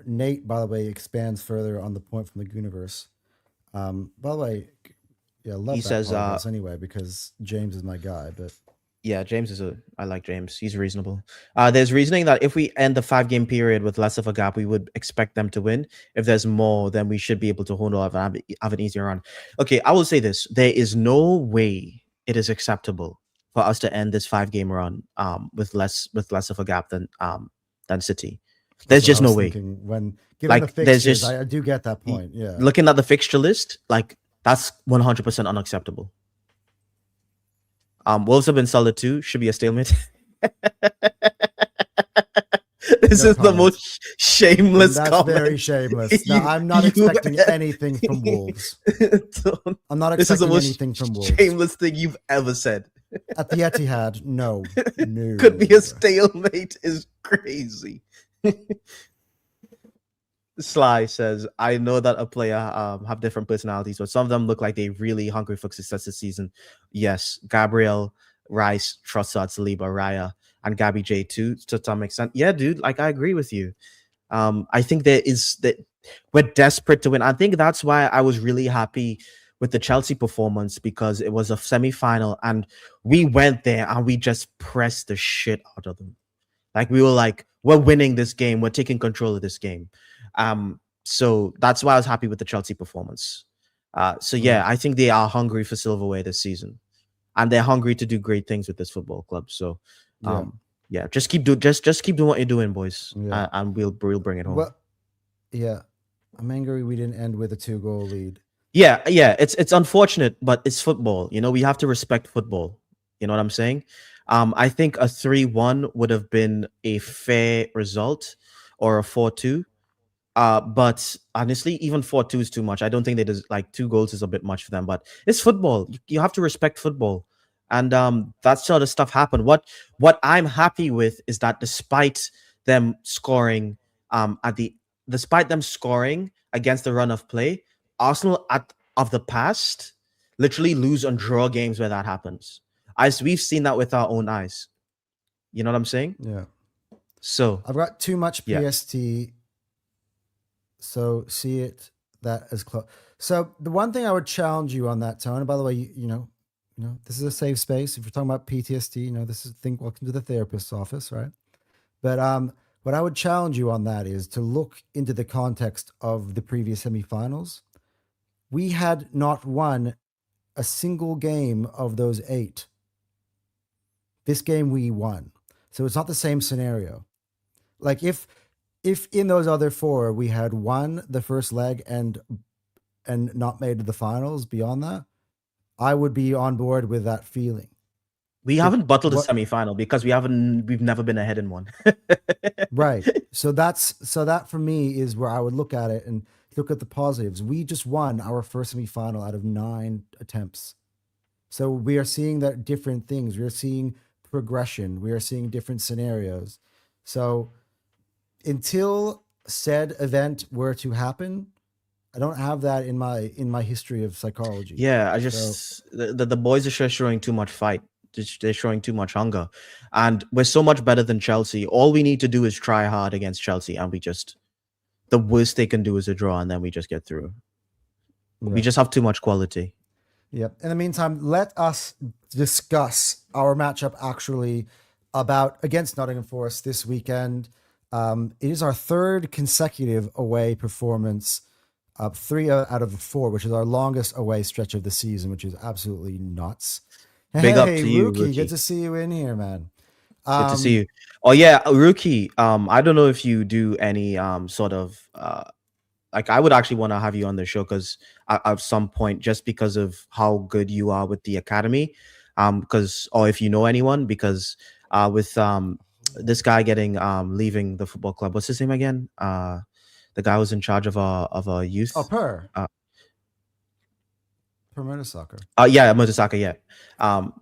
Speaker 1: Nate, by the way, expands further on the point from the GYÖKERES. By the way, love he that says anyway, because James is my guy. But
Speaker 2: yeah, I like James. He's reasonable. There's reasoning that if we end the 5-game period with less of a gap, we would expect them to win. If there's more, then we should be able to hold on and have an easier run. Okay, I will say this: there is no way it is acceptable for us to end this 5-game run with less of a gap than City. There's just no way.
Speaker 1: When given the fixtures, I do get that point. Yeah,
Speaker 2: looking at the fixture list, like, that's 100% unacceptable. Wolves have been solid too. Should be a stalemate. This is the most shameless comment.
Speaker 1: That's very shameless. No, I'm not expecting anything from Wolves. I'm not expecting anything from Wolves.
Speaker 2: Shameless thing you've ever said.
Speaker 1: At the Etihad, no.
Speaker 2: Could be a stalemate is crazy. Sly says, I know that a player have different personalities, but some of them look like they're really hungry for success this season. Yes, Gabriel, Rice, Trossard, Saliba, Raya, and Gabby J too, to some extent. Yeah, dude, like, I agree with you. I think we're desperate to win. I think that's why I was really happy with the Chelsea performance, because it was a semi-final and we went there and we just pressed the shit out of them. Like, we were like, we're winning this game. We're taking control of this game. So that's why I was happy with the Chelsea performance. So yeah, I think they are hungry for silverware this season, and they're hungry to do great things with this football club. So yeah, just keep doing what you're doing, boys, and we'll bring it home.
Speaker 1: Well, yeah, I'm angry we didn't end with a 2-goal lead.
Speaker 2: Yeah, it's unfortunate, but it's football. You know, we have to respect football. You know what I'm saying? I think a 3-1 would have been a fair result, or a 4-2. But honestly, even 4-2 is too much. I don't think they like 2 goals is a bit much for them. But it's football. You have to respect football, and that sort of stuff happened. What I'm happy with is that despite them scoring despite them scoring against the run of play, Arsenal of the past literally lose and draw games where that happens. As we've seen that with our own eyes. You know what I'm saying?
Speaker 1: Yeah.
Speaker 2: So
Speaker 1: I've got too much PST. So see it that as close. So the one thing I would challenge you on that, Tone. And by the way, you know, this is a safe space. If you're talking about PTSD, this is welcome to the therapist's office, right? But what I would challenge you on that is to look into the context of the previous semifinals. We had not won a single game of those 8. This game we won. So it's not the same scenario. Like if in those other 4 we had won the first leg and not made the finals beyond that, I would be on board with that feeling.
Speaker 2: We haven't bottled a semifinal because we've never been ahead in one.
Speaker 1: Right. So that for me is where I would look at it and look at the positives. We just won our first semifinal out of 9 attempts. So we are seeing that different things. We are seeing progression. We are seeing different scenarios. So until said event were to happen, I don't have that in my history of psychology.
Speaker 2: Yeah, the boys are just showing too much fight. They're showing too much hunger, and we're so much better than Chelsea. All we need to do is try hard against Chelsea, and the worst they can do is a draw, and then we just get through. Yeah. We just have too much quality.
Speaker 1: Yep. In the meantime, let us discuss our matchup actually against Nottingham Forest this weekend. It is our 3rd consecutive away performance. 3 out of 4, which is our longest away stretch of the season, which is absolutely nuts.
Speaker 2: Big up to you, Rookie.
Speaker 1: Good to see you in here, man.
Speaker 2: Good to see you. Oh yeah, Rookie. I don't know if you do any sort of like I would actually want to have you on the show because at some point, just because of how good you are with the academy, or if you know anyone, because with this guy leaving the football club, what's his name again? The guy who's in charge of our youth.
Speaker 1: Oh, Per Murtasaka.
Speaker 2: Yeah, Murtasaka, yeah.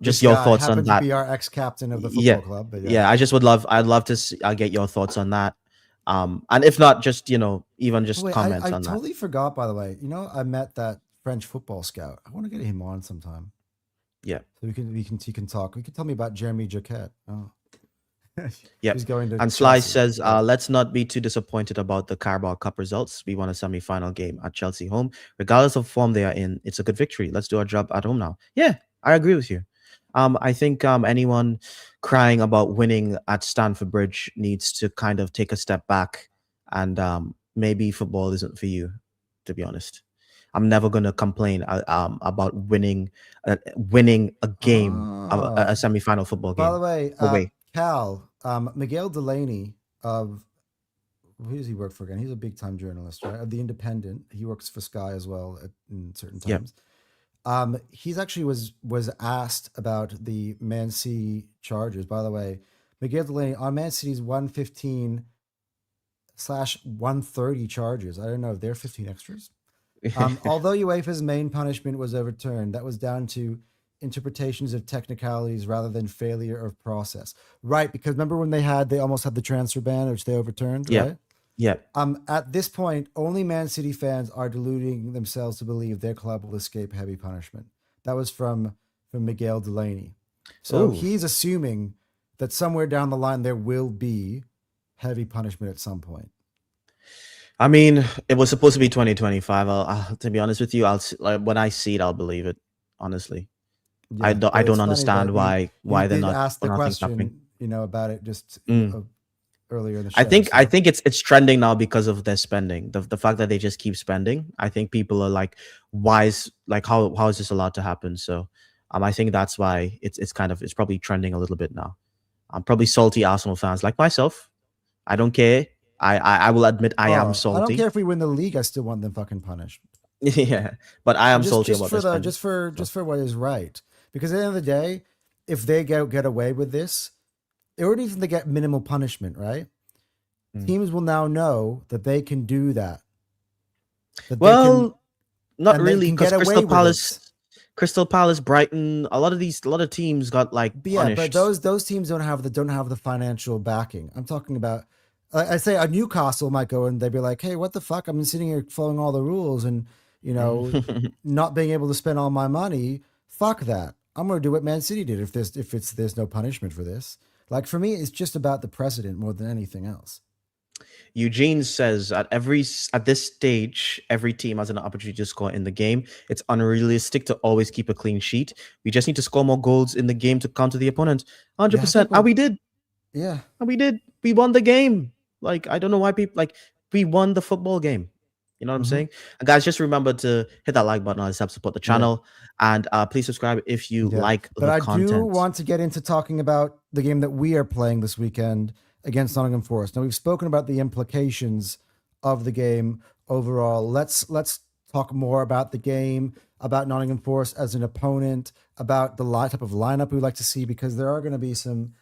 Speaker 2: Just your thoughts on that.
Speaker 1: To be our ex-captain of the football club. But
Speaker 2: yeah, I'd love to get your thoughts on that. And if not, just even just comments on that.
Speaker 1: I totally forgot, by the way. I met that French football scout. I want to get him on sometime.
Speaker 2: Yeah.
Speaker 1: So he can talk. He can tell me about Jeremy Joquet. Oh.
Speaker 2: Yeah.
Speaker 1: He's going to
Speaker 2: and Sly says, let's not be too disappointed about the Carabao Cup results. We won a semi-final game at Chelsea home. Regardless of form they are in, it's a good victory. Let's do our job at home now. Yeah, I agree with you. I think anyone crying about winning at Stamford Bridge needs to kind of take a step back, and maybe football isn't for you, to be honest. I'm never going to complain about winning a game, a semi-final football game.
Speaker 1: By the way, Cal, Miguel Delaney of, who does he work for again? He's a big-time journalist, right? Of The Independent. He works for Sky as well in certain times. Yep. He's actually was asked about the Man City charges. By the way, Miguel Delaney on Man City's 115/130 charges. I don't know if they're 15 extras. Although UEFA's main punishment was overturned, that was down to interpretations of technicalities rather than failure of process. Right, because remember when they almost had the transfer ban, which they overturned, right?
Speaker 2: Yeah.
Speaker 1: At this point, only Man City fans are deluding themselves to believe their club will escape heavy punishment. That was from Miguel Delaney. So he's assuming that somewhere down the line there will be heavy punishment at some point.
Speaker 2: I mean, it was supposed to be 2025. To be honest with you, when I see it, I'll believe it. Honestly, yeah, I don't understand why they're not
Speaker 1: ask the question. About it just earlier in the show.
Speaker 2: I think it's trending now because of their spending. The fact that they just keep spending. I think people are like, how is this allowed to happen? So, I think that's why it's probably trending a little bit now. I'm probably salty Arsenal fans like myself. I don't care. I will admit I am salty.
Speaker 1: I don't care if we win the league. I still want them fucking punished.
Speaker 2: Yeah, but I am salty about this.
Speaker 1: Just for what is right. Because at the end of the day, if they get away with this, or even if they get minimal punishment, right? Teams will now know that they can do that.
Speaker 2: Not really, because Crystal Palace, Brighton, a lot of teams got like punished.
Speaker 1: But those teams don't have the financial backing. I'm talking about. I say a Newcastle might go and they'd be like, "Hey, what the fuck? I've been sitting here following all the rules and not being able to spend all my money. Fuck that. I'm going to do what Man City did if there's no punishment for this. Like for me, it's just about the precedent more than anything else."
Speaker 2: Eugene says at this stage, every team has an opportunity to score in the game. It's unrealistic to always keep a clean sheet. We just need to score more goals in the game to counter the opponent. 100%. And we did.
Speaker 1: Yeah.
Speaker 2: And we did. We won the game. Like, I don't know why people we won the football game. You know what I'm saying? And guys, just remember to hit that like button. Let's help support the channel. And please subscribe if you like the content.
Speaker 1: But I do want to get into talking about the game that we are playing this weekend against Nottingham Forest. Now, we've spoken about the implications of the game overall. Let's talk more about the game, about Nottingham Forest as an opponent, about the type of lineup we like to see, because there are going to be some,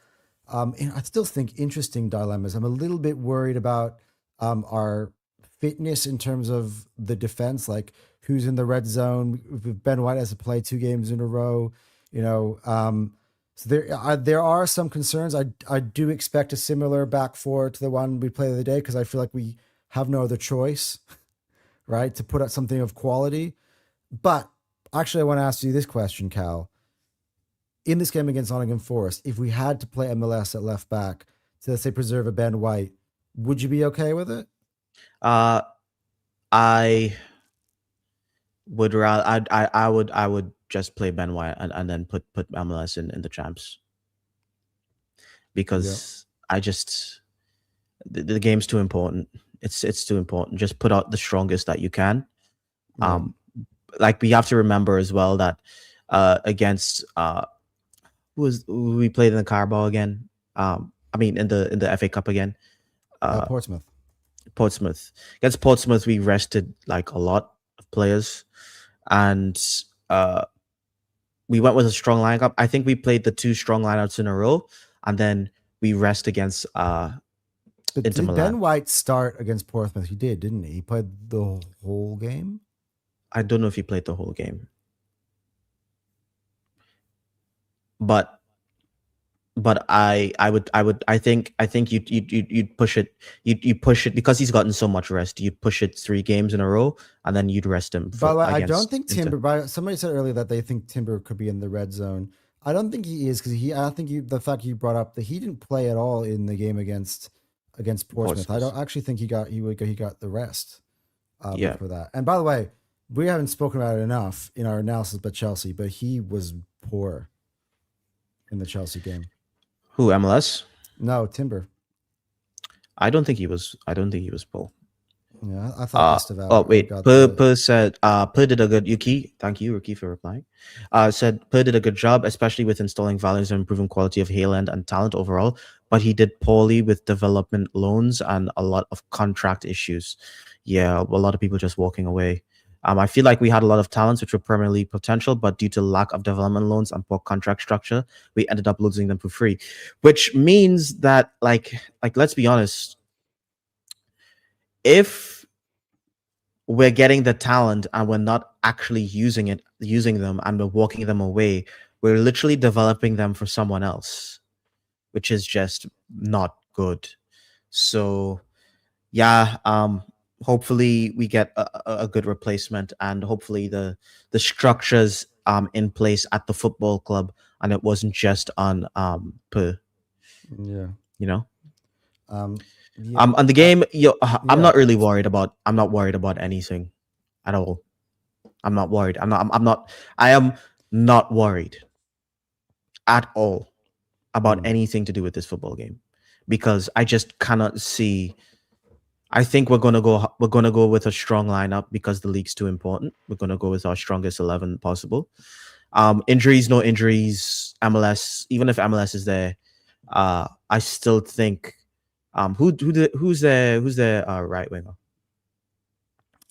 Speaker 1: I still think, interesting dilemmas. I'm a little bit worried about our fitness in terms of the defense, like who's in the red zone. Ben White has to play 2 games in a row, so there are some concerns. I do expect a similar back four to the one we played the other day, because I feel like we have no other choice, right, to put out something of quality. But actually, I want to ask you this question, Cal. In this game against Nottingham Forest, if we had to play MLS at left back to, let's say, preserve a Ben White, would you be okay with it?
Speaker 2: I would rather. I would just play Ben White and then put MLS in the champs, because I just the game's too important. It's too important. Just put out the strongest that you can. Like, we have to remember as well that against who we played in the Carabao again. I mean in the FA Cup again.
Speaker 1: Portsmouth.
Speaker 2: Against Portsmouth, we rested like a lot of players, and we went with a strong lineup. I think we played the 2 strong lineups in a row, and then we rest against Inter Milan.
Speaker 1: Did Ben White start against Portsmouth? He did, didn't he? He played the whole game?
Speaker 2: I don't know if he played the whole game. But I think you'd push it. You'd push it because he's gotten so much rest. You'd push it 3 games in a row, and then you'd rest him.
Speaker 1: By the way, I don't think Timber. Somebody said earlier that they think Timber could be in the red zone. I don't think he is, because I think the fact you brought up that he didn't play at all in the game against Portsmouth. I don't actually think he got the rest for that. And by the way, we haven't spoken about it enough in our analysis about Chelsea, but he was poor in the Chelsea game.
Speaker 2: Who, MLS?
Speaker 1: No, Timber.
Speaker 2: I don't think he was poor.
Speaker 1: Yeah, I thought
Speaker 2: oh wait, Per said Per did a good Yuki. Thank you, Ricky, for replying. Said Per did a good job, especially with installing values and improving quality of Haaland and talent overall, but he did poorly with development loans and a lot of contract issues. Yeah, a lot of people just walking away. I feel like we had a lot of talents which were Premier League potential, but due to lack of development loans and poor contract structure, we ended up losing them for free. Which means that, like let's be honest, if we're getting the talent and we're not actually using them, and we're walking them away, we're literally developing them for someone else, which is just not good. So yeah, hopefully we get a good replacement, and hopefully the structures in place at the football club, and it wasn't just on Per.
Speaker 1: Yeah.
Speaker 2: On the game, I'm not really worried about. I'm not worried about anything at all. I'm not worried. I am not worried at all about anything to do with this football game, because I just cannot see. I think we're gonna go with a strong lineup because the league's too important. We're gonna go with our strongest 11 possible. Injuries, no injuries. MLS, even if MLS is there, I still think. Who's their right winger?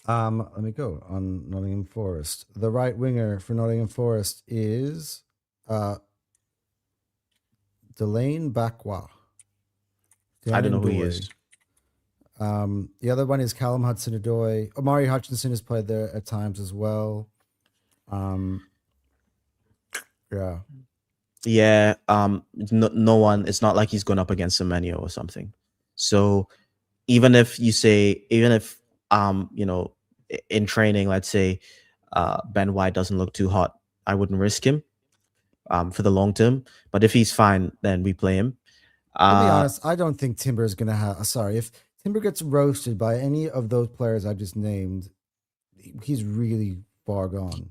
Speaker 1: Let me go on Nottingham Forest. The right winger for Nottingham Forest is Delane Bakwa.
Speaker 2: I don't know who he is.
Speaker 1: The other one is Callum Hudson-Odoi. Omari Hutchinson has played there at times as well. Yeah.
Speaker 2: Yeah. No one. It's not like he's going up against Semenyo or something. So even if in training, let's say Ben White doesn't look too hot, I wouldn't risk him for the long term. But if he's fine, then we play him.
Speaker 1: To be honest, I don't think Timber is going to have. Sorry, if Timber gets roasted by any of those players I just named, he's really far gone.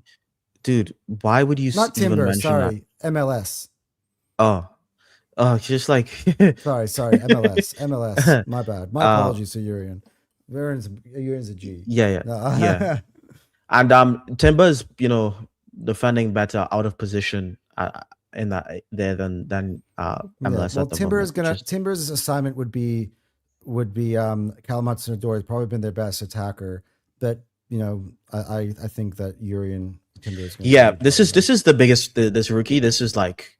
Speaker 2: Dude, why would you
Speaker 1: not Timber?
Speaker 2: Even mention
Speaker 1: sorry,
Speaker 2: that?
Speaker 1: MLS.
Speaker 2: Oh, just like
Speaker 1: sorry, MLS. My bad. My apologies to Urian. Urian's a G.
Speaker 2: Yeah. Yeah. And Timber's, defending better out of position in that there than MLS.
Speaker 1: Well, Timber's assignment would be Callum Hudson-Odoi has probably been their best attacker, but I think that Urian Timber is
Speaker 2: this is the biggest this rookie. This is like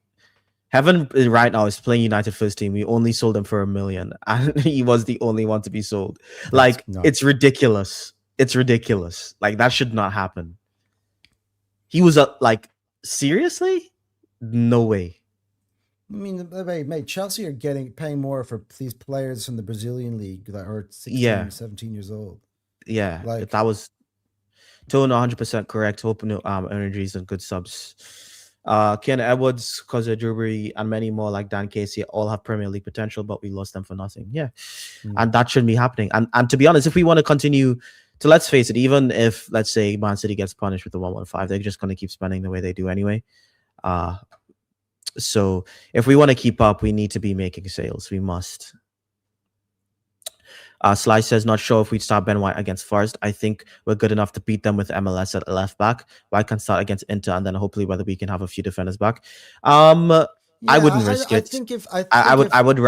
Speaker 2: Heaven right now is playing United first team. We only sold him for $1 million, and he was the only one to be sold. It's ridiculous. It's ridiculous. Like, that should not happen. He was seriously? No way.
Speaker 1: I mean, mate, Chelsea are paying more for these players from the Brazilian league that are 16, 17 years old.
Speaker 2: Yeah, that was totally 100% correct. Open energies and good subs. Ken Edwards, Koza Drewbury, and many more like Dan Casey all have Premier League potential, but we lost them for nothing. Yeah, and that shouldn't be happening. And to be honest, if we want to continue to, let's face it, even if, let's say, Man City gets punished with the 115, they're just going to keep spending the way they do anyway. So if we want to keep up, we need to be making sales. We must. Slice says, not sure if we'd start Ben White against Forest. I think we're good enough to beat them with MLS at left back. White can start against Inter, and then hopefully whether we can have a few defenders back. I wouldn't risk it. I would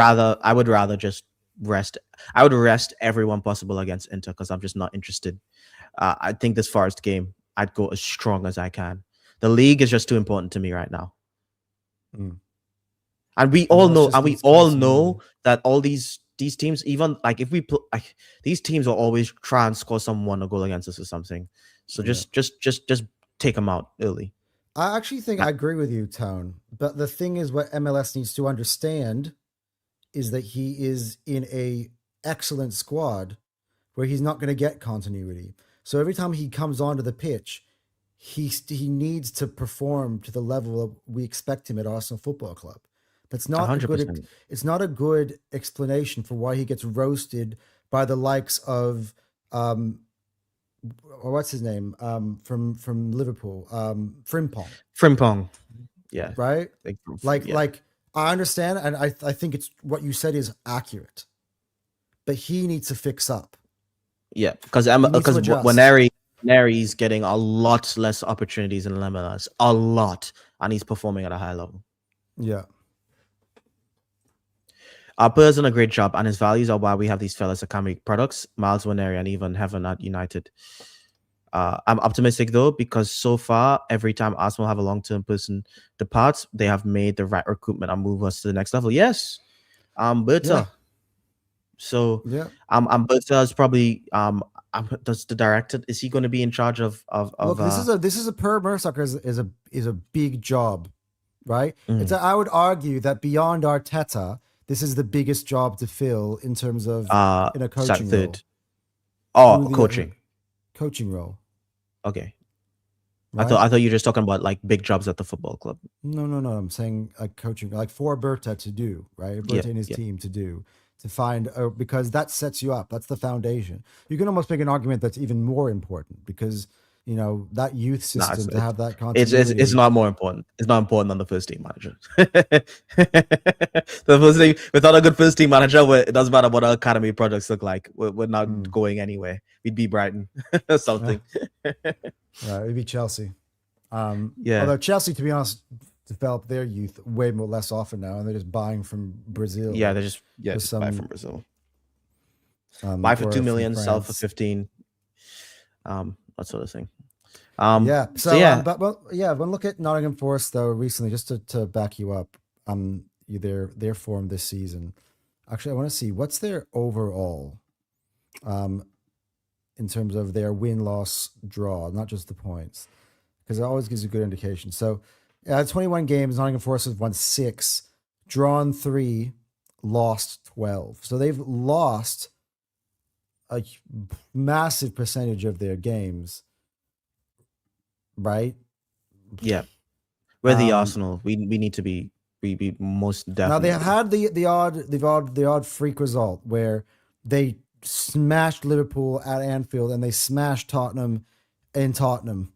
Speaker 2: rather just rest. I would rest everyone possible against Inter because I'm just not interested. I think this Forest game, I'd go as strong as I can. The league is just too important to me right now. And we all know that all these teams, even like if we play, these teams will always try and score someone a goal against us or something. So just take them out early.
Speaker 1: I actually think I agree with you, Tone. But the thing is, what MLS needs to understand is that he is in a excellent squad where he's not going to get continuity. So every time he comes onto the pitch, he needs to perform to the level that we expect him at Arsenal Football Club. That's not 100%. It's not a good explanation for why he gets roasted by the likes of what's his name from Liverpool,
Speaker 2: Frimpong. Yeah,
Speaker 1: right. Like I understand, and I think it's what you said is accurate, but he needs to fix up.
Speaker 2: Yeah, because Neri's getting a lot less opportunities in MLS, a lot, and he's performing at a high level.
Speaker 1: Yeah.
Speaker 2: Our player's done a great job, and his values are why we have these fellas that can make products. Miles Waneri and even Heaven at United. I'm optimistic though, because so far, every time Arsenal have a long-term person depart, they have made the right recruitment and move us to the next level. Yes, Berta. Yeah. So yeah, Berta is probably does the director, is he going to be in charge of
Speaker 1: Look, this is a Per Mertesacker is a big job, right? I would argue that beyond Arteta, this is the biggest job to fill in terms of in a coaching role. Coaching role.
Speaker 2: Okay. Right? I thought you were just talking about like big jobs at the football club.
Speaker 1: No. I'm saying like coaching, like for Berta to do, right? Berta and his team to do, to find, because that sets you up. That's the foundation. You can almost make an argument that's even more important because, you know, that youth system to have that continuity.
Speaker 2: It's not more important. It's not important than the first team manager. The first team, without a good first team manager, it doesn't matter what our academy projects look like. We're not going anywhere. We'd be Brighton or something.
Speaker 1: It'd be Chelsea. Although Chelsea, to be honest, develop their youth way less often now, and they're just buying from Brazil.
Speaker 2: Yeah, they're just buy from Brazil. Buy for 2 million, sell for 15. That sort of thing.
Speaker 1: But when look at Nottingham Forest though recently, just to back you up, their form this season. Actually, I want to see what's their overall, in terms of their win, loss, draw, not just the points, because it always gives a good indication. So, 21 games, Nottingham Forest has won 6, drawn 3, lost 12. So they've lost a massive percentage of their games, right?
Speaker 2: Yeah, we're the Arsenal. We need to be. We most definitely.
Speaker 1: Now they have had the odd freak result where they smashed Liverpool at Anfield and they smashed Tottenham in Tottenham,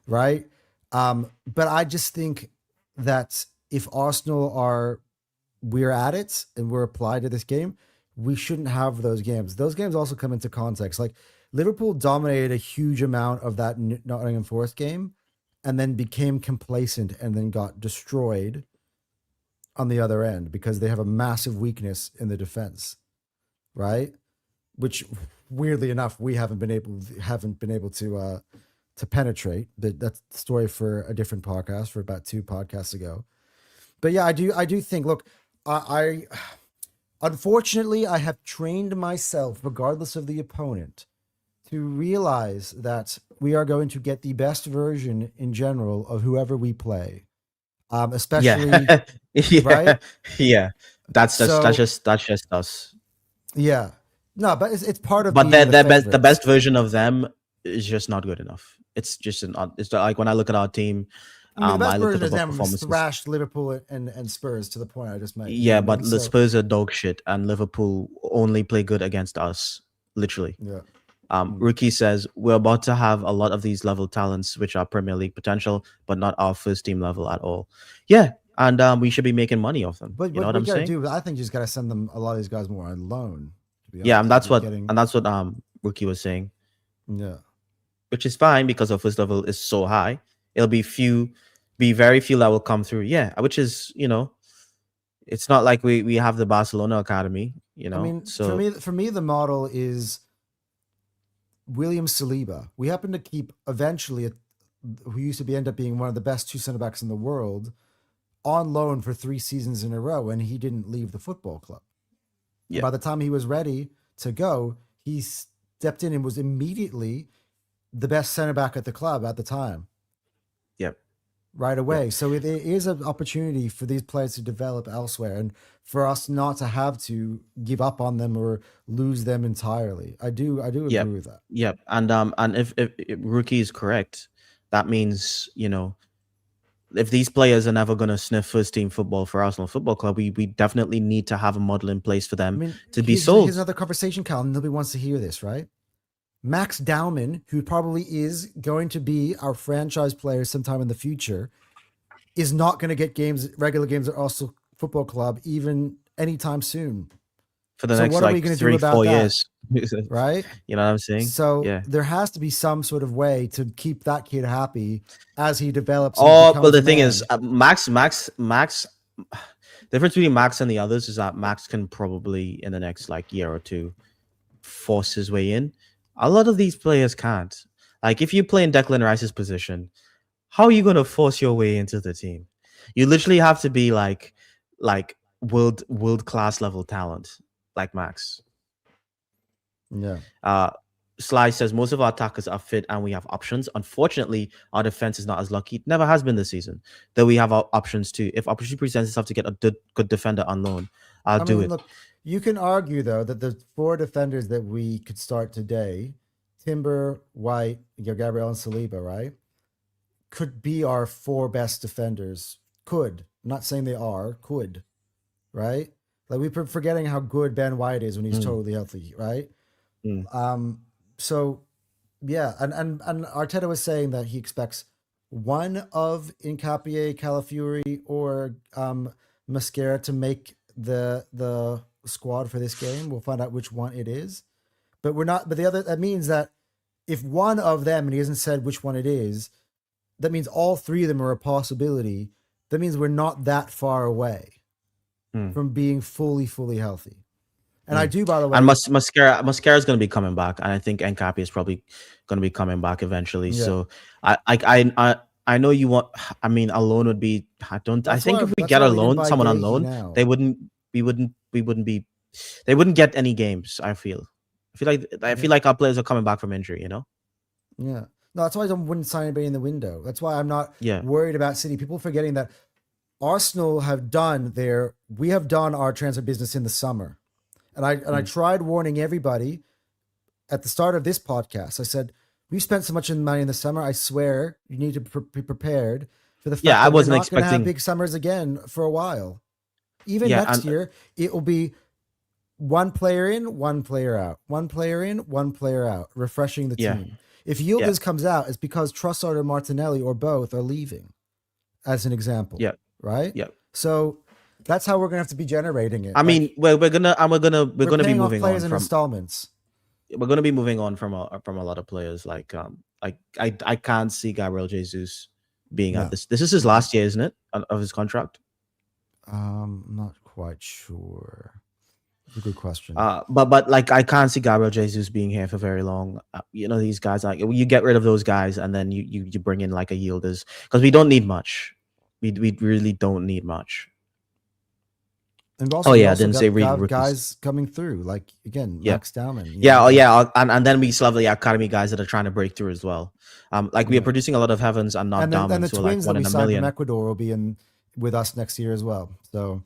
Speaker 1: right? But I just think that if Arsenal we're at it and we're applied to this game, we shouldn't have those games. Those games also come into context. Like Liverpool dominated a huge amount of that Nottingham Forest game and then became complacent and then got destroyed on the other end because they have a massive weakness in the defense, right? Which, weirdly enough, we haven't been able to penetrate. That's the story for a different podcast, for about 2 podcasts ago. But yeah, I do think. Look, I unfortunately I have trained myself, regardless of the opponent, to realize that we are going to get the best version in general of whoever we play. Especially, right?
Speaker 2: Yeah, that's just us.
Speaker 1: Yeah, no, but it's part of.
Speaker 2: But the best version of them is just not good enough. It's just it's like when I look at our team.
Speaker 1: I mean, the best version of them thrashed Liverpool and Spurs to the point I just made.
Speaker 2: Yeah, but the Spurs are dog shit, and Liverpool only play good against us, literally.
Speaker 1: Yeah.
Speaker 2: Rookie says we're about to have a lot of these level talents, which are Premier League potential, but not our first team level at all. Yeah, and we should be making money off them.
Speaker 1: But
Speaker 2: you know what I'm saying?
Speaker 1: I think you just got to send them a lot of these guys more on loan.
Speaker 2: Yeah, and that's what Rookie was saying.
Speaker 1: Yeah,
Speaker 2: which is fine because our first level is so high. It'll be very few that will come through. Yeah, which is it's not like we have the Barcelona academy. I
Speaker 1: mean,
Speaker 2: so
Speaker 1: for me, the model is William Saliba. We happen to keep eventually who used to end up being one of the best 2 center backs in the world on loan for 3 seasons in a row, and he didn't leave the football club. Yeah. By the time he was ready to go, he stepped in and was immediately the best center back at the club at the time.
Speaker 2: Yep.
Speaker 1: Right away. Yep. So it is an opportunity for these players to develop elsewhere and for us not to have to give up on them or lose them entirely. I do agree with that.
Speaker 2: Yep. And if Rookie is correct, that means, if these players are never going to sniff first team football for Arsenal Football Club, we definitely need to have a model in place for them to be sold.
Speaker 1: Here's another conversation, Cal. Nobody wants to hear this, right? Max Dowman, who probably is going to be our franchise player sometime in the future, is not going to get regular games at Arsenal Football Club even anytime soon.
Speaker 2: For the next 3-4 years.
Speaker 1: Right?
Speaker 2: You know what I'm saying?
Speaker 1: So there has to be some sort of way to keep that kid happy as he develops.
Speaker 2: But the thing is, Max, the difference between Max and the others is that Max can probably in the next year or 2 force his way in. A lot of these players can't. Like if you play in Declan Rice's position, how are you going to force your way into the team? You literally have to be like world class level talent, like Max.
Speaker 1: Yeah.
Speaker 2: Sly says most of our attackers are fit and we have options. Unfortunately, our defense is not as lucky. It never has been this season. Though we have our options too. If opportunity presents itself to get a good defender on loan, I'll do it. Look,
Speaker 1: you can argue though that the 4 defenders that we could start today, Timber, White, Gabriel, and Saliba, right, could be our 4 best defenders. Could. I'm not saying they are. Could. Right? Like we're forgetting how good Ben White is when he's totally healthy, right? So yeah, and Arteta was saying that he expects one of Nkapie, Calafiori, or Mascara to make the squad for this game. We'll find out which one it is. But we're not, but the other, that means that if one of them, and he hasn't said which one it is, that means all 3 of them are a possibility. That means we're not that far away from being fully healthy. And I do, by the way.
Speaker 2: And Mascara is going to be coming back, and I think Nkapie is probably going to be coming back eventually. Yeah. So I I know you want. I mean, a loan would be. I think if we get a loan, someone on loan, they wouldn't be. They wouldn't get any games. I feel like our players are coming back from injury. You know.
Speaker 1: Yeah. No, that's why I wouldn't sign anybody in the window. That's why I'm not worried about City. People forgetting that Arsenal we have done our transfer business in the summer. And I tried warning everybody at the start of this podcast. I said, we spent so much money in the summer. I swear you need to be prepared for the fact that we're not going to have big summers again for a while. Even next year, it will be one player in, one player out, one player in, one player out, refreshing the team. If Yildiz comes out, it's because Trossard or Martinelli or both are leaving, as an example.
Speaker 2: Yeah.
Speaker 1: Right?
Speaker 2: Yeah.
Speaker 1: So that's how we're gonna have to be generating it.
Speaker 2: I mean, we're gonna be moving on from
Speaker 1: installments.
Speaker 2: We're gonna be moving on from a lot of players. Like I can't see Gabriel Jesus being at this. This is his last year, isn't it, of his contract?
Speaker 1: Not quite sure. That's a good question.
Speaker 2: But like I can't see Gabriel Jesus being here for very long. These guys, like, you get rid of those guys and then you bring in like a Yildiz, because we don't need much. We really don't need much.
Speaker 1: And also, I didn't say guys coming through, like again, Max Dowman.
Speaker 2: And then we still have the academy guys that are trying to break through as well. We are producing a lot of Heavens and not Dowman.
Speaker 1: And the twins that we signed from Ecuador will be with us next year as well. So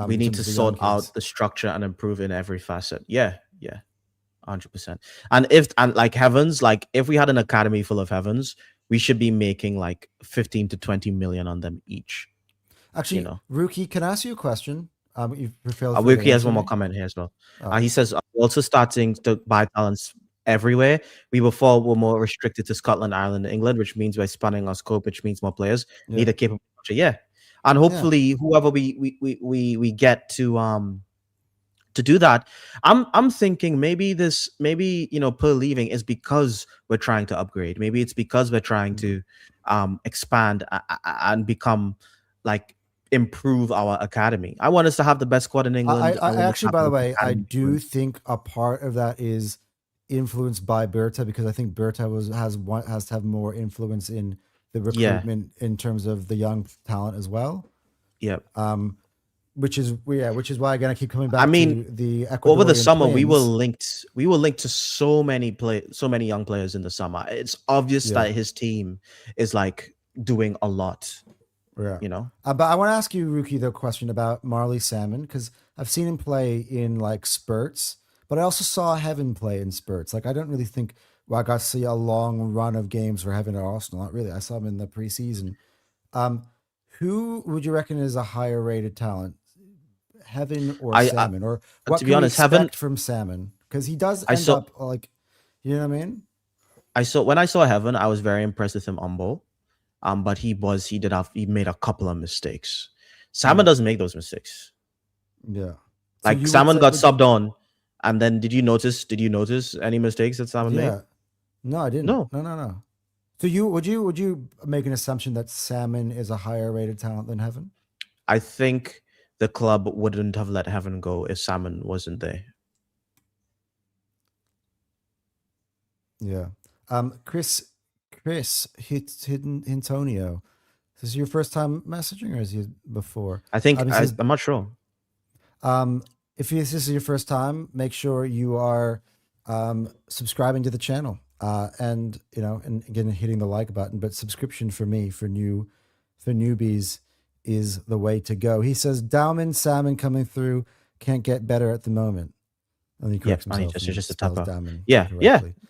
Speaker 2: we need to sort out the structure and improve in every facet. 100%. And like Heavens, like if we had an academy full of Heavens, we should be making like 15 to 20 million on them each.
Speaker 1: Actually, Rookie, can I ask you a question?
Speaker 2: Rookie has one more comment here as well. He says, also starting to buy talents everywhere. We before were more restricted to Scotland, Ireland, and England, which means we're expanding our scope, which means more players need a capable structure. And hopefully whoever we get to do that, I'm thinking maybe Per leaving is because we're trying to upgrade. Maybe it's because we're trying to expand and become like improve our academy. I want us to have the best squad in England.
Speaker 1: I actually, by the way, I do think a part of that is influenced by Berta, because I think Berta has to have more influence in the recruitment in terms of the young talent as well. Which is why I'm gonna keep coming back.
Speaker 2: I mean,
Speaker 1: to the Ecuadorian
Speaker 2: over the summer
Speaker 1: twins.
Speaker 2: we were linked to so many young players in the summer. It's obvious that his team is like doing a lot.
Speaker 1: But I want to ask you, Rookie, the question about Marley Salmon, because I've seen him play in like spurts, but I also saw Heaven play in spurts. Like I don't really think I got to see a long run of games for Heaven at Arsenal. Not really. I saw him in the preseason. Who would you reckon is a higher rated talent, Heaven or Salmon? Or what to be honest, Heaven from Salmon, because he does end up like, you know what I mean?
Speaker 2: When I saw Heaven, I was very impressed with him on ball. But he made a couple of mistakes. Salmon doesn't make those mistakes.
Speaker 1: Yeah.
Speaker 2: Like Salmon got subbed on, and then did you notice any mistakes that Salmon made?
Speaker 1: No, I didn't. No. So would you make an assumption that Salmon is a higher rated talent than Heaven?
Speaker 2: I think the club wouldn't have let Heaven go if Salmon wasn't there.
Speaker 1: Yeah. Chris Hintonio. Is this your first time messaging, or is it before?
Speaker 2: I think I'm not sure.
Speaker 1: If this is your first time, make sure you are subscribing to the channel, and again hitting the like button. But subscription for me for newbies is the way to go. He says Dowman Salmon coming through, can't get better at the moment. And he corrects himself.
Speaker 2: Just a typo.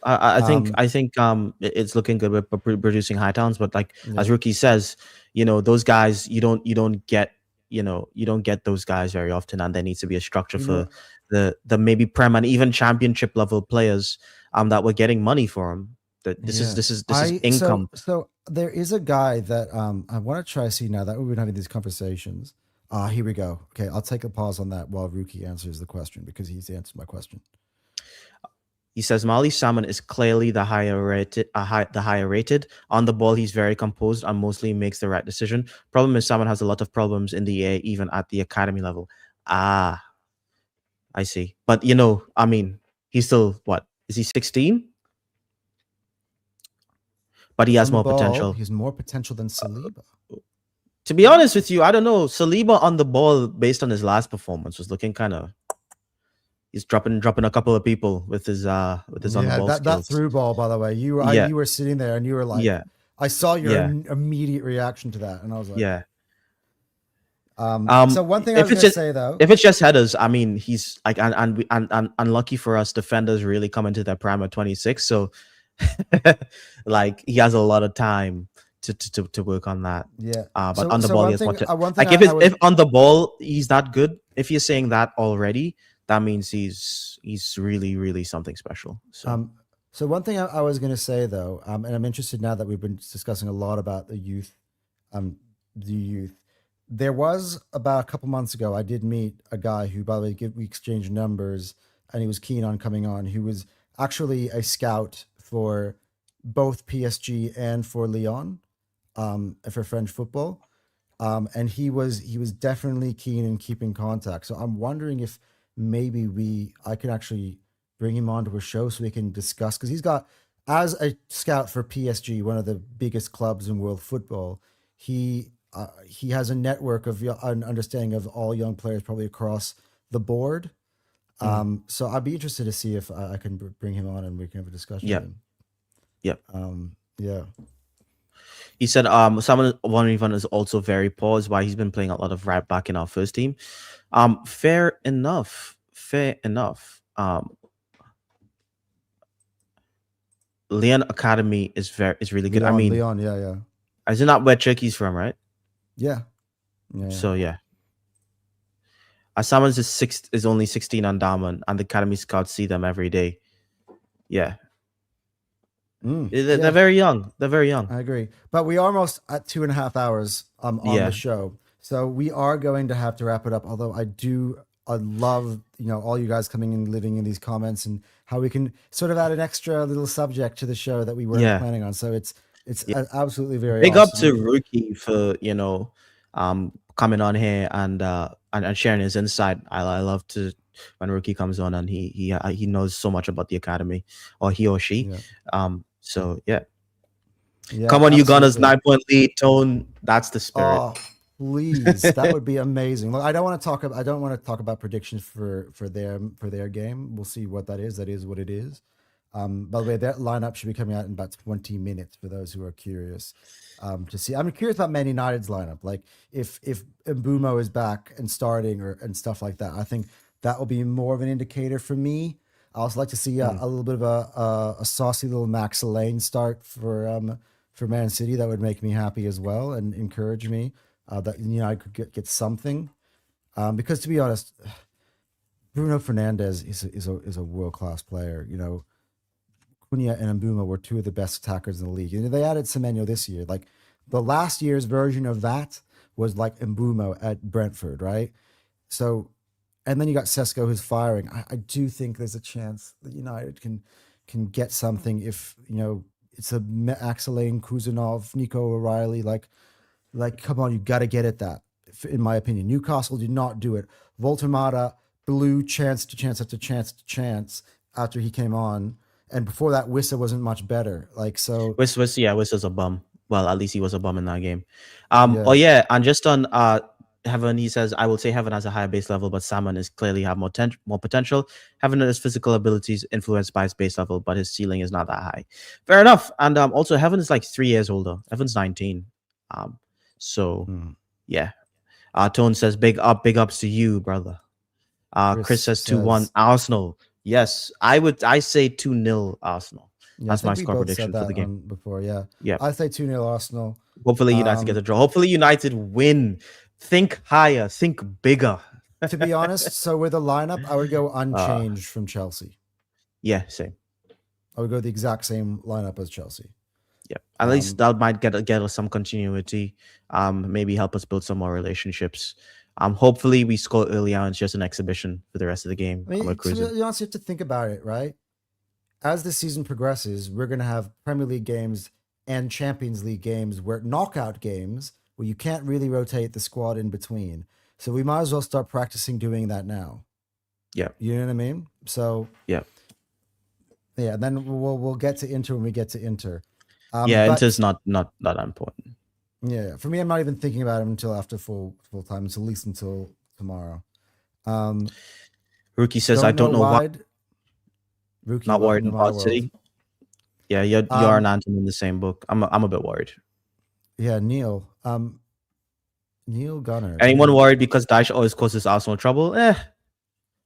Speaker 2: I think it's looking good. We're producing high talents, but like as Rookie says, those guys you don't get those guys very often, and there needs to be a structure for the maybe Prem and even Championship level players that we're getting money for them. This is income.
Speaker 1: So there is a guy that I want to try to see now that we've been having these conversations. Here we go. Okay, I'll take a pause on that while Rookie answers the question, because he's answered my question.
Speaker 2: He says Marley Salmon is clearly the higher rated. On the ball, he's very composed and mostly makes the right decision. Problem is Salmon has a lot of problems in the air, even at the academy level. I see. But he's still what? Is he 16? but he has more potential.
Speaker 1: He has more potential than Saliba.
Speaker 2: To be honest with you, I don't know. Saliba on the ball, based on his last performance, was looking kind of. He's dropping a couple of people with his on the ball skills.
Speaker 1: That through ball, by the way, you were sitting there and you were like, I saw your immediate reaction to that, and I was like, So one thing I was going to say though,
Speaker 2: if it's just headers, I mean, he's like, and unlucky for us, defenders really come into their prime at 26, so like he has a lot of time to work on that.
Speaker 1: Yeah.
Speaker 2: But on the ball, he has more like if on the ball he's not good. If you're saying that already, that means he's really, really something special.
Speaker 1: So one thing I was going to say though, and I'm interested now that we've been discussing a lot about the youth. There was about a couple months ago, I did meet a guy who, by the way, we exchanged numbers, and he was keen on coming on. Who was actually a scout for both PSG and for Lyon, for French football, and he was definitely keen in keeping contact. So I'm wondering if maybe I can actually bring him onto a show so we can discuss, because he's got, as a scout for PSG, one of the biggest clubs in world football, he has a network of an understanding of all young players probably across the board. So I'd be interested to see if I can bring him on and we can have a discussion. Yeah.
Speaker 2: He said someone wondering is also very paused why he's been playing a lot of right back in our first team. Fair enough. Lyon Academy is really good.
Speaker 1: Lyon, yeah.
Speaker 2: Isn't that where Turkey's from, right?
Speaker 1: Yeah.
Speaker 2: So Asaman's is only 16 on Diamond, and the academy scouts see them every day. Yeah. They're very young.
Speaker 1: I agree. But we are almost at 2.5 hours on the show. So we are going to have to wrap it up. Although I love, all you guys coming and living in these comments and how we can sort of add an extra little subject to the show that we weren't planning on. So it's absolutely very
Speaker 2: big
Speaker 1: awesome.
Speaker 2: Up to Rookie for coming on here and sharing his insight. I love to when Rookie comes on and he knows so much about the academy, or he or she. So come on, you Gunners, 9-point lead. Tone, that's the spirit.
Speaker 1: Oh, please, that would be amazing. Look, I don't want to talk about predictions for their game. We'll see what that is. That is what it is. By the way, that lineup should be coming out in about 20 minutes for those who are curious to see. I'm curious about Man United's lineup. Like if Mbumo is back and starting and stuff like that, I think that will be more of an indicator for me. I also like to see a little bit of a saucy little Max Lane start for Man City. That would make me happy as well and encourage me that I could get something. Because to be honest, Bruno Fernandes is a world-class player. Cunha and Mbumo were two of the best attackers in the league. They added Semenyo this year. Like the last year's version of that was like Mbumo at Brentford, right? So, and then you got Sesko who's firing. I do think there's a chance that United can get something if it's a Axelane, Kuzanov, Nico O'Reilly. Like come on, you got to get at that. In my opinion, Newcastle did not do it. Voltemata blew chance to chance after chance to chance after he came on. And before that, Wissa wasn't much better.
Speaker 2: Wissa's a bum. Well, at least he was a bum in that game. And just on Heaven, he says, I will say Heaven has a higher base level, but Salmon is clearly have more potential. Heaven has physical abilities influenced by his base level, but his ceiling is not that high. Fair enough. And also Heaven is like 3 years older. Heaven's 19. Tone says, big ups to you, brother. Chris says 2-1 Arsenal. Yes, I say 2-0 Arsenal. That's my score prediction for the game.
Speaker 1: Before, I say 2-0 Arsenal.
Speaker 2: Hopefully United get a draw. Hopefully United win. Think higher, think bigger.
Speaker 1: To be honest, so with the lineup, I would go unchanged from Chelsea.
Speaker 2: Yeah, same.
Speaker 1: I would go the exact same lineup as Chelsea.
Speaker 2: Yeah, at least that might get us some continuity. Maybe help us build some more relationships. Hopefully we score early on. It's just an exhibition for the rest of the game.
Speaker 1: You honestly have to think about it, right? As the season progresses, we're going to have Premier League games and Champions League games, knockout games, where you can't really rotate the squad in between. So we might as well start practicing doing that now.
Speaker 2: Yeah.
Speaker 1: You know what I mean? So
Speaker 2: yeah.
Speaker 1: Then we'll get to Inter when we get to Inter.
Speaker 2: Inter's not that important.
Speaker 1: Yeah, for me, I'm not even thinking about him until after full time. It's at least until tomorrow.
Speaker 2: Rookie says, I don't know why.
Speaker 1: Rookie,
Speaker 2: not worried in Pod City. Yeah, you are and Anton in the same book. I'm a bit worried.
Speaker 1: Yeah, Neil. Neil Gunner.
Speaker 2: Anyone worried because Daesh always causes Arsenal trouble?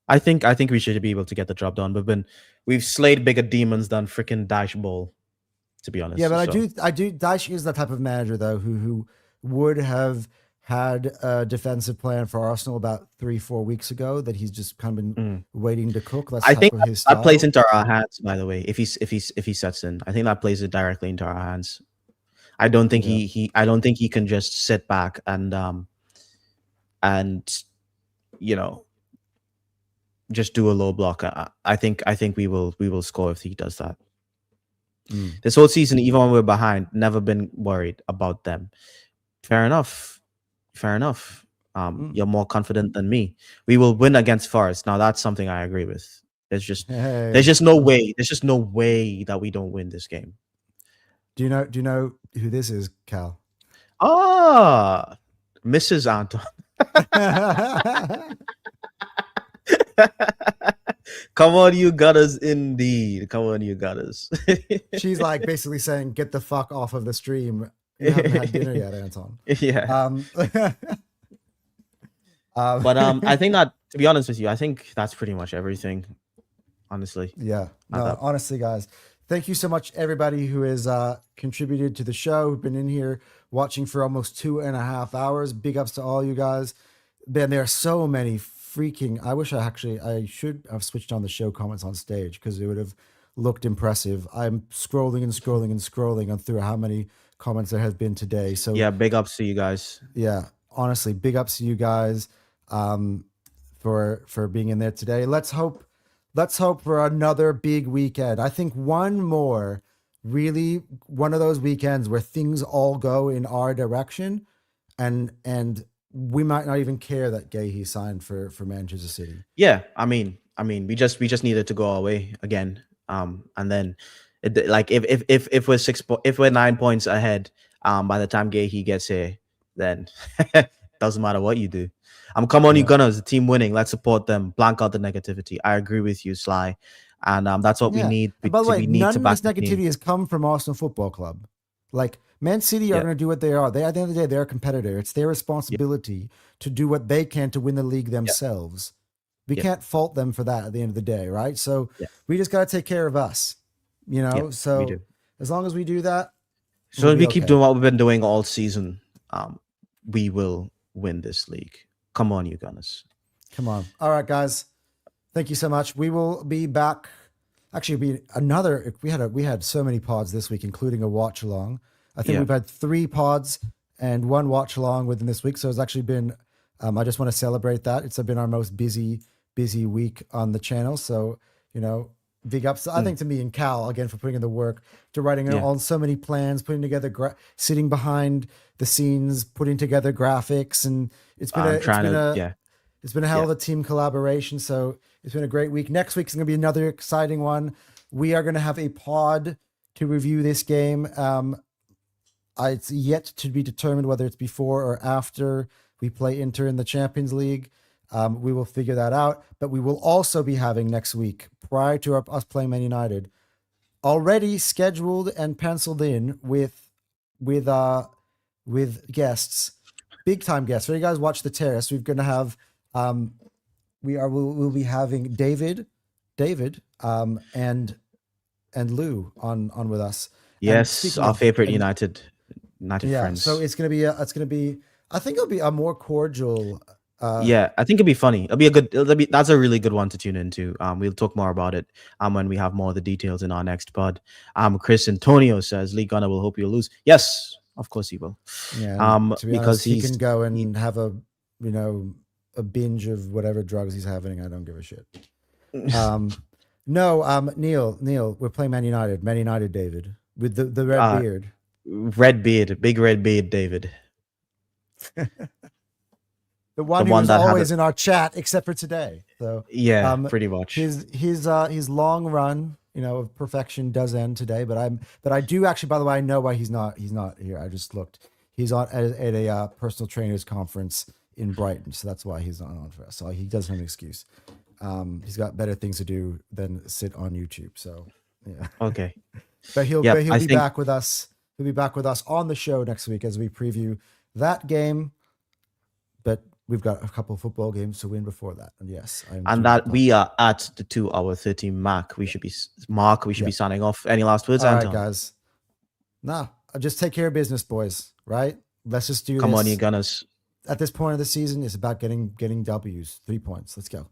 Speaker 2: I think we should be able to get the job done. We've slayed bigger demons than freaking Daesh Ball, to be honest.
Speaker 1: Yeah, but I do. Daesh is that type of manager though, who would have had a defensive plan for Arsenal about 3-4 weeks ago that he's just kind of been waiting to cook.
Speaker 2: I think that plays into our hands. By the way, if he sets in, I think that plays it directly into our hands. I don't think I don't think he can just sit back and just do a low block. I think we will score if he does that. This whole season, even when we're behind, never been worried about them. Fair enough. You're more confident than me. We will win against Forest. Now that's something I agree with. There's just no way. There's just no way that we don't win this game.
Speaker 1: Do you know who this is, Cal?
Speaker 2: Mrs. Anton. Come on, you gutters, indeed. Come on, you gutters.
Speaker 1: She's like basically saying, "Get the fuck off of the stream. You haven't had dinner yet, Anton."
Speaker 2: Yeah. But I think that, to be honest with you, I think that's pretty much everything. Honestly.
Speaker 1: Yeah. No, honestly, guys. Thank you so much, everybody who has contributed to the show, who've been in here watching for almost 2.5 hours. Big ups to all you guys. Man, there are so many freaking... I should have switched on the show comments on stage because it would have looked impressive. I'm scrolling on through how many comments there has been today. So
Speaker 2: yeah, big ups to you guys.
Speaker 1: Yeah, honestly, big ups to you guys for being in there today. Let's hope for another big weekend. I think one of those weekends where things all go in our direction, and we might not even care that Gahey signed for Manchester City.
Speaker 2: Yeah, I mean, we just needed to go our way again, and then if we're 9 points ahead, by the time Gahey gets here, then doesn't matter what you do. Come on, you Gunners, the team winning. Let's support them. Blank out the negativity. I agree with you, Sly. And that's what we need.
Speaker 1: And by the way, none of this negativity has come from Arsenal Football Club. Like, Man City are going to do what they are. At the end of the day, they're a competitor. It's their responsibility to do what they can to win the league themselves. We can't fault them for that at the end of the day, right? So we just got to take care of us, So as long as we do that.
Speaker 2: So we keep doing what we've been doing all season, we will win this league. Come on, you Gunners.
Speaker 1: Come on. All right, guys. Thank you so much. We will be back. Actually, we had so many pods this week, including a watch along. I think we've had 3 pods and 1 watch along within this week. So it's actually been, I just want to celebrate that. It's been our most busy week on the channel. So, big ups, I think, to me and Cal, again, for putting in the work, to writing on so many plans, putting together, sitting behind the scenes, putting together graphics. And it's been a hell of a team collaboration. So it's been a great week. Next week's going to be another exciting one. We are going to have a pod to review this game. It's yet to be determined whether it's before or after we play Inter in the Champions League. We will figure that out. But we will also be having next week, prior to us playing Man United, already scheduled and penciled in with guests, big time guests. So you guys watch the Terrace. We're going to have we'll be having David, and Lou on with us.
Speaker 2: Yes, our favorite United friends.
Speaker 1: So it's gonna be I think it'll be a more cordial.
Speaker 2: I think it'll be funny. That's a really good one to tune into. We'll talk more about it when we have more of the details in our next pod. Chris Antonio says Lee Gunner will hope you lose. Yes, of course he will.
Speaker 1: Yeah, because he can go and have a binge of whatever drugs he's having. I don't give a shit. Neil, we're playing Man United, David, with the red beard.
Speaker 2: Big red beard, David.
Speaker 1: The one who's always in our chat, except for today. So
Speaker 2: pretty much.
Speaker 1: His long run of perfection does end today. But I do actually, by the way, I know why he's not here. I just looked. He's on at a personal trainers conference in Brighton, so that's why he's not on for us. So he doesn't have an excuse. He's got better things to do than sit on YouTube. So yeah.
Speaker 2: Okay.
Speaker 1: But he'll be back with us. He'll be back with us on the show next week as we preview that game. But we've got a couple of football games to win before that. And yes,
Speaker 2: we are at the 2 hour 13 mark. We should be signing off. Any last words, Anton?
Speaker 1: All right, guys. Nah, just take care of business, boys. Right? Let's just do this.
Speaker 2: Come on, you Gunners.
Speaker 1: At this point of the season, it's about getting W's, 3 points. Let's go.